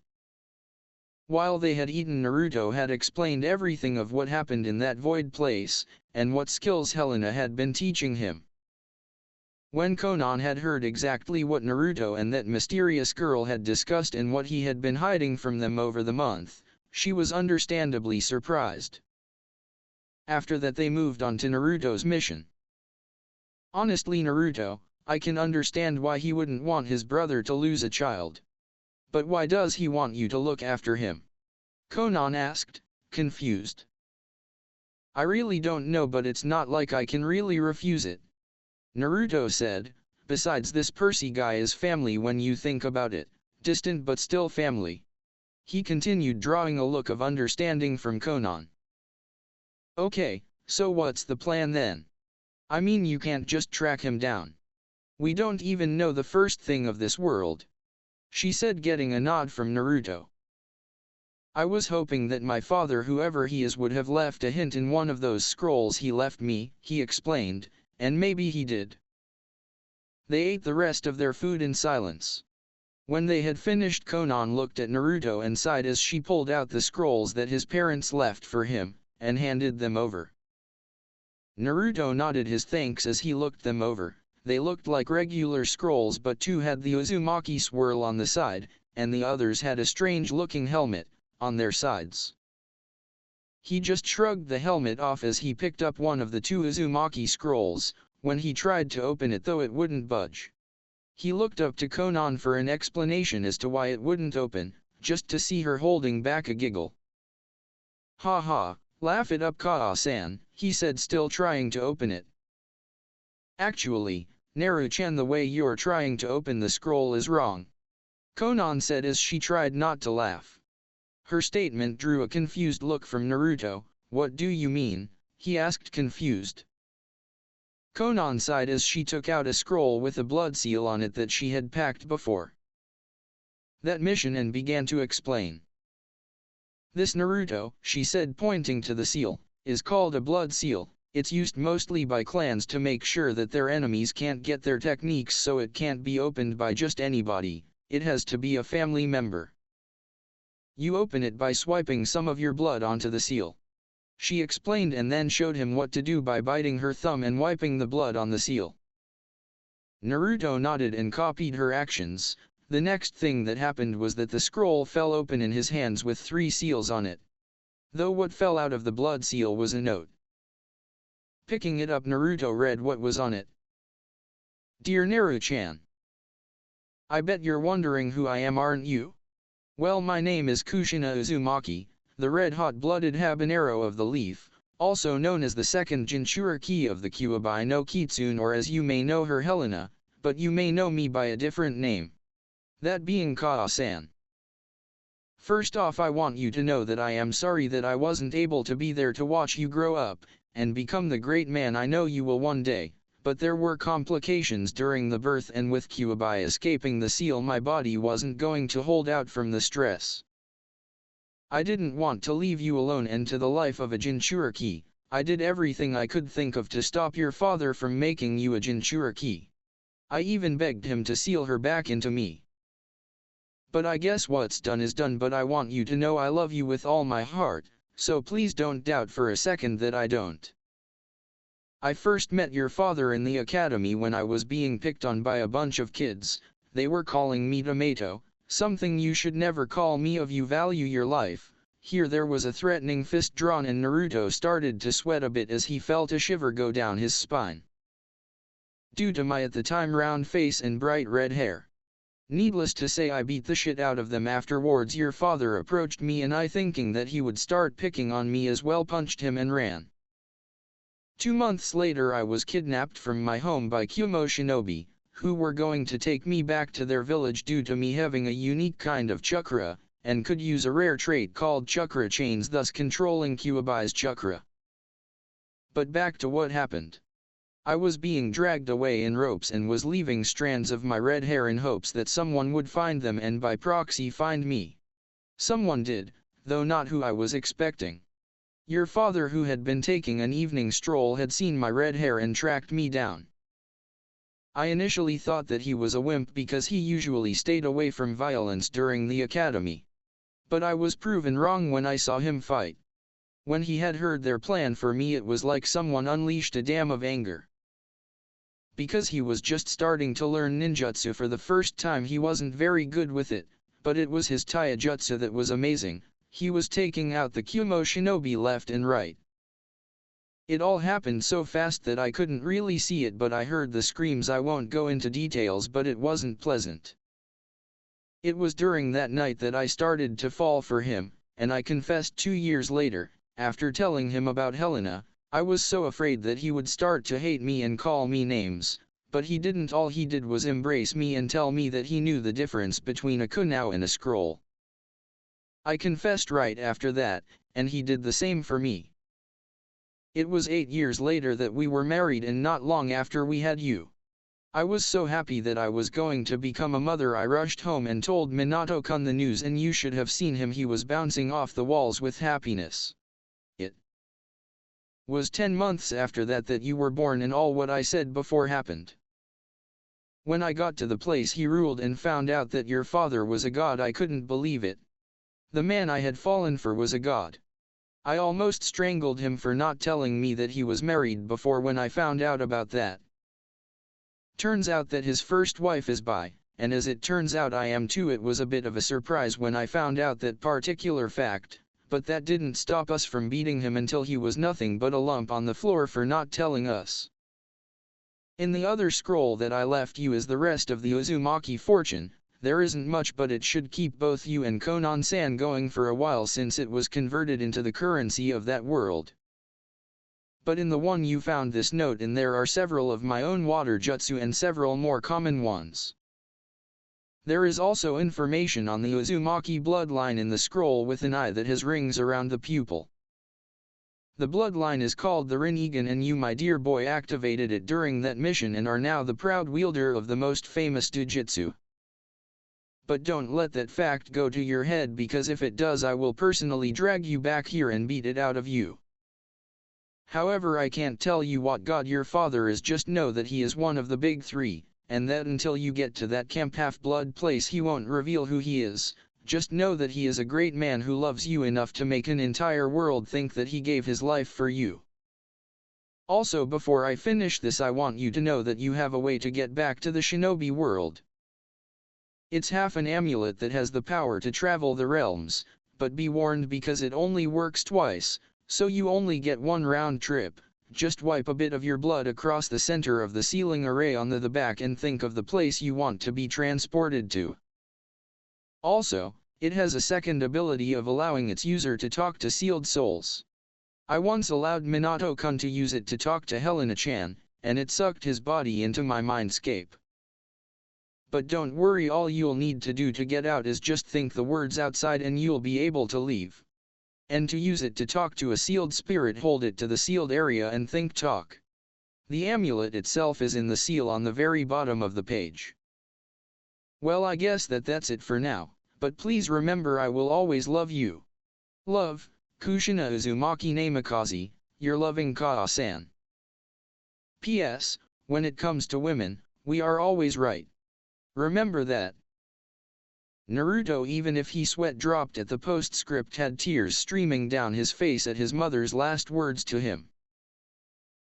Speaker 1: while they had eaten, Naruto had explained everything of what happened in that void place, and what skills Helena had been teaching him. When Konan had heard exactly what Naruto and that mysterious girl had discussed and what he had been hiding from them over the month, she was understandably surprised. After that they moved on to Naruto's mission. Honestly, Naruto, I can understand why he wouldn't want his brother to lose a child. But why does he want you to look after him? Konan asked, confused. I really don't know, but it's not like I can really refuse it. Naruto said, besides, this Percy guy is family when you think about it, distant but still family. He continued, drawing a look of understanding from Konan. Okay, so what's the plan then? I mean, you can't just track him down. We don't even know the first thing of this world. She said, getting a nod from Naruto. I was hoping that my father, whoever he is, would have left a hint in one of those scrolls he left me, he explained, and maybe he did. They ate the rest of their food in silence. When they had finished, Konan looked at Naruto and sighed as she pulled out the scrolls that his parents left for him, and handed them over. Naruto nodded his thanks as he looked them over. They looked like regular scrolls, but two had the Uzumaki swirl on the side, and the others had a strange-looking helmet on their sides. He just shrugged the helmet off as he picked up one of the two Uzumaki scrolls. When he tried to open it, though, it wouldn't budge. He looked up to Konan for an explanation as to why it wouldn't open, just to see her holding back a giggle. Ha ha, laugh it up, Kaa-san, he said, still trying to open it. Actually, Naru-chan, the way you're trying to open the scroll is wrong, Konan said as she tried not to laugh. Her statement drew a confused look from Naruto. What do you mean? He asked, confused. Konan sighed as she took out a scroll with a blood seal on it that she had packed before that mission and began to explain. This, Naruto, she said, pointing to the seal, is called a blood seal. It's used mostly by clans to make sure that their enemies can't get their techniques, so it can't be opened by just anybody. It has to be a family member. You open it by swiping some of your blood onto the seal, she explained, and then showed him what to do by biting her thumb and wiping the blood on the seal. Naruto nodded and copied her actions. The next thing that happened was that the scroll fell open in his hands with 3 seals on it. Though what fell out of the blood seal was a note. Picking it up, Naruto read what was on it. Dear Naru-chan, I bet you're wondering who I am, aren't you? Well, my name is Kushina Uzumaki, the red-hot-blooded habanero of the leaf, also known as the second Jinchuriki of the Kyuubi no Kitsune, or as you may know her, Helena, but you may know me by a different name. That being Kaa-san. First off, I want you to know that I am sorry that I wasn't able to be there to watch you grow up and become the great man I know you will one day, but there were complications during the birth, and with Kyuubi escaping the seal, my body wasn't going to hold out from the stress. I didn't want to leave you alone and to the life of a Jinchuriki. I did everything I could think of to stop your father from making you a Jinchuriki. I even begged him to seal her back into me. But I guess what's done is done, but I want you to know I love you with all my heart, so please don't doubt for a second that I don't. I first met your father in the academy when I was being picked on by a bunch of kids. They were calling me Tomato, something you should never call me. If you value your life, Here there was a threatening fist drawn and Naruto started to sweat a bit as he felt a shiver go down his spine. Due to my at the time round face and bright red hair. Needless to say I beat the shit out of them afterwards. Your father approached me and I, thinking that he would start picking on me as well, punched him and ran. 2 months later I was kidnapped from my home by Kumo shinobi, who were going to take me back to their village due to me having a unique kind of chakra, and could use a rare trait called chakra chains, thus controlling Kyuubi's chakra. But back to what happened. I was being dragged away in ropes and was leaving strands of my red hair in hopes that someone would find them and by proxy find me. Someone did, though not who I was expecting. Your father, who had been taking an evening stroll, had seen my red hair and tracked me down. I initially thought that he was a wimp because he usually stayed away from violence during the academy. But I was proven wrong when I saw him fight. When he had heard their plan for me, it was like someone unleashed a dam of anger. Because he was just starting to learn ninjutsu for the first time, he wasn't very good with it, but it was his taijutsu that was amazing. He was taking out the Kumo shinobi left and right. It all happened so fast that I couldn't really see it, but I heard the screams. I won't go into details, but it wasn't pleasant. It was during that night that I started to fall for him, and I confessed 2 years later, after telling him about Helena. I was so afraid that he would start to hate me and call me names, but he didn't. All he did was embrace me and tell me that he knew the difference between a kunao and a scroll. I confessed right after that, and he did the same for me. It was 8 years later that we were married, and not long after we had you. I was so happy that I was going to become a mother. I rushed home and told Minato-kun the news, and you should have seen him. He was bouncing off the walls with happiness. It was 10 months after that that you were born, and all what I said before happened. When I got to the place he ruled and found out that your father was a god, I couldn't believe it. The man I had fallen for was a god. I almost strangled him for not telling me that he was married before when I found out about that. Turns out that his first wife is bi, and as it turns out I am too. It was a bit of a surprise when I found out that particular fact, but that didn't stop us from beating him until he was nothing but a lump on the floor for not telling us. In the other scroll that I left you is the rest of the Uzumaki fortune. There isn't much, but it should keep both you and Konan-san going for a while since it was converted into the currency of that world. But in the one you found this note, and there are several of my own water jutsu and several more common ones. There is also information on the Uzumaki bloodline in the scroll with an eye that has rings around the pupil. The bloodline is called the Rinnegan, and you, my dear boy, activated it during that mission and are now the proud wielder of the most famous jujitsu. But don't let that fact go to your head, because if it does I will personally drag you back here and beat it out of you. However, I can't tell you what god your father is, just know that he is one of the big three, and that until you get to that Camp Half-Blood place he won't reveal who he is. Just know that he is a great man who loves you enough to make an entire world think that he gave his life for you. Also, before I finish this, I want you to know that you have a way to get back to the shinobi world. It's half an amulet that has the power to travel the realms, but be warned because it only works twice, so you only get one round trip. Just wipe a bit of your blood across the center of the sealing array on the back and think of the place you want to be transported to. Also, it has a second ability of allowing its user to talk to sealed souls. I once allowed Minato-kun to use it to talk to Helena-chan, and it sucked his body into my mindscape. But don't worry, all you'll need to do to get out is just think the words outside and you'll be able to leave. And to use it to talk to a sealed spirit, hold it to the sealed area and think talk. The amulet itself is in the seal on the very bottom of the page. Well, I guess that's it for now, but please remember I will always love you. Love, Kushina Uzumaki Namikaze, your loving Kaa-san. P.S. When it comes to women, we are always right. Remember that. Naruto, even if he sweat dropped at the postscript, had tears streaming down his face at his mother's last words to him.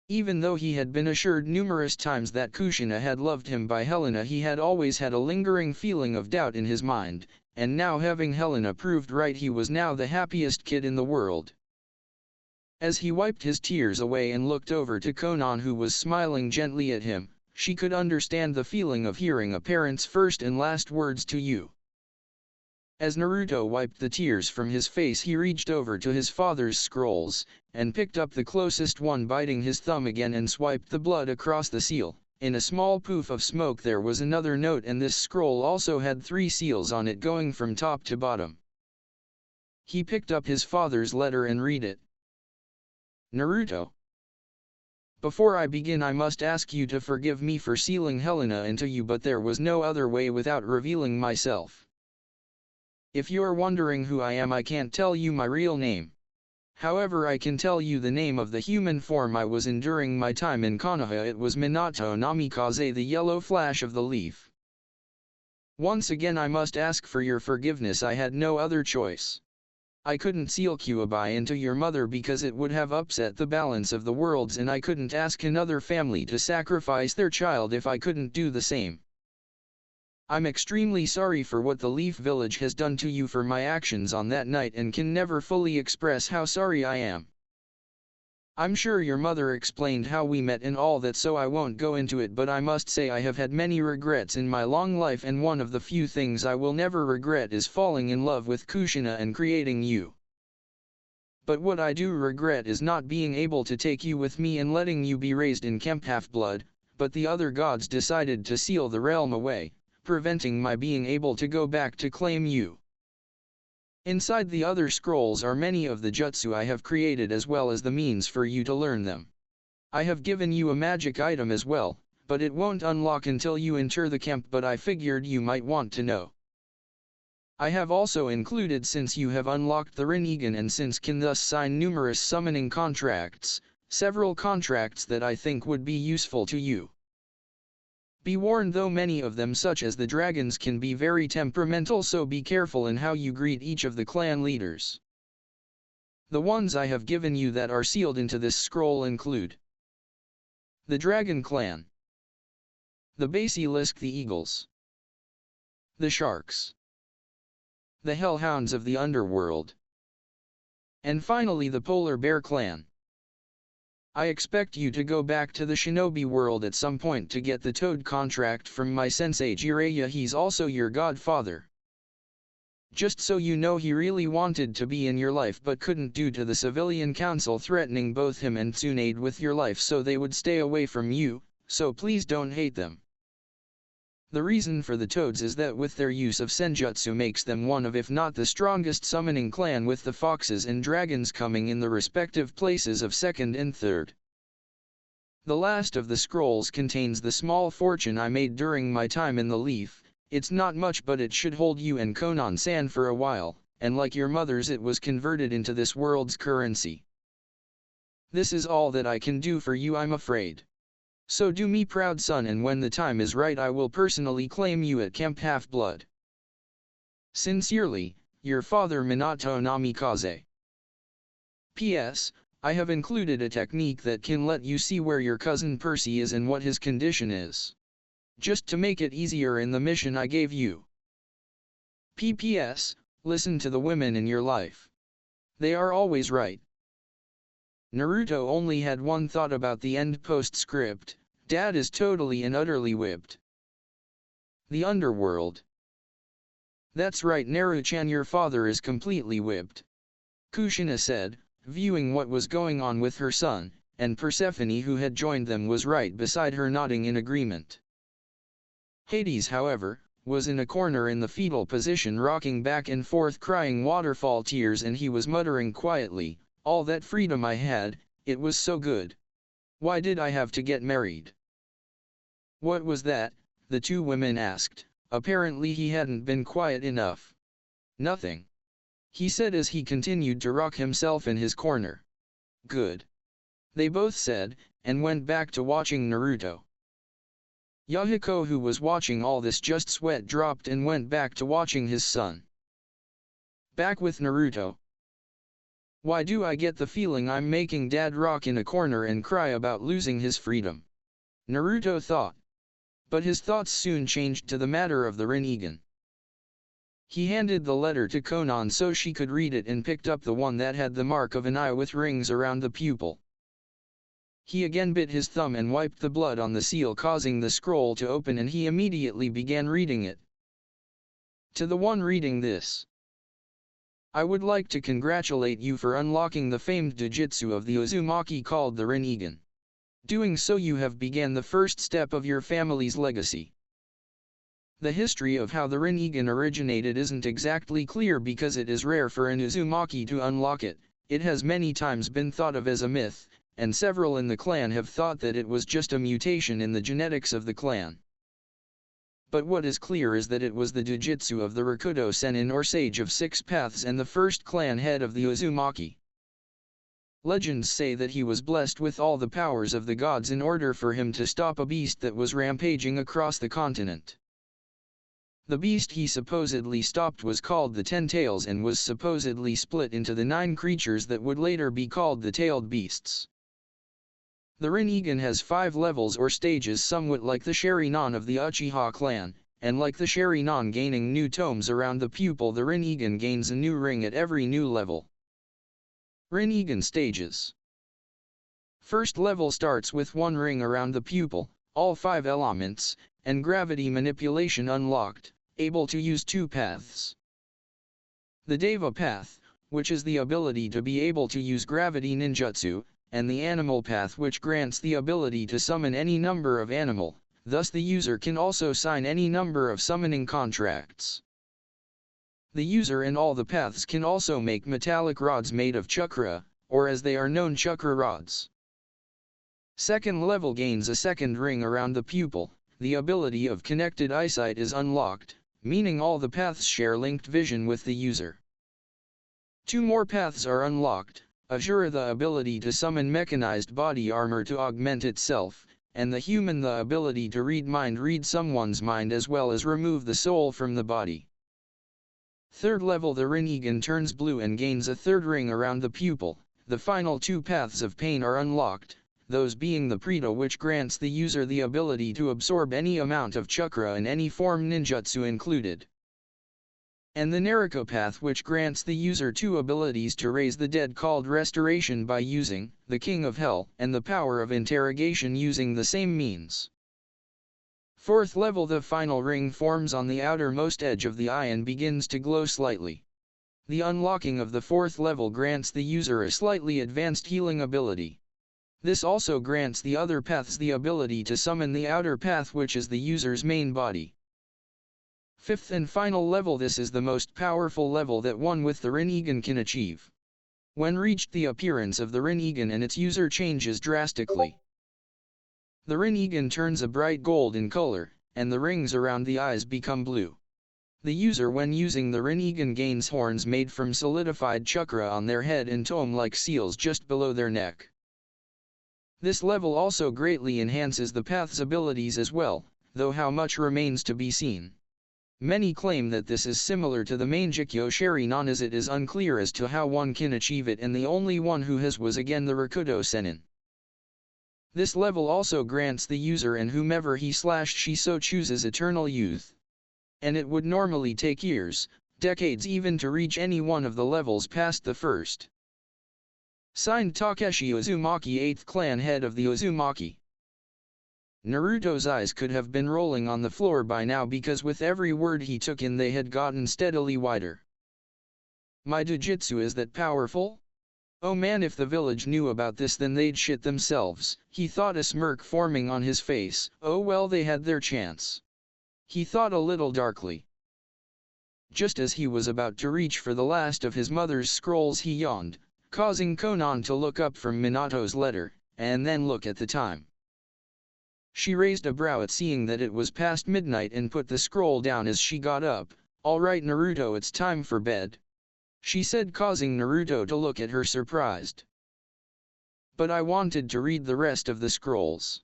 Speaker 1: Even though he had been assured numerous times that Kushina had loved him by Helena, he had always had a lingering feeling of doubt in his mind, and now having Helena proved right, he was now the happiest kid in the world. As he wiped his tears away and looked over to Konan, who was smiling gently at him, she could understand the feeling of hearing a parent's first and last words to you. As Naruto wiped the tears from his face, he reached over to his father's scrolls, and picked up the closest one, biting his thumb again, and swiped the blood across the seal. In a small poof of smoke there was another note, and this scroll also had 3 seals on it going from top to bottom. He picked up his father's letter and read it. Naruto, before I begin I must ask you to forgive me for sealing Helena into you, but there was no other way without revealing myself. If you're wondering who I am, I can't tell you my real name. However, I can tell you the name of the human form I was in during my time in Konoha. It was Minato Namikaze, the yellow flash of the leaf. Once again I must ask for your forgiveness. I had no other choice. I couldn't seal Kyuubi into your mother because it would have upset the balance of the worlds, and I couldn't ask another family to sacrifice their child if I couldn't do the same. I'm extremely sorry for what the Leaf Village has done to you for my actions on that night, and can never fully express how sorry I am. I'm sure your mother explained how we met and all that, so I won't go into it, but I must say I have had many regrets in my long life, and one of the few things I will never regret is falling in love with Kushina and creating you. But what I do regret is not being able to take you with me and letting you be raised in Kemp Half-Blood, but the other gods decided to seal the realm away, preventing my being able to go back to claim you. Inside the other scrolls are many of the jutsu I have created, as well as the means for you to learn them. I have given you a magic item as well, but it won't unlock until you enter the camp, but I figured you might want to know. I have also included, since you have unlocked the Rinnegan and since can thus sign numerous summoning contracts, several contracts that I think would be useful to you. Be warned though, many of them, such as the dragons, can be very temperamental, so be careful in how you greet each of the clan leaders. The ones I have given you that are sealed into this scroll include the Dragon Clan, the Basilisk, the Eagles, the Sharks, the Hellhounds of the Underworld, and finally the Polar Bear Clan. I expect you to go back to the shinobi world at some point to get the Toad contract from my sensei Jiraiya. He's also your godfather. Just so you know, he really wanted to be in your life but couldn't due to the civilian council threatening both him and Tsunade with your life, so they would stay away from you, so please don't hate them. The reason for the Toads is that with their use of senjutsu makes them one of, if not the strongest summoning clan, with the foxes and dragons coming in the respective places of second and third. The last of the scrolls contains the small fortune I made during my time in the Leaf. It's not much, but it should hold you and Konan-san for a while, and like your mother's, it was converted into this world's currency. This is all that I can do for you, I'm afraid. So do me proud, son, and when the time is right I will personally claim you at Camp Half-Blood. Sincerely, your father, Minato Namikaze. P.S. I have included a technique that can let you see where your cousin Percy is and what his condition is. Just to make it easier in the mission I gave you. P.P.S. Listen to the women in your life. They are always right. Naruto only had one thought about the end postscript: Dad is totally and utterly whipped. The Underworld. That's right, Naru-chan, your father is completely whipped. Kushina said, viewing what was going on with her son, and Persephone, who had joined them, was right beside her, nodding in agreement. Hades, however, was in a corner in the fetal position, rocking back and forth, crying waterfall tears, and he was muttering quietly, "All that freedom I had, it was so good. Why did I have to get married?" "What was that?" the two women asked. Apparently he hadn't been quiet enough. "Nothing," he said as he continued to rock himself in his corner. "Good," they both said, and went back to watching Naruto. Yahiko, who was watching all this, just sweat dropped and went back to watching his son. Back with Naruto. Why do I get the feeling I'm making Dad rock in a corner and cry about losing his freedom? Naruto thought. But his thoughts soon changed to the matter of the Rinnegan. He handed the letter to Konan so she could read it and picked up the one that had the mark of an eye with rings around the pupil. He again bit his thumb and wiped the blood on the seal, causing the scroll to open, and he immediately began reading it. To the one reading this, I would like to congratulate you for unlocking the famed Jujutsu of the Uzumaki called the Rinnegan. Doing so you have began the first step of your family's legacy. The history of how the Rinnegan originated isn't exactly clear because it is rare for an Uzumaki to unlock it. It has many times been thought of as a myth, and several in the clan have thought that it was just a mutation in the genetics of the clan. But what is clear is that it was the Jujutsu of the Rakudo Sennin or Sage of Six Paths and the first clan head of the Uzumaki. Legends say that he was blessed with all the powers of the gods in order for him to stop a beast that was rampaging across the continent. The beast he supposedly stopped was called the Ten Tails and was supposedly split into the 9 creatures that would later be called the Tailed Beasts. The Rinnegan has 5 levels or stages, somewhat like the Chiron of the Uchiha clan, and like the Chiron gaining new tomes around the pupil, the Rinnegan gains a new ring at every new level. Rinnegan stages. First level starts with 1 ring around the pupil, all 5 elements, and gravity manipulation unlocked, able to use 2 paths. The Deva path, which is the ability to be able to use gravity ninjutsu, and the animal path, which grants the ability to summon any number of animal, thus the user can also sign any number of summoning contracts. The user in all the paths can also make metallic rods made of chakra, or as they are known, chakra rods. Second level gains a 2nd ring around the pupil. The ability of connected eyesight is unlocked, meaning all the paths share linked vision with the user. 2 more paths are unlocked. Ashura, the ability to summon mechanized body armor to augment itself, and the human, the ability to read someone's mind as well as remove the soul from the body. 3rd level, the Rinnegan turns blue and gains a 3rd ring around the pupil. The final 2 paths of pain are unlocked, those being the Preto, which grants the user the ability to absorb any amount of chakra in any form, ninjutsu included. And the Naruto path, which grants the user 2 abilities to raise the dead called restoration by using the King of Hell, and the power of interrogation using the same means. 4th level, the final ring forms on the outermost edge of the eye and begins to glow slightly. The unlocking of the 4th level grants the user a slightly advanced healing ability. This also grants the other paths the ability to summon the outer path, which is the user's main body. 5th and final level, this is the most powerful level that one with the Rinnegan can achieve. When reached, the appearance of the Rinnegan and its user changes drastically. The Rinnegan turns a bright gold in color, and the rings around the eyes become blue. The user, when using the Rinnegan, gains horns made from solidified chakra on their head and tome-like seals just below their neck. This level also greatly enhances the path's abilities as well, though how much remains to be seen. Many claim that this is similar to the Mangekyo Chiron, as it is unclear as to how one can achieve it, and the only one who has was again the Rakudo Sennin. This level also grants the user and whomever he/she so chooses eternal youth. And it would normally take years, decades even to reach any one of the levels past the first. Signed, Takeshi Uzumaki, 8th clan head of the Uzumaki. Naruto's eyes could have been rolling on the floor by now, because with every word he took in they had gotten steadily wider. My Jujutsu is that powerful? Oh man, if the village knew about this then they'd shit themselves, he thought, a smirk forming on his face. Oh well, they had their chance. He thought a little darkly. Just as he was about to reach for the last of his mother's scrolls, he yawned, causing Konan to look up from Minato's letter, and then look at the time. She raised a brow at seeing that it was past midnight and put the scroll down as she got up. All right Naruto, it's time for bed, she said, causing Naruto to look at her surprised. But I wanted to read the rest of the scrolls,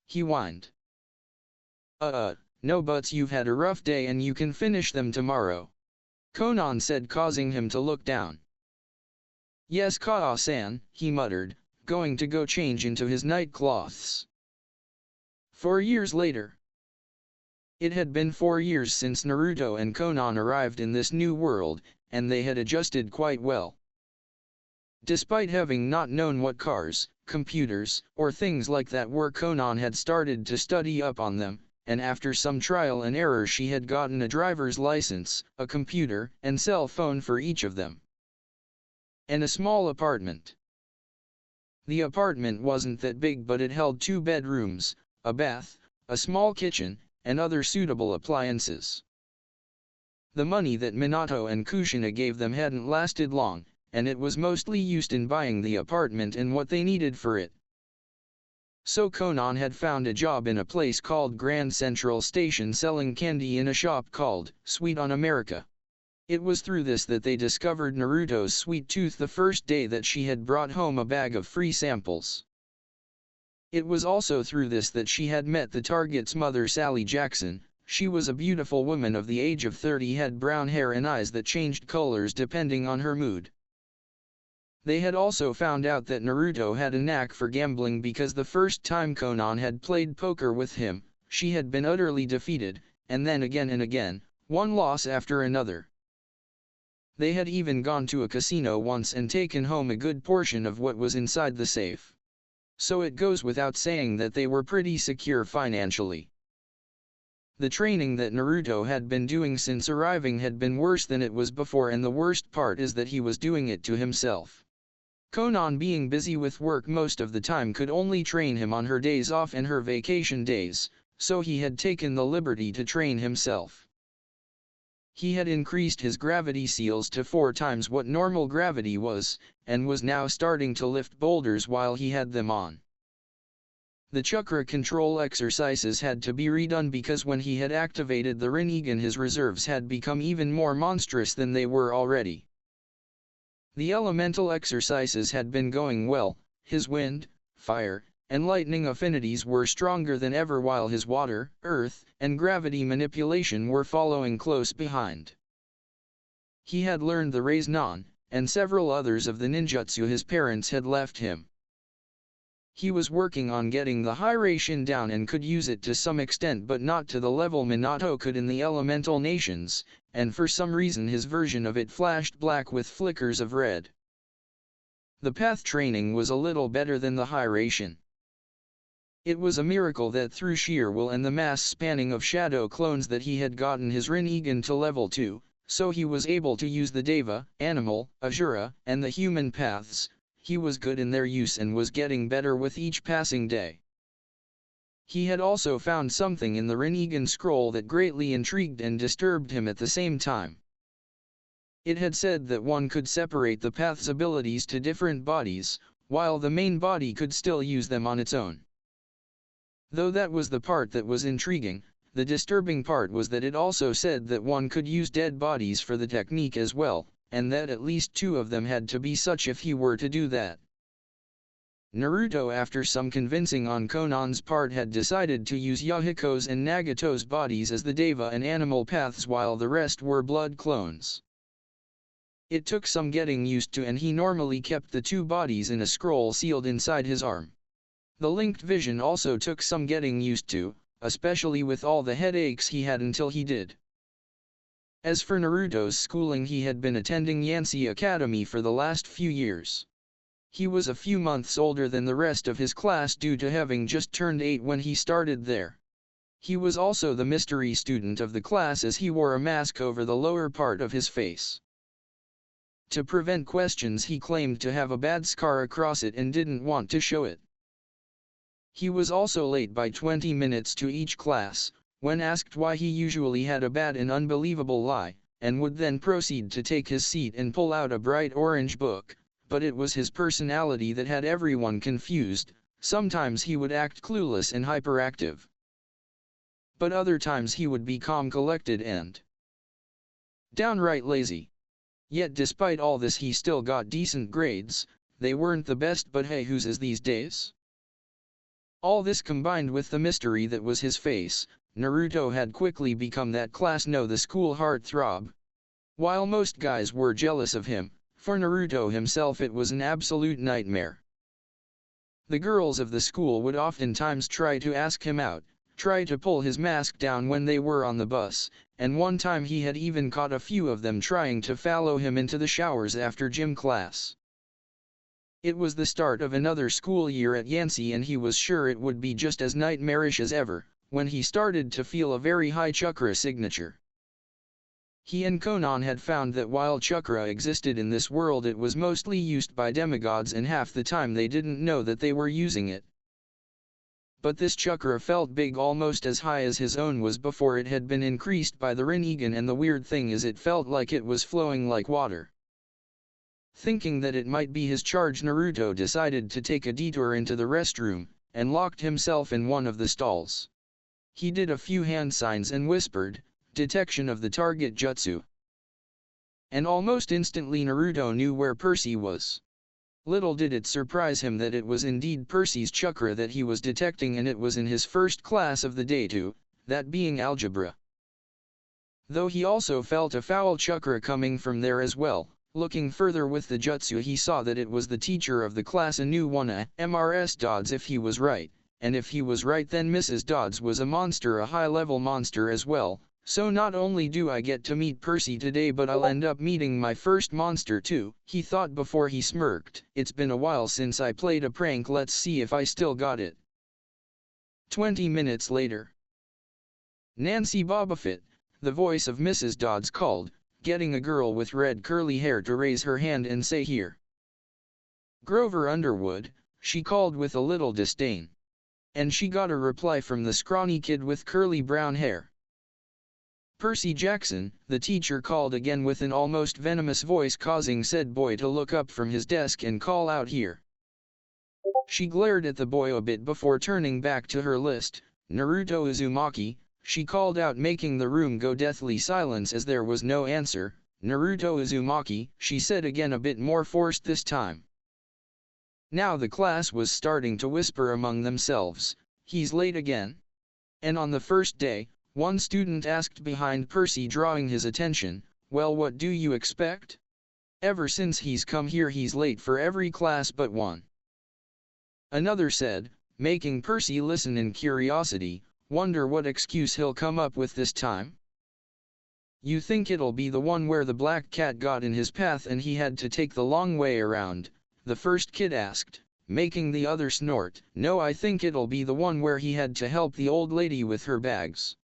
Speaker 1: he whined. No buts, you've had a rough day and you can finish them tomorrow, Konan said, causing him to look down. Yes Kaa-san, he muttered, going to go change into his night clothes. 4 years later. It had been 4 years since Naruto and Konan arrived in this new world, and they had adjusted quite well. Despite having not known what cars, computers, or things like that were, Konan had started to study up on them, and after some trial and error she had gotten a driver's license, a computer, and cell phone for each of them. And a small apartment. The apartment wasn't that big, but it held 2 bedrooms, a bath, a small kitchen, and other suitable appliances. The money that Minato and Kushina gave them hadn't lasted long, and it was mostly used in buying the apartment and what they needed for it. So Konan had found a job in a place called Grand Central Station selling candy in a shop called Sweet on America. It was through this that they discovered Naruto's sweet tooth the first day that she had brought home a bag of free samples. It was also through this that she had met the target's mother, Sally Jackson. She was a beautiful woman of the age of 30, had brown hair and eyes that changed colors depending on her mood. They had also found out that Naruto had a knack for gambling, because the first time Konan had played poker with him, she had been utterly defeated, and then again and again, one loss after another. They had even gone to a casino once and taken home a good portion of what was inside the safe. So it goes without saying that they were pretty secure financially. The training that Naruto had been doing since arriving had been worse than it was before, and the worst part is that he was doing it to himself. Konan, being busy with work most of the time, could only train him on her days off and her vacation days, so he had taken the liberty to train himself. He had increased his gravity seals to 4 times what normal gravity was, and was now starting to lift boulders while he had them on. The chakra control exercises had to be redone because when he had activated the Rinnegan, his reserves had become even more monstrous than they were already. The elemental exercises had been going well. His wind, fire, and lightning affinities were stronger than ever, while his water, earth, and gravity manipulation were following close behind. He had learned the Raise-Non, and several others of the ninjutsu his parents had left him. He was working on getting the Hiraishin down and could use it to some extent, but not to the level Minato could in the elemental nations, and for some reason his version of it flashed black with flickers of red. The path training was a little better than the Hiraishin. It was a miracle that through sheer will and the mass spanning of shadow clones that he had gotten his Rinnegan to level 2, so he was able to use the Deva, animal, Asura, and the human paths. He was good in their use and was getting better with each passing day. He had also found something in the Rinnegan scroll that greatly intrigued and disturbed him at the same time. It had said that one could separate the path's abilities to different bodies, while the main body could still use them on its own. Though that was the part that was intriguing, the disturbing part was that it also said that one could use dead bodies for the technique as well, and that at least 2 of them had to be such if he were to do that. Naruto, after some convincing on Konan's part, had decided to use Yahiko's and Nagato's bodies as the Deva and animal paths, while the rest were blood clones. It took some getting used to, and he normally kept the 2 bodies in a scroll sealed inside his arm. The linked vision also took some getting used to, especially with all the headaches he had until he did. As for Naruto's schooling, he had been attending Yansei Academy for the last few years. He was a few months older than the rest of his class due to having just turned 8 when he started there. He was also the mystery student of the class, as he wore a mask over the lower part of his face. To prevent questions, he claimed to have a bad scar across it and didn't want to show it. He was also late by 20 minutes to each class. When asked why, he usually had a bad and unbelievable lie, and would then proceed to take his seat and pull out a bright orange book, but it was his personality that had everyone confused. Sometimes he would act clueless and hyperactive, but other times he would be calm, collected, and downright lazy. Yet despite all this he still got decent grades. They weren't the best, but hey, whose is these days? All this combined with the mystery that was his face, Naruto had quickly become that class the school heartthrob. While most guys were jealous of him, for Naruto himself it was an absolute nightmare. The girls of the school would oftentimes try to ask him out, try to pull his mask down when they were on the bus, and one time he had even caught a few of them trying to follow him into the showers after gym class. It was the start of another school year at Yancey and he was sure it would be just as nightmarish as ever, when he started to feel a very high chakra signature. He and Konan had found that while chakra existed in this world it was mostly used by demigods and half the time they didn't know that they were using it. But this chakra felt big, almost as high as his own was before it had been increased by the Rinnegan, and the weird thing is it felt like it was flowing like water. Thinking that it might be his charge, Naruto decided to take a detour into the restroom, and locked himself in one of the stalls. He did a few hand signs and whispered, "Detection of the target jutsu." And almost instantly Naruto knew where Percy was. Little did it surprise him that it was indeed Percy's chakra that he was detecting, and it was in his first class of the day too, that being algebra. Though he also felt a foul chakra coming from there as well. Looking further with the jutsu he saw that it was the teacher of the class, a new one, Mrs. Dodds, if he was right, and if he was right then Mrs. Dodds was a monster, a high-level monster as well, so not only do I get to meet Percy today but I'll end up meeting my first monster too, he thought before he smirked. It's been a while since I played a prank, let's see if I still got it. 20 minutes later. Nancy Bobofit, the voice of Mrs. Dodds, called, getting a girl with red curly hair to raise her hand and say, "Here." Grover Underwood, she called with a little disdain. And she got a reply from the scrawny kid with curly brown hair. Percy Jackson, the teacher called again with an almost venomous voice, causing said boy to look up from his desk and call out, "Here." She glared at the boy a bit before turning back to her list. "Naruto Uzumaki," she called out, making the room go deathly silence as there was no answer. "Naruto Uzumaki," she said again, a bit more forced this time. Now the class was starting to whisper among themselves, "He's late again." And on the first day, one student asked behind Percy, drawing his attention, "Well, what do you expect? Ever since he's come here he's late for every class but one." Another said, making Percy listen in curiosity, "Wonder what excuse he'll come up with this time?" "You think it'll be the one where the black cat got in his path and he had to take the long way around?" the first kid asked, making the other snort. "No, I think it'll be the one where he had to help the old lady with her bags,"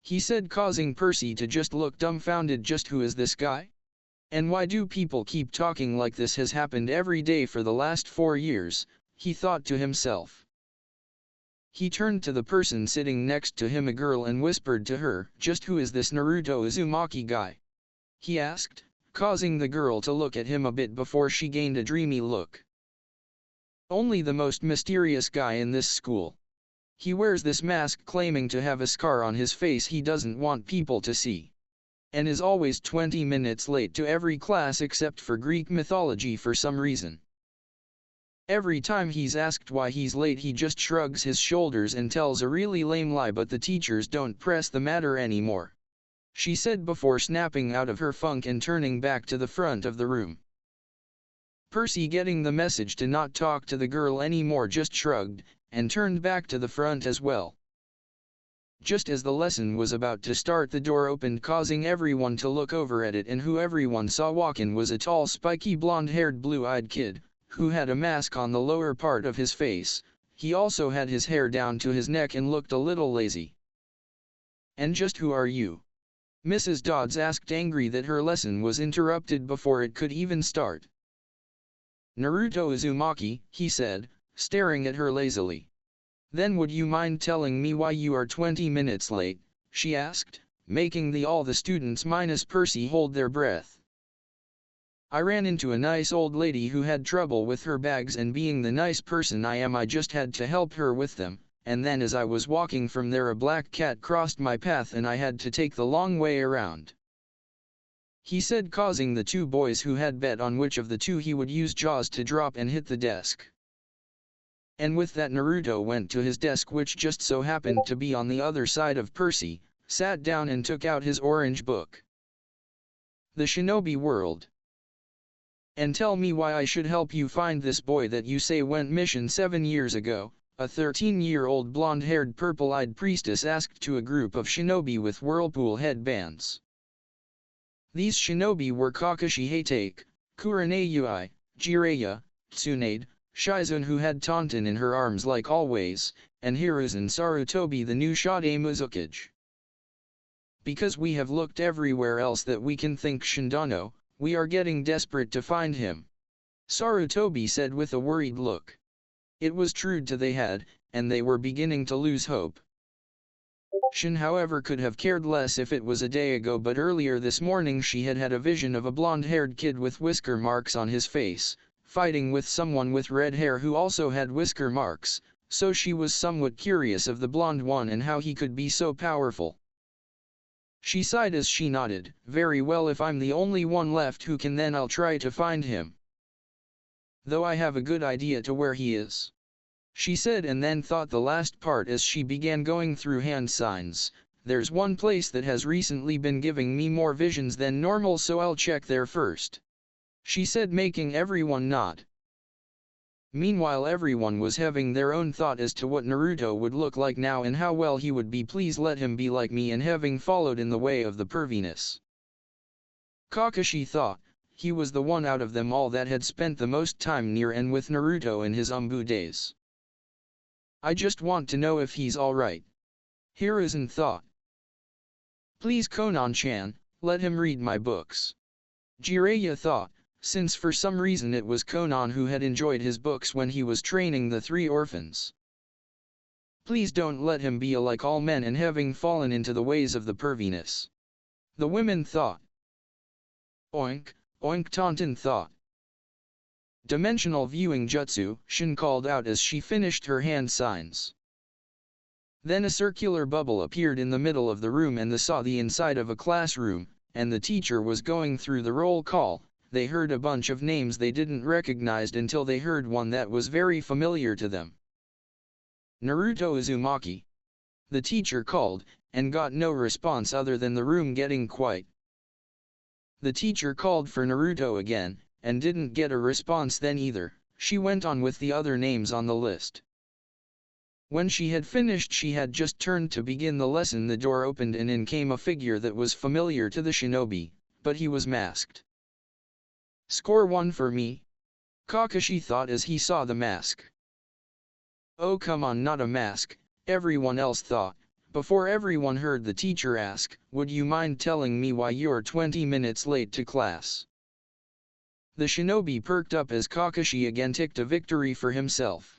Speaker 1: he said, causing Percy to just look dumbfounded. Just who is this guy? And why do people keep talking like this has happened every day for the last 4 years, he thought to himself. He turned to the person sitting next to him, a girl, and whispered to her, "Just who is this Naruto Uzumaki guy?" he asked, causing the girl to look at him a bit before she gained a dreamy look. "Only the most mysterious guy in this school. He wears this mask claiming to have a scar on his face he doesn't want people to see. And is always 20 minutes late to every class except for Greek mythology for some reason. Every time he's asked why he's late he just shrugs his shoulders and tells a really lame lie, but the teachers don't press the matter anymore," she said before snapping out of her funk and turning back to the front of the room. Percy, getting the message to not talk to the girl anymore, just shrugged, and turned back to the front as well. Just as the lesson was about to start, the door opened, causing everyone to look over at it, and who everyone saw walk in was a tall, spiky, blonde-haired, blue-eyed kid, who had a mask on the lower part of his face. He also had his hair down to his neck and looked a little lazy. "And just who are you?" Mrs. Dodds asked, angry that her lesson was interrupted before it could even start. "Naruto Uzumaki," he said, staring at her lazily. "Then would you mind telling me why you are 20 minutes late?" she asked, making all the students minus Percy hold their breath. "I ran into a nice old lady who had trouble with her bags, and being the nice person I am, I just had to help her with them, and then as I was walking from there a black cat crossed my path and I had to take the long way around," he said, causing the two boys who had bet on which of the two he would use jaws to drop and hit the desk. And with that Naruto went to his desk, which just so happened to be on the other side of Percy, sat down and took out his orange book. "The Shinobi World. And tell me why I should help you find this boy that you say went missing 7 years ago," a 13-year-old blonde-haired purple-eyed priestess asked to a group of shinobi with whirlpool headbands. These shinobi were Kakashi Hatake, Kurenei, Jiraiya, Tsunade, Shizune who had Tauntaun in her arms like always, and Hiruzen Sarutobi the new Shade Muzukage. Because we have looked everywhere else that we can think Shindano, we are getting desperate to find him. Sarutobi said with a worried look. It was true to they had, and they were beginning to lose hope. Shin however could have cared less if it was a day ago, but earlier this morning she had had a vision of a blonde-haired kid with whisker marks on his face, fighting with someone with red hair who also had whisker marks, so she was somewhat curious of the blonde one and how he could be so powerful. She sighed as she nodded, very well, if I'm the only one left who can, then I'll try to find him. Though I have a good idea to where he is. She said, and then thought the last part as she began going through hand signs. There's one place that has recently been giving me more visions than normal, so I'll check there first. She said, making everyone nod. Meanwhile everyone was having their own thought as to what Naruto would look like now and how well he would be. Please let him be like me, and having followed in the way of the perviness. Kakashi thought, he was the one out of them all that had spent the most time near and with Naruto in his Umbu days. I just want to know if he's alright. Hiruzen thought. Please Konan-chan, let him read my books. Jiraiya thought, since for some reason it was Konan who had enjoyed his books when he was training the three orphans. Please don't let him be like all men and having fallen into the ways of the perviness. The women thought. Oink, oink, Tauntaun thought. Dimensional viewing jutsu, Shin called out as she finished her hand signs. Then a circular bubble appeared in the middle of the room and they saw the inside of a classroom, and the teacher was going through the roll call. They heard a bunch of names they didn't recognize until they heard one that was very familiar to them. Naruto Uzumaki. The teacher called, and got no response other than the room getting quiet. The teacher called for Naruto again, and didn't get a response then either. She went on with the other names on the list. When she had finished, she had just turned to begin the lesson, the door opened and in came a figure that was familiar to the shinobi, but he was masked. Score 1 for me, Kakashi thought as he saw the mask. Oh come on, not a mask, everyone else thought, before everyone heard the teacher ask, would you mind telling me why you're 20 minutes late to class? The shinobi perked up as Kakashi again ticked a victory for himself.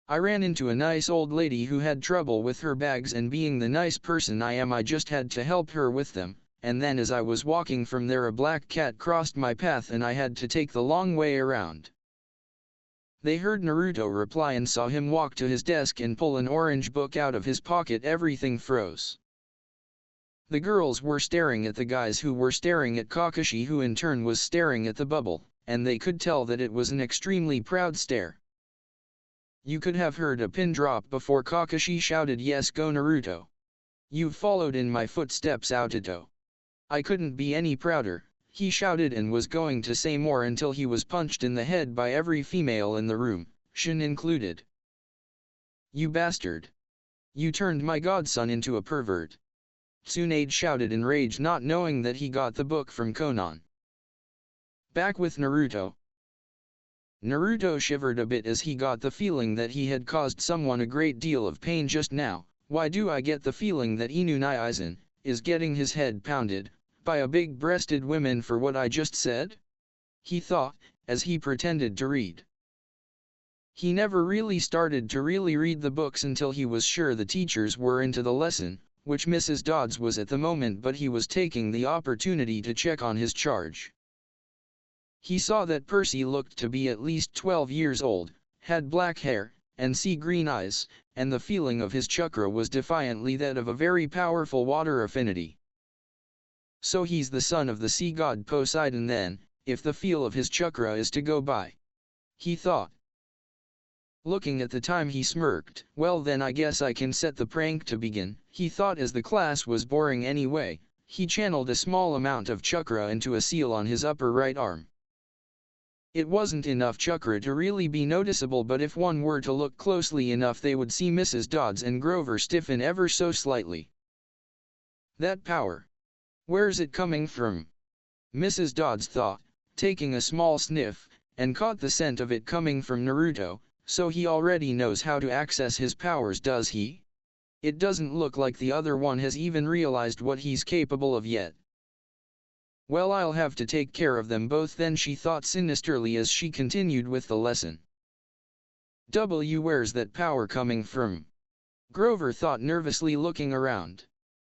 Speaker 1: I ran into a nice old lady who had trouble with her bags, and being the nice person I am, I just had to help her with them. And then as I was walking from there, a black cat crossed my path and I had to take the long way around. They heard Naruto reply and saw him walk to his desk and pull an orange book out of his pocket. Everything froze. The girls were staring at the guys who were staring at Kakashi, who in turn was staring at the bubble, and they could tell that it was an extremely proud stare. You could have heard a pin drop before Kakashi shouted, "Yes, go Naruto. You've followed in my footsteps, Outito." I couldn't be any prouder, he shouted, and was going to say more until he was punched in the head by every female in the room, Shin included. You bastard. You turned my godson into a pervert. Tsunade shouted in rage, not knowing that he got the book from Konan. Back with Naruto. Naruto shivered a bit as he got the feeling that he had caused someone a great deal of pain just now. Why do I get the feeling that Inunai-Aizen is getting his head pounded by a big-breasted woman for what I just said? He thought, as he pretended to read. He never really started to read the books until he was sure the teachers were into the lesson, which Mrs. Dodds was at the moment, but he was taking the opportunity to check on his charge. He saw that Percy looked to be at least 12 years old, had black hair, and sea-green eyes, and the feeling of his chakra was defiantly that of a very powerful water affinity. So he's the son of the sea god Poseidon then, if the feel of his chakra is to go by. He thought. Looking at the time, he smirked. Well then, I guess I can set the prank to begin, he thought. As the class was boring anyway, he channeled a small amount of chakra into a seal on his upper right arm. It wasn't enough chakra to really be noticeable, but if one were to look closely enough they would see Mrs. Dodds and Grover stiffen ever so slightly. That power. Where's it coming from? Mrs. Dodds thought, taking a small sniff, and caught the scent of it coming from Naruto. So he already knows how to access his powers, does he? It doesn't look like the other one has even realized what he's capable of yet. Well, I'll have to take care of them both then, she thought sinisterly as she continued with the lesson. Where's that power coming from? Grover thought nervously, looking around.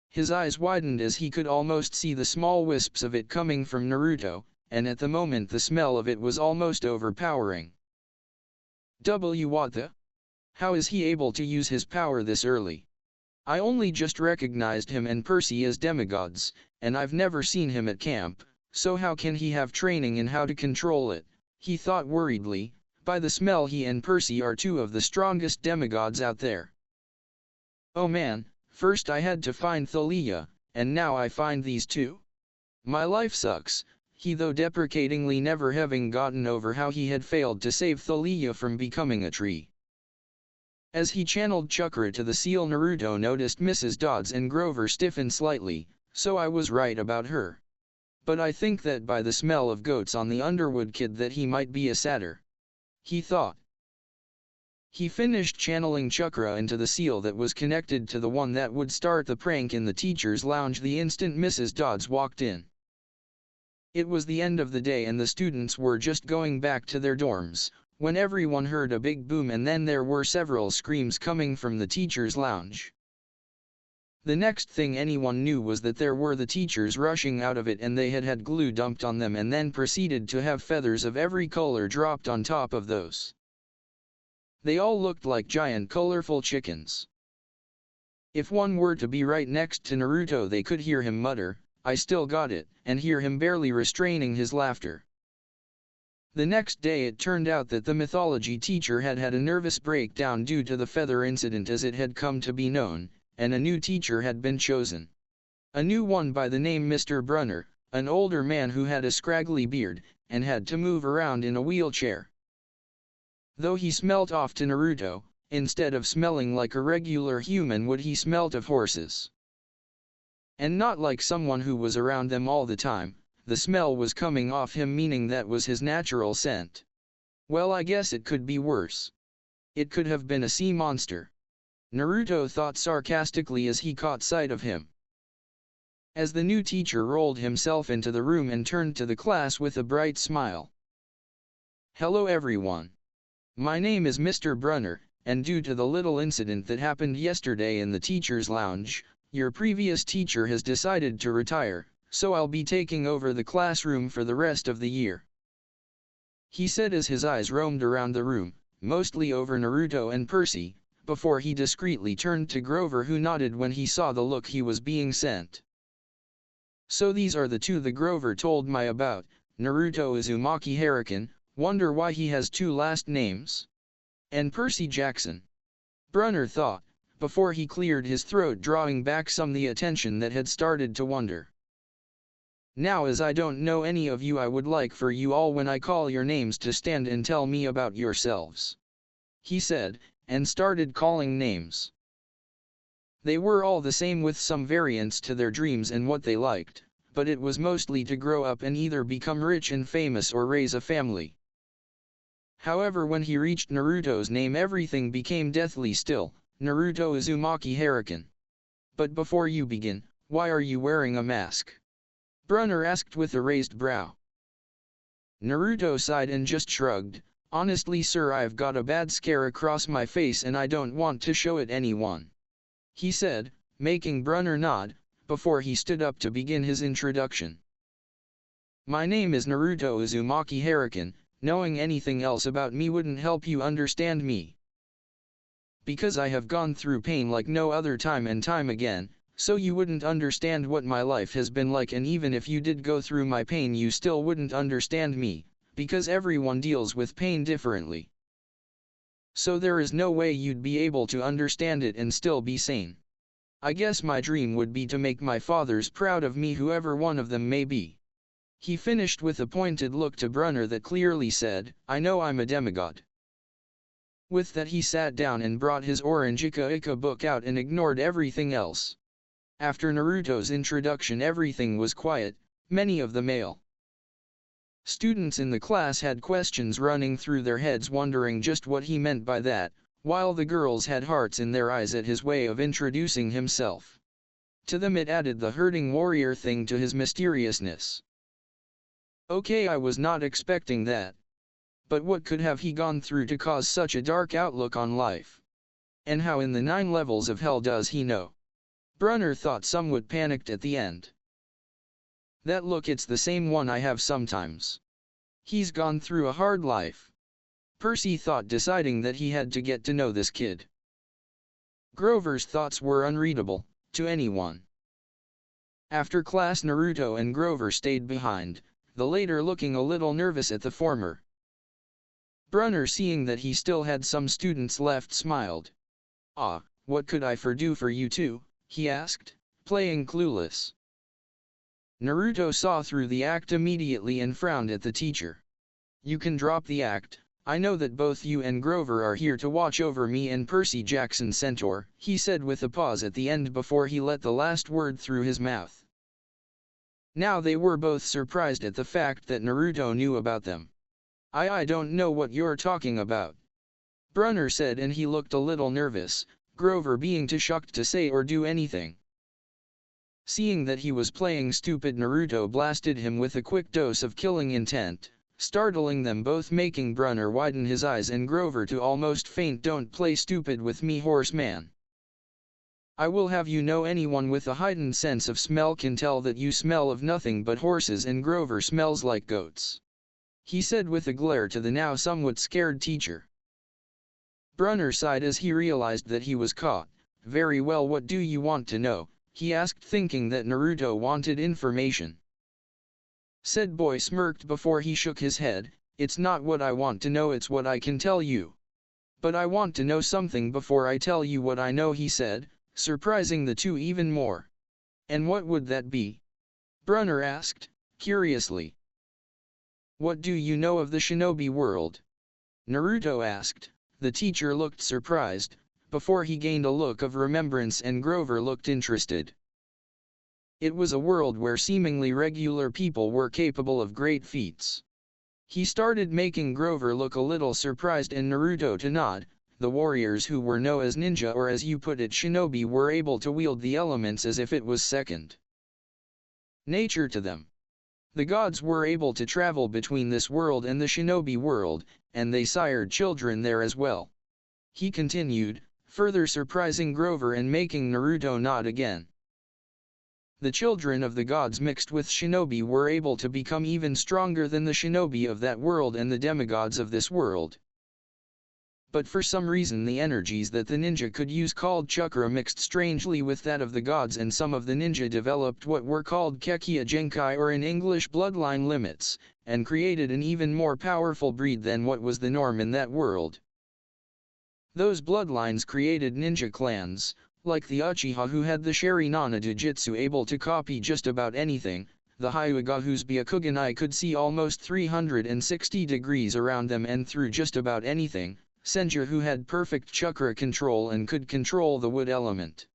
Speaker 1: His eyes widened as he could almost see the small wisps of it coming from Naruto, and at the moment the smell of it was almost overpowering. What the? How is he able to use his power this early? I only just recognized him and Percy as demigods, and I've never seen him at camp, so how can he have training in how to control it? He thought worriedly. By the smell, he and Percy are two of the strongest demigods out there. Oh man, first I had to find Thalia, and now I find these two? My life sucks, he though deprecatingly, never having gotten over how he had failed to save Thalia from becoming a tree. As he channeled chakra to the seal, Naruto noticed Mrs. Dodds and Grover stiffen slightly. So I was right about her. But I think that by the smell of goats on the Underwood kid that he might be a satyr. He thought. He finished channeling chakra into the seal that was connected to the one that would start the prank in the teacher's lounge the instant Mrs. Dodds walked in. It was the end of the day and the students were just going back to their dorms, when everyone heard a big boom and then there were several screams coming from the teacher's lounge. The next thing anyone knew was that there were the teachers rushing out of it, and they had glue dumped on them and then proceeded to have feathers of every color dropped on top of those. They all looked like giant colorful chickens. If one were to be right next to Naruto they could hear him mutter, "I still got it," and hear him barely restraining his laughter. The next day it turned out that the mythology teacher had had a nervous breakdown due to the feather incident, as it had come to be known, and a new teacher had been chosen. A new one by the name Mr. Brunner, an older man who had a scraggly beard, and had to move around in a wheelchair. Though he smelt off to Naruto, instead of smelling like a regular human he smelt of horses. And not like someone who was around them all the time, the smell was coming off him, meaning that was his natural scent. Well, I guess it could be worse. It could have been a sea monster. Naruto thought sarcastically as he caught sight of him. As the new teacher rolled himself into the room and turned to the class with a bright smile. Hello everyone. My name is Mr. Brunner, and due to the little incident that happened yesterday in the teacher's lounge, your previous teacher has decided to retire, so I'll be taking over the classroom for the rest of the year. He said as his eyes roamed around the room, mostly over Naruto and Percy, before he discreetly turned to Grover, who nodded when he saw the look he was being sent. So these are the two the Grover told me about. Naruto Uzumaki Hurricane, wonder why he has two last names? And Percy Jackson. Brunner thought, before he cleared his throat, drawing back some the attention that had started to wonder. Now as I don't know any of you, I would like for you all when I call your names to stand and tell me about yourselves. He said, and started calling names. They were all the same with some variants to their dreams and what they liked, but it was mostly to grow up and either become rich and famous or raise a family. However, when he reached Naruto's name everything became deathly still. Naruto Uzumaki Hurricane. But before you begin, why are you wearing a mask? Brunner asked with a raised brow. Naruto sighed and just shrugged. Honestly sir, I've got a bad scare across my face and I don't want to show it anyone. He said, making Brunner nod, before he stood up to begin his introduction. My name is Naruto Uzumaki Hurricane. Knowing anything else about me wouldn't help you understand me. Because I have gone through pain like no other time and time again, so you wouldn't understand what my life has been like, and even if you did go through my pain you still wouldn't understand me. Because everyone deals with pain differently. So there is no way you'd be able to understand it and still be sane. I guess my dream would be to make my fathers proud of me, whoever one of them may be. He finished with a pointed look to Brunner that clearly said, I know I'm a demigod. With that he sat down and brought his orange Ika book out and ignored everything else. After Naruto's introduction everything was quiet, many of the male students in the class had questions running through their heads wondering just what he meant by that, while the girls had hearts in their eyes at his way of introducing himself. To them it added the hurting warrior thing to his mysteriousness. Okay, I was not expecting that. But what could have he gone through to cause such a dark outlook on life? And how in the 9 levels of hell does he know? Brunner thought somewhat panicked at the end. That look, it's the same one I have sometimes. He's gone through a hard life. Percy thought, deciding that he had to get to know this kid. Grover's thoughts were unreadable to anyone. After class Naruto and Grover stayed behind, the latter looking a little nervous at the former. Brunner, seeing that he still had some students left, smiled. Ah, what could I do for you two? He asked, playing clueless. Naruto saw through the act immediately and frowned at the teacher. You can drop the act. I know that both you and Grover are here to watch over me and Percy Jackson Centaur, he said with a pause at the end before he let the last word through his mouth. Now they were both surprised at the fact that Naruto knew about them. I don't know what you're talking about, Brunner said, and he looked a little nervous, Grover being too shocked to say or do anything. Seeing that he was playing stupid, Naruto blasted him with a quick dose of killing intent, startling them both, making Brunner widen his eyes and Grover to almost faint. Don't play stupid with me, horseman. I will have you know anyone with a heightened sense of smell can tell that you smell of nothing but horses, and Grover smells like goats, he said with a glare to the now somewhat scared teacher. Brunner sighed as he realized that he was caught. Very well, what do you want to know? He asked, thinking that Naruto wanted information. Said boy smirked before he shook his head. It's not what I want to know, it's what I can tell you. But I want to know something before I tell you what I know, he said, surprising the two even more. And what would that be? Brunner asked, curiously. What do you know of the shinobi world? Naruto asked. The teacher looked surprised, before he gained a look of remembrance, and Grover looked interested. It was a world where seemingly regular people were capable of great feats. He started, making Grover look a little surprised and Naruto to nod. The warriors, who were known as ninja, or as you put it shinobi, were able to wield the elements as if it was second nature to them. The gods were able to travel between this world and the shinobi world, and they sired children there as well. He continued, further surprising Grover and making Naruto nod again. The children of the gods mixed with shinobi were able to become even stronger than the shinobi of that world and the demigods of this world. But for some reason the energies that the ninja could use, called chakra, mixed strangely with that of the gods, and some of the ninja developed what were called kekia genkai, or in English bloodline limits, and created an even more powerful breed than what was the norm in that world. Those bloodlines created ninja clans, like the Uchiha, who had the Sharingan Jujutsu, able to copy just about anything, the Hyuga, whose Byakugan could see almost 360 degrees around them and through just about anything, Senju, who had perfect chakra control and could control the wood element,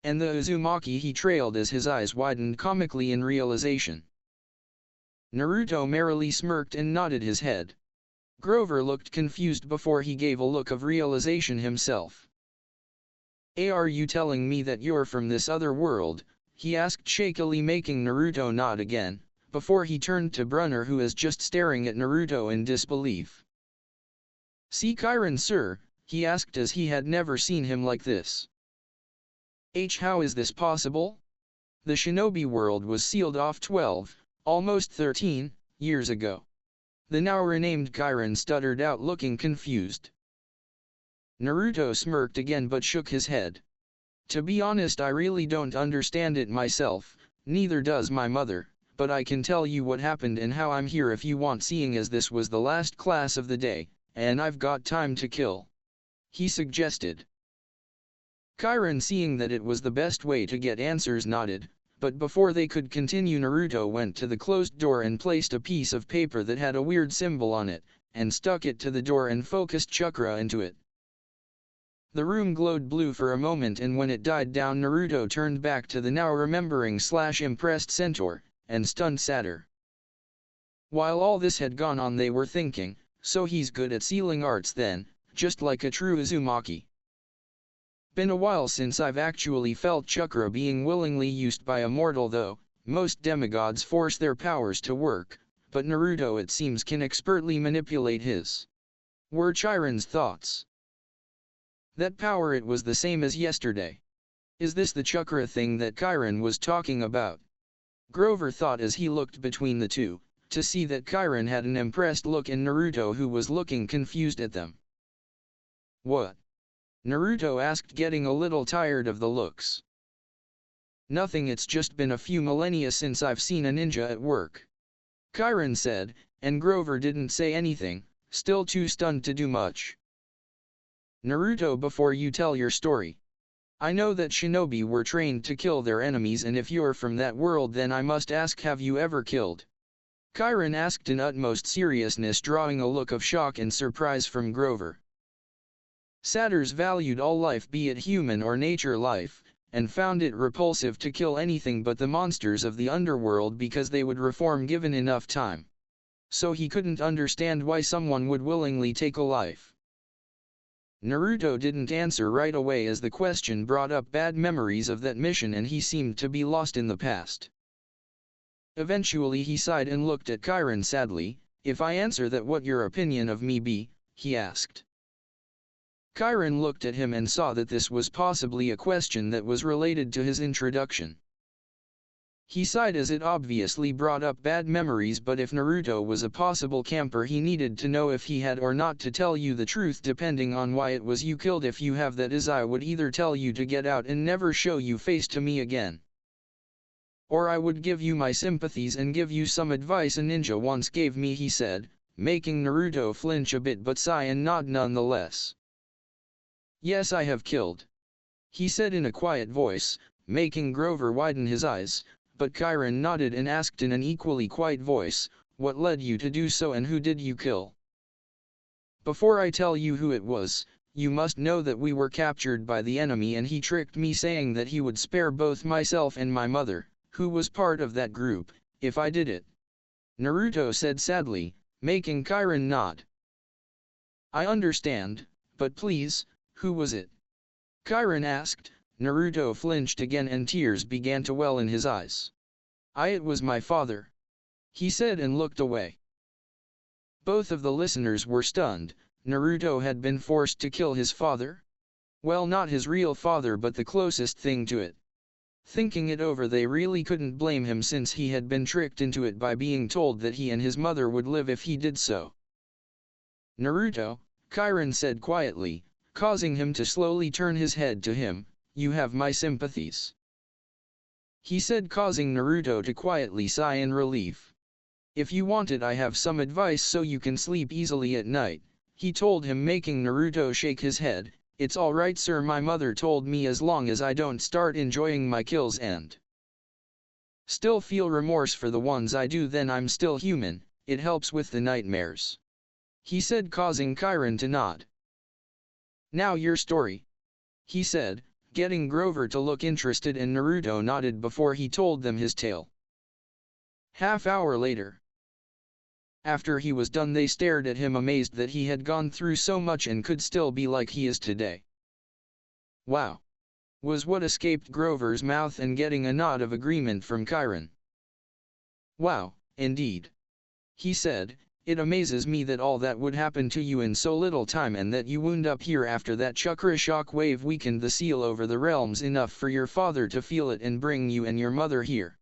Speaker 1: and the Uzumaki. He trailed as his eyes widened comically in realization. Naruto merrily smirked and nodded his head. Grover looked confused before he gave a look of realization himself. Are you telling me that you're from this other world? He asked shakily, making Naruto nod again, before he turned to Brunner, who was just staring at Naruto in disbelief. See Chiron, sir? He asked, as he had never seen him like this. How is this possible? The shinobi world was sealed off 12, almost 13, years ago. The now renamed Chiron stuttered out, looking confused. Naruto smirked again but shook his head. To be honest, I really don't understand it myself, neither does my mother, but I can tell you what happened and how I'm here if you want, seeing as this was the last class of the day, and I've got time to kill, he suggested. Chiron, seeing that it was the best way to get answers, nodded, but before they could continue Naruto went to the closed door and placed a piece of paper that had a weird symbol on it, and stuck it to the door and focused chakra into it. The room glowed blue for a moment, and when it died down Naruto turned back to the now remembering/impressed centaur, and stunned satyr. While all this had gone on they were thinking, so he's good at sealing arts then, just like a true Uzumaki. Been a while since I've actually felt chakra being willingly used by a mortal though. Most demigods force their powers to work, but Naruto it seems can expertly manipulate his. Were Chiron's thoughts. That power, it was the same as yesterday. Is this the chakra thing that Chiron was talking about? Grover thought as he looked between the two, to see that Chiron had an impressed look in Naruto who was looking confused at them. What? Naruto asked, getting a little tired of the looks. Nothing, it's just been a few millennia since I've seen a ninja at work. Chiron said, and Grover didn't say anything, still too stunned to do much. Naruto, before you tell your story. I know that shinobi were trained to kill their enemies, and if you're from that world then I must ask, have you ever killed? Chiron asked in utmost seriousness, drawing a look of shock and surprise from Grover. Satyrs valued all life, be it human or nature life, and found it repulsive to kill anything but the monsters of the underworld because they would reform given enough time. So he couldn't understand why someone would willingly take a life. Naruto didn't answer right away as the question brought up bad memories of that mission and he seemed to be lost in the past. Eventually he sighed and looked at Chiron sadly. If I answer that, what your opinion of me be? He asked. Chiron looked at him and saw that this was possibly a question that was related to his introduction. He sighed as it obviously brought up bad memories, but if Naruto was a possible camper he needed to know if he had or not to tell you the truth depending on why it was you killed. If you have, that is, I would either tell you to get out and never show you face to me again. Or I would give you my sympathies and give you some advice a ninja once gave me, he said, making Naruto flinch a bit but sigh and nod nonetheless. Yes, I have killed. He said in a quiet voice, making Grover widen his eyes, but Chiron nodded and asked in an equally quiet voice, what led you to do so and who did you kill? Before I tell you who it was, you must know that we were captured by the enemy and he tricked me saying that he would spare both myself and my mother, who was part of that group, if I did it. Naruto said sadly, making Chiron nod. I understand, but please, who was it? Chiron asked. Naruto flinched again and tears began to well in his eyes. It was my father. He said and looked away. Both of the listeners were stunned. Naruto had been forced to kill his father? Well, not his real father but the closest thing to it. Thinking it over, they really couldn't blame him since he had been tricked into it by being told that he and his mother would live if he did so. Naruto, Chiron said quietly, causing him to slowly turn his head to him. You have my sympathies. He said, causing Naruto to quietly sigh in relief. If you want it, I have some advice so you can sleep easily at night, he told him, making Naruto shake his head. It's alright sir, my mother told me as long as I don't start enjoying my kills and still feel remorse for the ones I do, then I'm still human, it helps with the nightmares. He said, causing Chiron to nod. Now your story, he said, getting Grover to look interested, and Naruto nodded before he told them his tale. Half-hour later. After he was done they stared at him amazed that he had gone through so much and could still be like he is today. Wow! Was what escaped Grover's mouth, and getting a nod of agreement from Chiron. Wow, indeed. He said, it amazes me that all that would happen to you in so little time and that you wound up here after that chakra shock wave weakened the seal over the realms enough for your father to feel it and bring you and your mother here.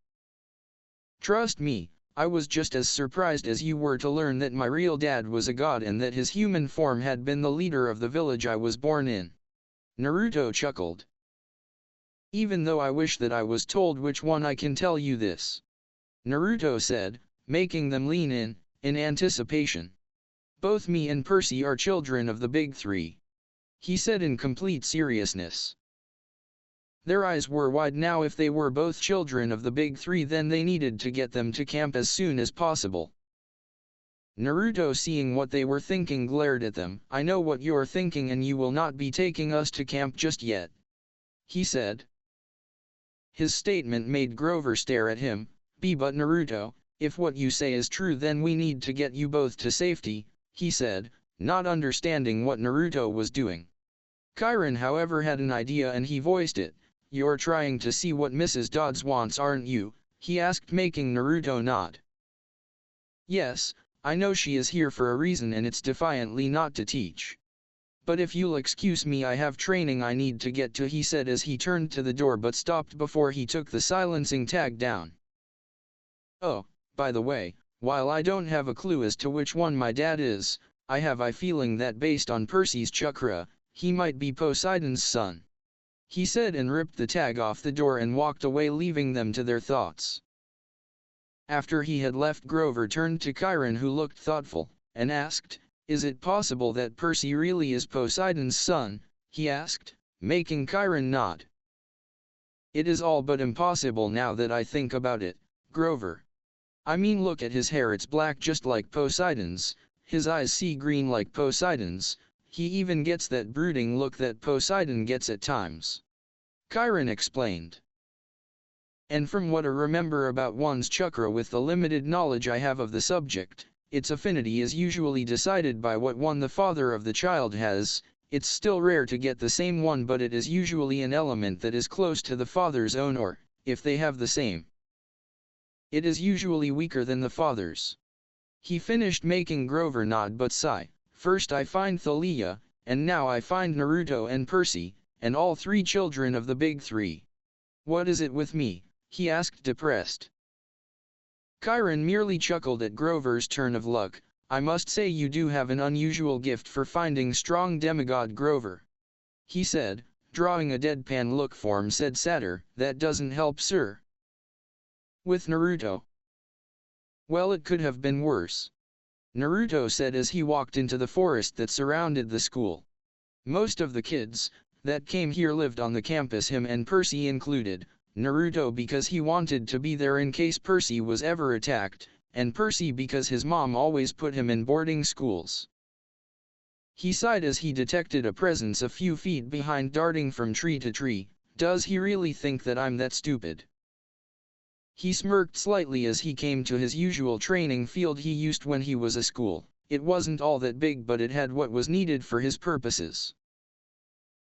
Speaker 1: Trust me, I was just as surprised as you were to learn that my real dad was a god and that his human form had been the leader of the village I was born in. Naruto chuckled. Even though I wish that I was told which one, I can tell you this. Naruto said, making them lean in anticipation. Both me and Percy are children of the big three. He said in complete seriousness. Their eyes were wide now. If they were both children of the big three, then they needed to get them to camp as soon as possible. Naruto, seeing what they were thinking, glared at them. "I know what you're thinking, and you will not be taking us to camp just yet," he said. His statement made Grover stare at him. "But Naruto, if what you say is true, then we need to get you both to safety," he said, not understanding what Naruto was doing. Chiron, however, had an idea and he voiced it. "You're trying to see what Mrs. Dodds wants, aren't you?" he asked, making Naruto nod. "Yes, I know she is here for a reason, and it's defiantly not to teach. But if you'll excuse me, I have training I need to get to," he said as he turned to the door but stopped before he took the silencing tag down. "Oh, by the way, while I don't have a clue as to which one my dad is, I have a feeling that based on Percy's chakra, he might be Poseidon's son," he said, and ripped the tag off the door and walked away, leaving them to their thoughts. After he had left, Grover turned to Chiron, who looked thoughtful, and asked, "Is it possible that Percy really is Poseidon's son?" he asked, making Chiron nod. "It is all but impossible now that I think about it, Grover. I mean, look at his hair, it's black just like Poseidon's, his eyes sea green like Poseidon's, he even gets that brooding look that Poseidon gets at times," Chiron explained. "And from what I remember about one's chakra, with the limited knowledge I have of the subject, its affinity is usually decided by what one the father of the child has. It's still rare to get the same one, but it is usually an element that is close to the father's own, or, if they have the same, it is usually weaker than the father's," he finished, making Grover nod but sigh. "First I find Thalia, and now I find Naruto and Percy, and all three children of the big three. What is it with me?" he asked, depressed. Chiron merely chuckled at Grover's turn of luck. "I must say you do have an unusual gift for finding strong demigod, Grover," he said, drawing a deadpan look. Form said sadder, "That doesn't help, sir." "With Naruto? Well, it could have been worse," Naruto said as he walked into the forest that surrounded the school. "Most of the kids that came here lived on the campus, him and Percy included. Naruto because he wanted to be there in case Percy was ever attacked, and Percy because his mom always put him in boarding schools." He sighed as he detected a presence a few feet behind, darting from tree to tree. "Does he really think that I'm that stupid?" He smirked slightly as he came to his usual training field he used when he was a school. It wasn't all that big, but it had what was needed for his purposes.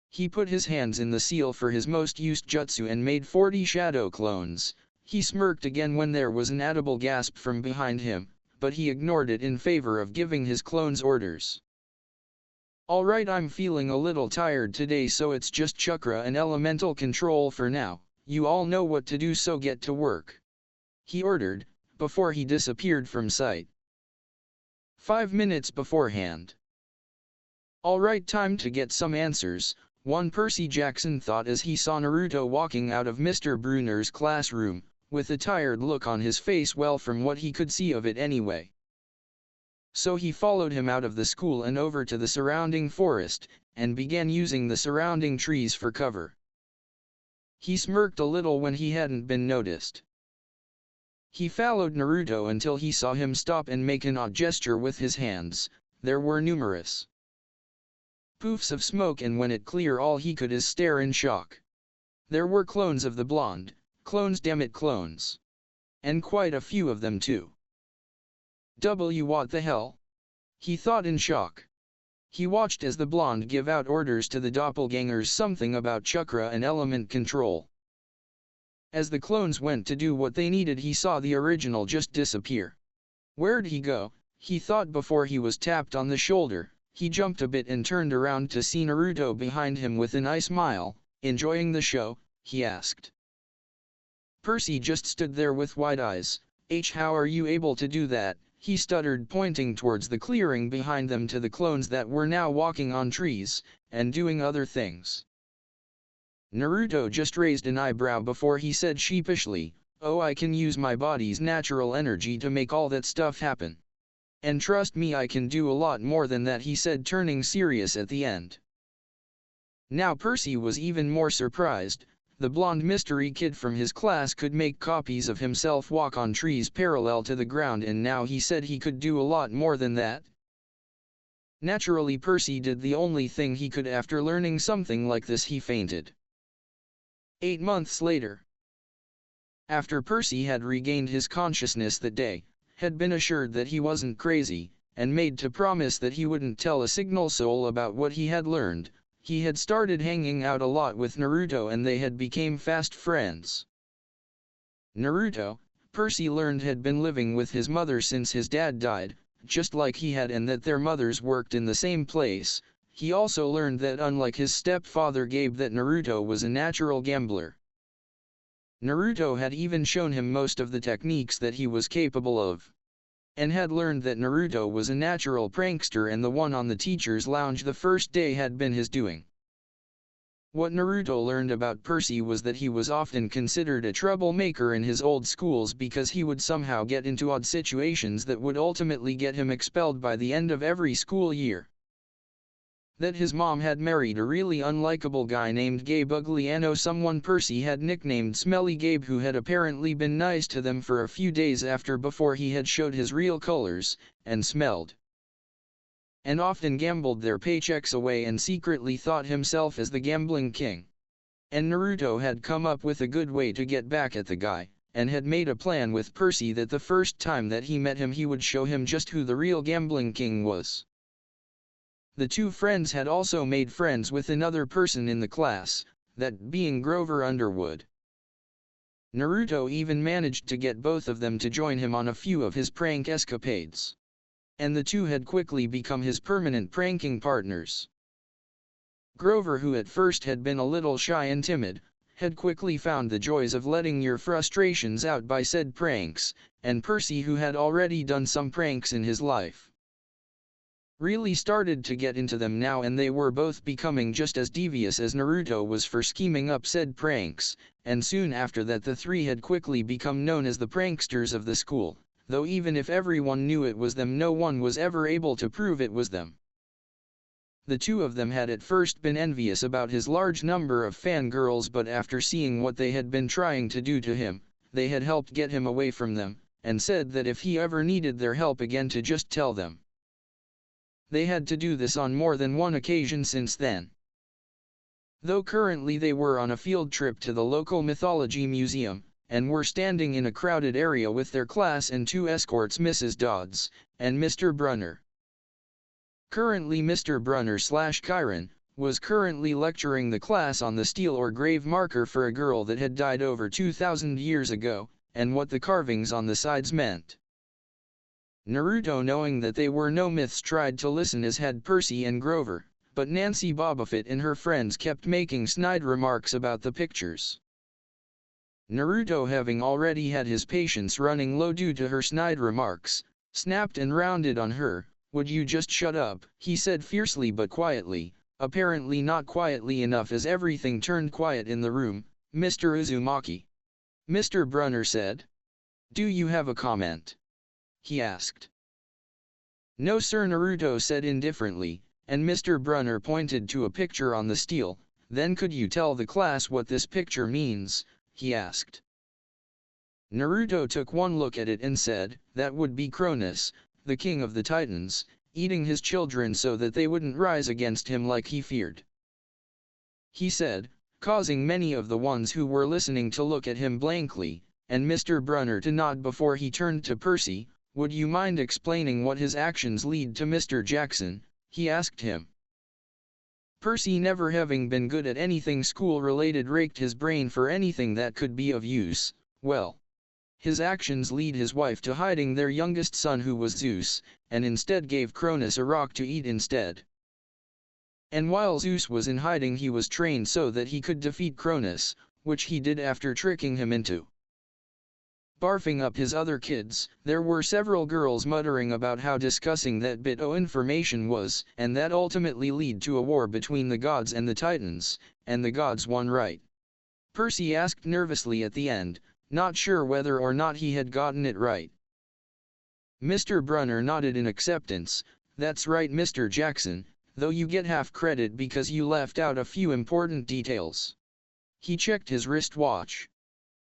Speaker 1: He put his hands in the seal for his most used jutsu and made 40 shadow clones. He smirked again when there was an audible gasp from behind him, but he ignored it in favor of giving his clones orders. "Alright, I'm feeling a little tired today, so it's just chakra and elemental control for now. You all know what to do, so get to work," he ordered, before he disappeared from sight. 5 minutes beforehand. "Alright, time to get some answers," one Percy Jackson thought as he saw Naruto walking out of Mr. Bruner's classroom, with a tired look on his face, well, from what he could see of it anyway. So he followed him out of the school and over to the surrounding forest, and began using the surrounding trees for cover. He smirked a little when he hadn't been noticed. He followed Naruto until he saw him stop and make an odd gesture with his hands. There were numerous poofs of smoke, and when it cleared, all he could is stare in shock. There were clones of the blonde, clones, damn it, clones. And quite a few of them too. What the hell? He thought in shock. He watched as the blonde give out orders to the doppelgangers, something about chakra and element control. As the clones went to do what they needed, he saw the original just disappear. Where'd he go? He thought before he was tapped on the shoulder. He jumped a bit and turned around to see Naruto behind him with a nice smile. "Enjoying the show?" he asked. Percy just stood there with wide eyes. How are you able to do that?" he stuttered, pointing towards the clearing behind them to the clones that were now walking on trees, and doing other things. Naruto just raised an eyebrow before he said sheepishly, "Oh, I can use my body's natural energy to make all that stuff happen. And trust me, I can do a lot more than that," he said, turning serious at the end. Now Percy was even more surprised. the blonde mystery kid from his class could make copies of himself walk on trees parallel to the ground, and now he said he could do a lot more than that. Naturally, Percy did the only thing he could. After learning something like this, he fainted. 8 months later, after Percy had regained his consciousness that day, had been assured that he wasn't crazy, and made to promise that he wouldn't tell a single soul about what he had learned, he had started hanging out a lot with Naruto and they had become fast friends. Naruto, Percy learned, had been living with his mother since his dad died, just like he had, and that their mothers worked in the same place. He also learned that unlike his stepfather Gabe, that Naruto was a natural gambler. Naruto had even shown him most of the techniques that he was capable of, and had learned that Naruto was a natural prankster, and the one on the teacher's lounge the first day had been his doing. What Naruto learned about Percy was that he was often considered a troublemaker in his old schools because he would somehow get into odd situations that would ultimately get him expelled by the end of every school year. That his mom had married a really unlikable guy named Gabe Ugliano, someone Percy had nicknamed Smelly Gabe, who had apparently been nice to them for a few days before he had showed his real colors, and smelled, and often gambled their paychecks away and secretly thought himself as the gambling king. And Naruto had come up with a good way to get back at the guy, and had made a plan with Percy that the first time that he met him he would show him just who the real gambling king was. The two friends had also made friends with another person in the class, that being Grover Underwood. Naruto even managed to get both of them to join him on a few of his prank escapades, and the two had quickly become his permanent pranking partners. Grover, who at first had been a little shy and timid, had quickly found the joys of letting your frustrations out by said pranks, and Percy, who had already done some pranks in his life, really started to get into them now, and they were both becoming just as devious as Naruto was for scheming up said pranks, and soon after that the three had quickly become known as the pranksters of the school, though even if everyone knew it was them, no one was ever able to prove it was them. The two of them had at first been envious about his large number of fangirls, but after seeing what they had been trying to do to him, they had helped get him away from them, and said that if he ever needed their help again to just tell them. They had to do this on more than one occasion since then. Though currently they were on a field trip to the local mythology museum, and were standing in a crowded area with their class and two escorts, Mrs. Dodds and Mr. Brunner. Currently Mr. Brunner/Chiron was currently lecturing the class on the stele or grave marker for a girl that had died over 2,000 years ago, and what the carvings on the sides meant. Naruto, knowing that they were no myths, tried to listen, as had Percy and Grover, but Nancy Bobofit and her friends kept making snide remarks about the pictures. Naruto, having already had his patience running low due to her snide remarks, snapped and rounded on her. "Would you just shut up?" he said fiercely but quietly, apparently not quietly enough, as everything turned quiet in the room. "Mr. Uzumaki," Mr. Brunner said. "Do you have a comment?" he asked. "No sir," Naruto said indifferently, and Mr. Brunner pointed to a picture on the stele. "Then could you tell the class what this picture means?" he asked. Naruto took one look at it and said, "That would be Cronus, the king of the Titans, eating his children so that they wouldn't rise against him like he feared," he said, causing many of the ones who were listening to look at him blankly, and Mr. Brunner to nod before he turned to Percy. "Would you mind explaining what his actions lead to, Mr. Jackson?" he asked him. Percy, never having been good at anything school-related, raked his brain for anything that could be of use. "Well, his actions lead his wife to hiding their youngest son, who was Zeus, and instead gave Cronus a rock to eat instead. And while Zeus was in hiding, he was trained so that he could defeat Cronus, which he did after tricking him into barfing up his other kids." There were several girls muttering about how disgusting that bit of information was, and that ultimately led to a war between the gods and the Titans, and the gods won, right? Percy asked nervously at the end, not sure whether or not he had gotten it right. Mr. Brunner nodded in acceptance. "That's right, Mr. Jackson, though you get half credit because you left out a few important details. He checked his wristwatch.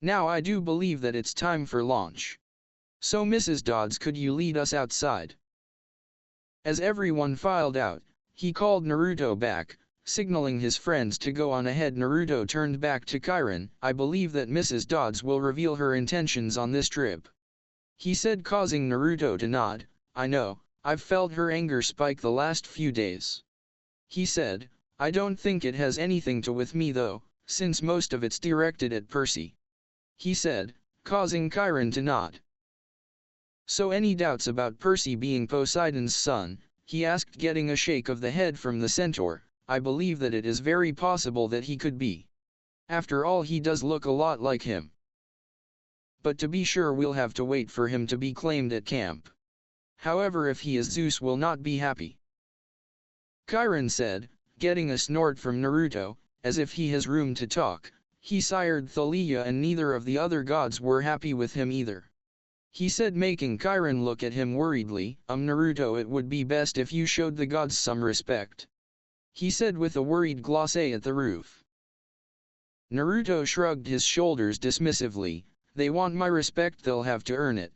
Speaker 1: Now I do believe that it's time for launch. So Mrs. Dodds, could you lead us outside? As everyone filed out, he called Naruto back, signaling his friends to go on ahead. Naruto turned back to Chiron. I believe that Mrs. Dodds will reveal her intentions on this trip, he said, causing Naruto to nod. I know, I've felt her anger spike the last few days. He said, I don't think it has anything to with me though, since most of it's directed at Percy. He said, causing Chiron to nod. So any doubts about Percy being Poseidon's son? He asked, getting a shake of the head from the centaur. I believe that it is very possible that he could be. After all, he does look a lot like him. But to be sure, we'll have to wait for him to be claimed at camp. However, if he is, Zeus will not be happy. Chiron said, getting a snort from Naruto, as if he has room to talk. He sired Thalia, and neither of the other gods were happy with him either. He said, making Chiron look at him worriedly. Naruto, it would be best if you showed the gods some respect, he said with a worried glance at the roof. Naruto shrugged his shoulders dismissively. They want my respect, they'll have to earn it.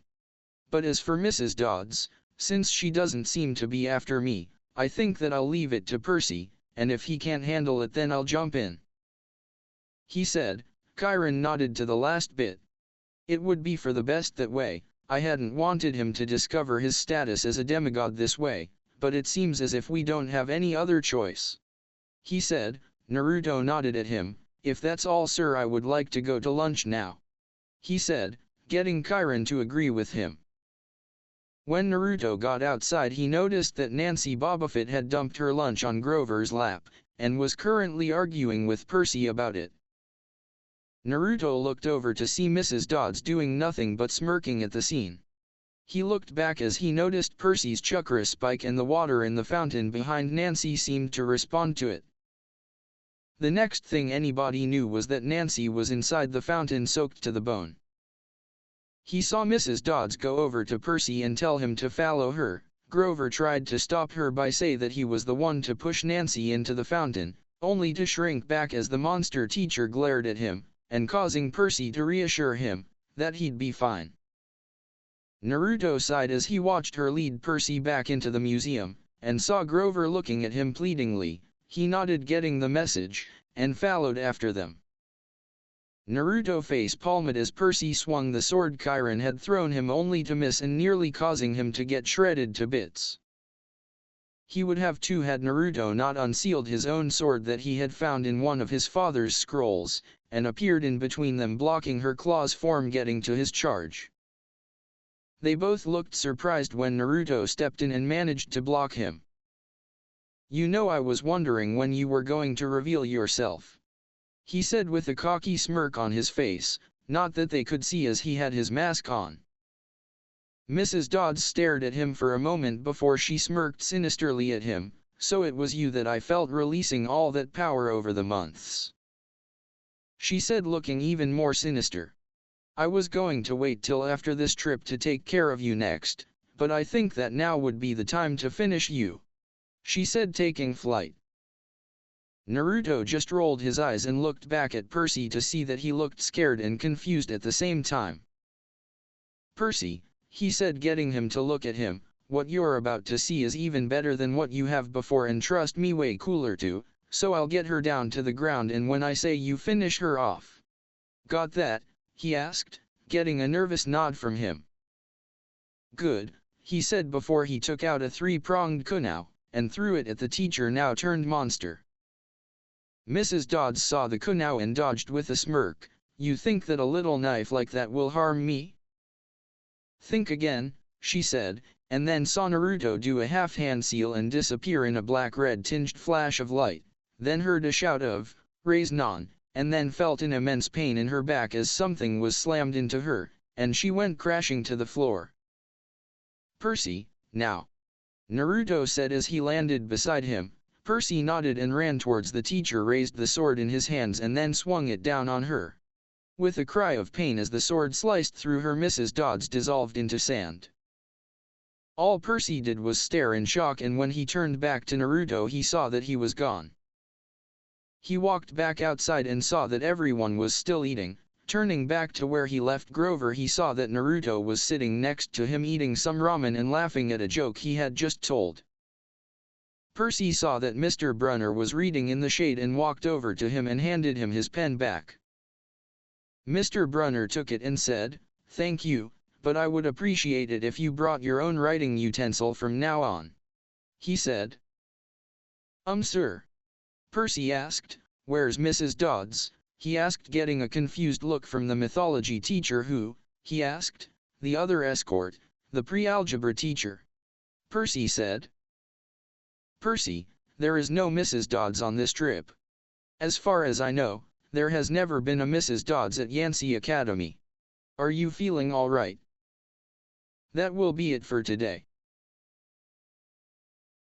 Speaker 1: But as for Mrs. Dodds, since she doesn't seem to be after me, I think that I'll leave it to Percy, and if he can't handle it then I'll jump in, he said. Chiron nodded to the last bit. It would be for the best that way. I hadn't wanted him to discover his status as a demigod this way, but it seems as if we don't have any other choice, he said. Naruto nodded at him. If that's all, sir, I would like to go to lunch now, he said, getting Chiron to agree with him. When Naruto got outside, he noticed that Nancy Bobofit had dumped her lunch on Grover's lap, and was currently arguing with Percy about it. Naruto looked over to see Mrs. Dodds doing nothing but smirking at the scene. He looked back as he noticed Percy's chakra spike, and the water in the fountain behind Nancy seemed to respond to it. The next thing anybody knew was that Nancy was inside the fountain, soaked to the bone. He saw Mrs. Dodds go over to Percy and tell him to follow her. Grover tried to stop her by saying that he was the one to push Nancy into the fountain, only to shrink back as the monster teacher glared at him, and causing Percy to reassure him that he'd be fine. Naruto sighed as he watched her lead Percy back into the museum, and saw Grover looking at him pleadingly. He nodded, getting the message, and followed after them. Naruto face palmed as Percy swung the sword Chiron had thrown him, only to miss and nearly causing him to get shredded to bits. He would have too had Naruto not unsealed his own sword that he had found in one of his father's scrolls, and appeared in between them, blocking her claws from getting to his charge. They both looked surprised when Naruto stepped in and managed to block him. You know, I was wondering when you were going to reveal yourself, he said with a cocky smirk on his face, not that they could see as he had his mask on. Mrs. Dodds stared at him for a moment before she smirked sinisterly at him. So it was you that I felt releasing all that power over the months, she said, looking even more sinister. I was going to wait till after this trip to take care of you next, but I think that now would be the time to finish you, she said, taking flight. Naruto just rolled his eyes and looked back at Percy to see that he looked scared and confused at the same time. Percy, he said, getting him to look at him, what you're about to see is even better than what you have before, and trust me, way cooler too, so I'll get her down to the ground, and when I say you finish her off. Got that? He asked, getting a nervous nod from him. Good, he said before he took out a three-pronged kunai, and threw it at the teacher now turned monster. Mrs. Dodds saw the kunai and dodged with a smirk. You think that a little knife like that will harm me? Think again, she said, and then saw Naruto do a half-hand seal and disappear in a black-red tinged flash of light, then heard a shout of, "Raise non," and then felt an immense pain in her back as something was slammed into her, and she went crashing to the floor. Percy, now, Naruto said as he landed beside him. Percy nodded and ran towards the teacher, raised the sword in his hands and then swung it down on her. With a cry of pain as the sword sliced through her, Mrs. Dodds dissolved into sand. All Percy did was stare in shock, and when he turned back to Naruto he saw that he was gone. He walked back outside and saw that everyone was still eating. Turning back to where he left Grover, he saw that Naruto was sitting next to him eating some ramen and laughing at a joke he had just told. Percy saw that Mr. Brunner was reading in the shade and walked over to him and handed him his pen back. Mr. Brunner took it and said, "Thank you, but I would appreciate it if you brought your own writing utensil from now on," he said. Sir?" Percy asked. "Where's Mrs. Dodds?" he asked, getting a confused look from the mythology teacher. "Who?" he asked. "The other escort, the pre-algebra teacher," Percy said. "Percy, there is no Mrs. Dodds on this trip. As far as I know, there has never been a Mrs. Dodds at Yansei Academy. Are you feeling all right?" That will be it for today.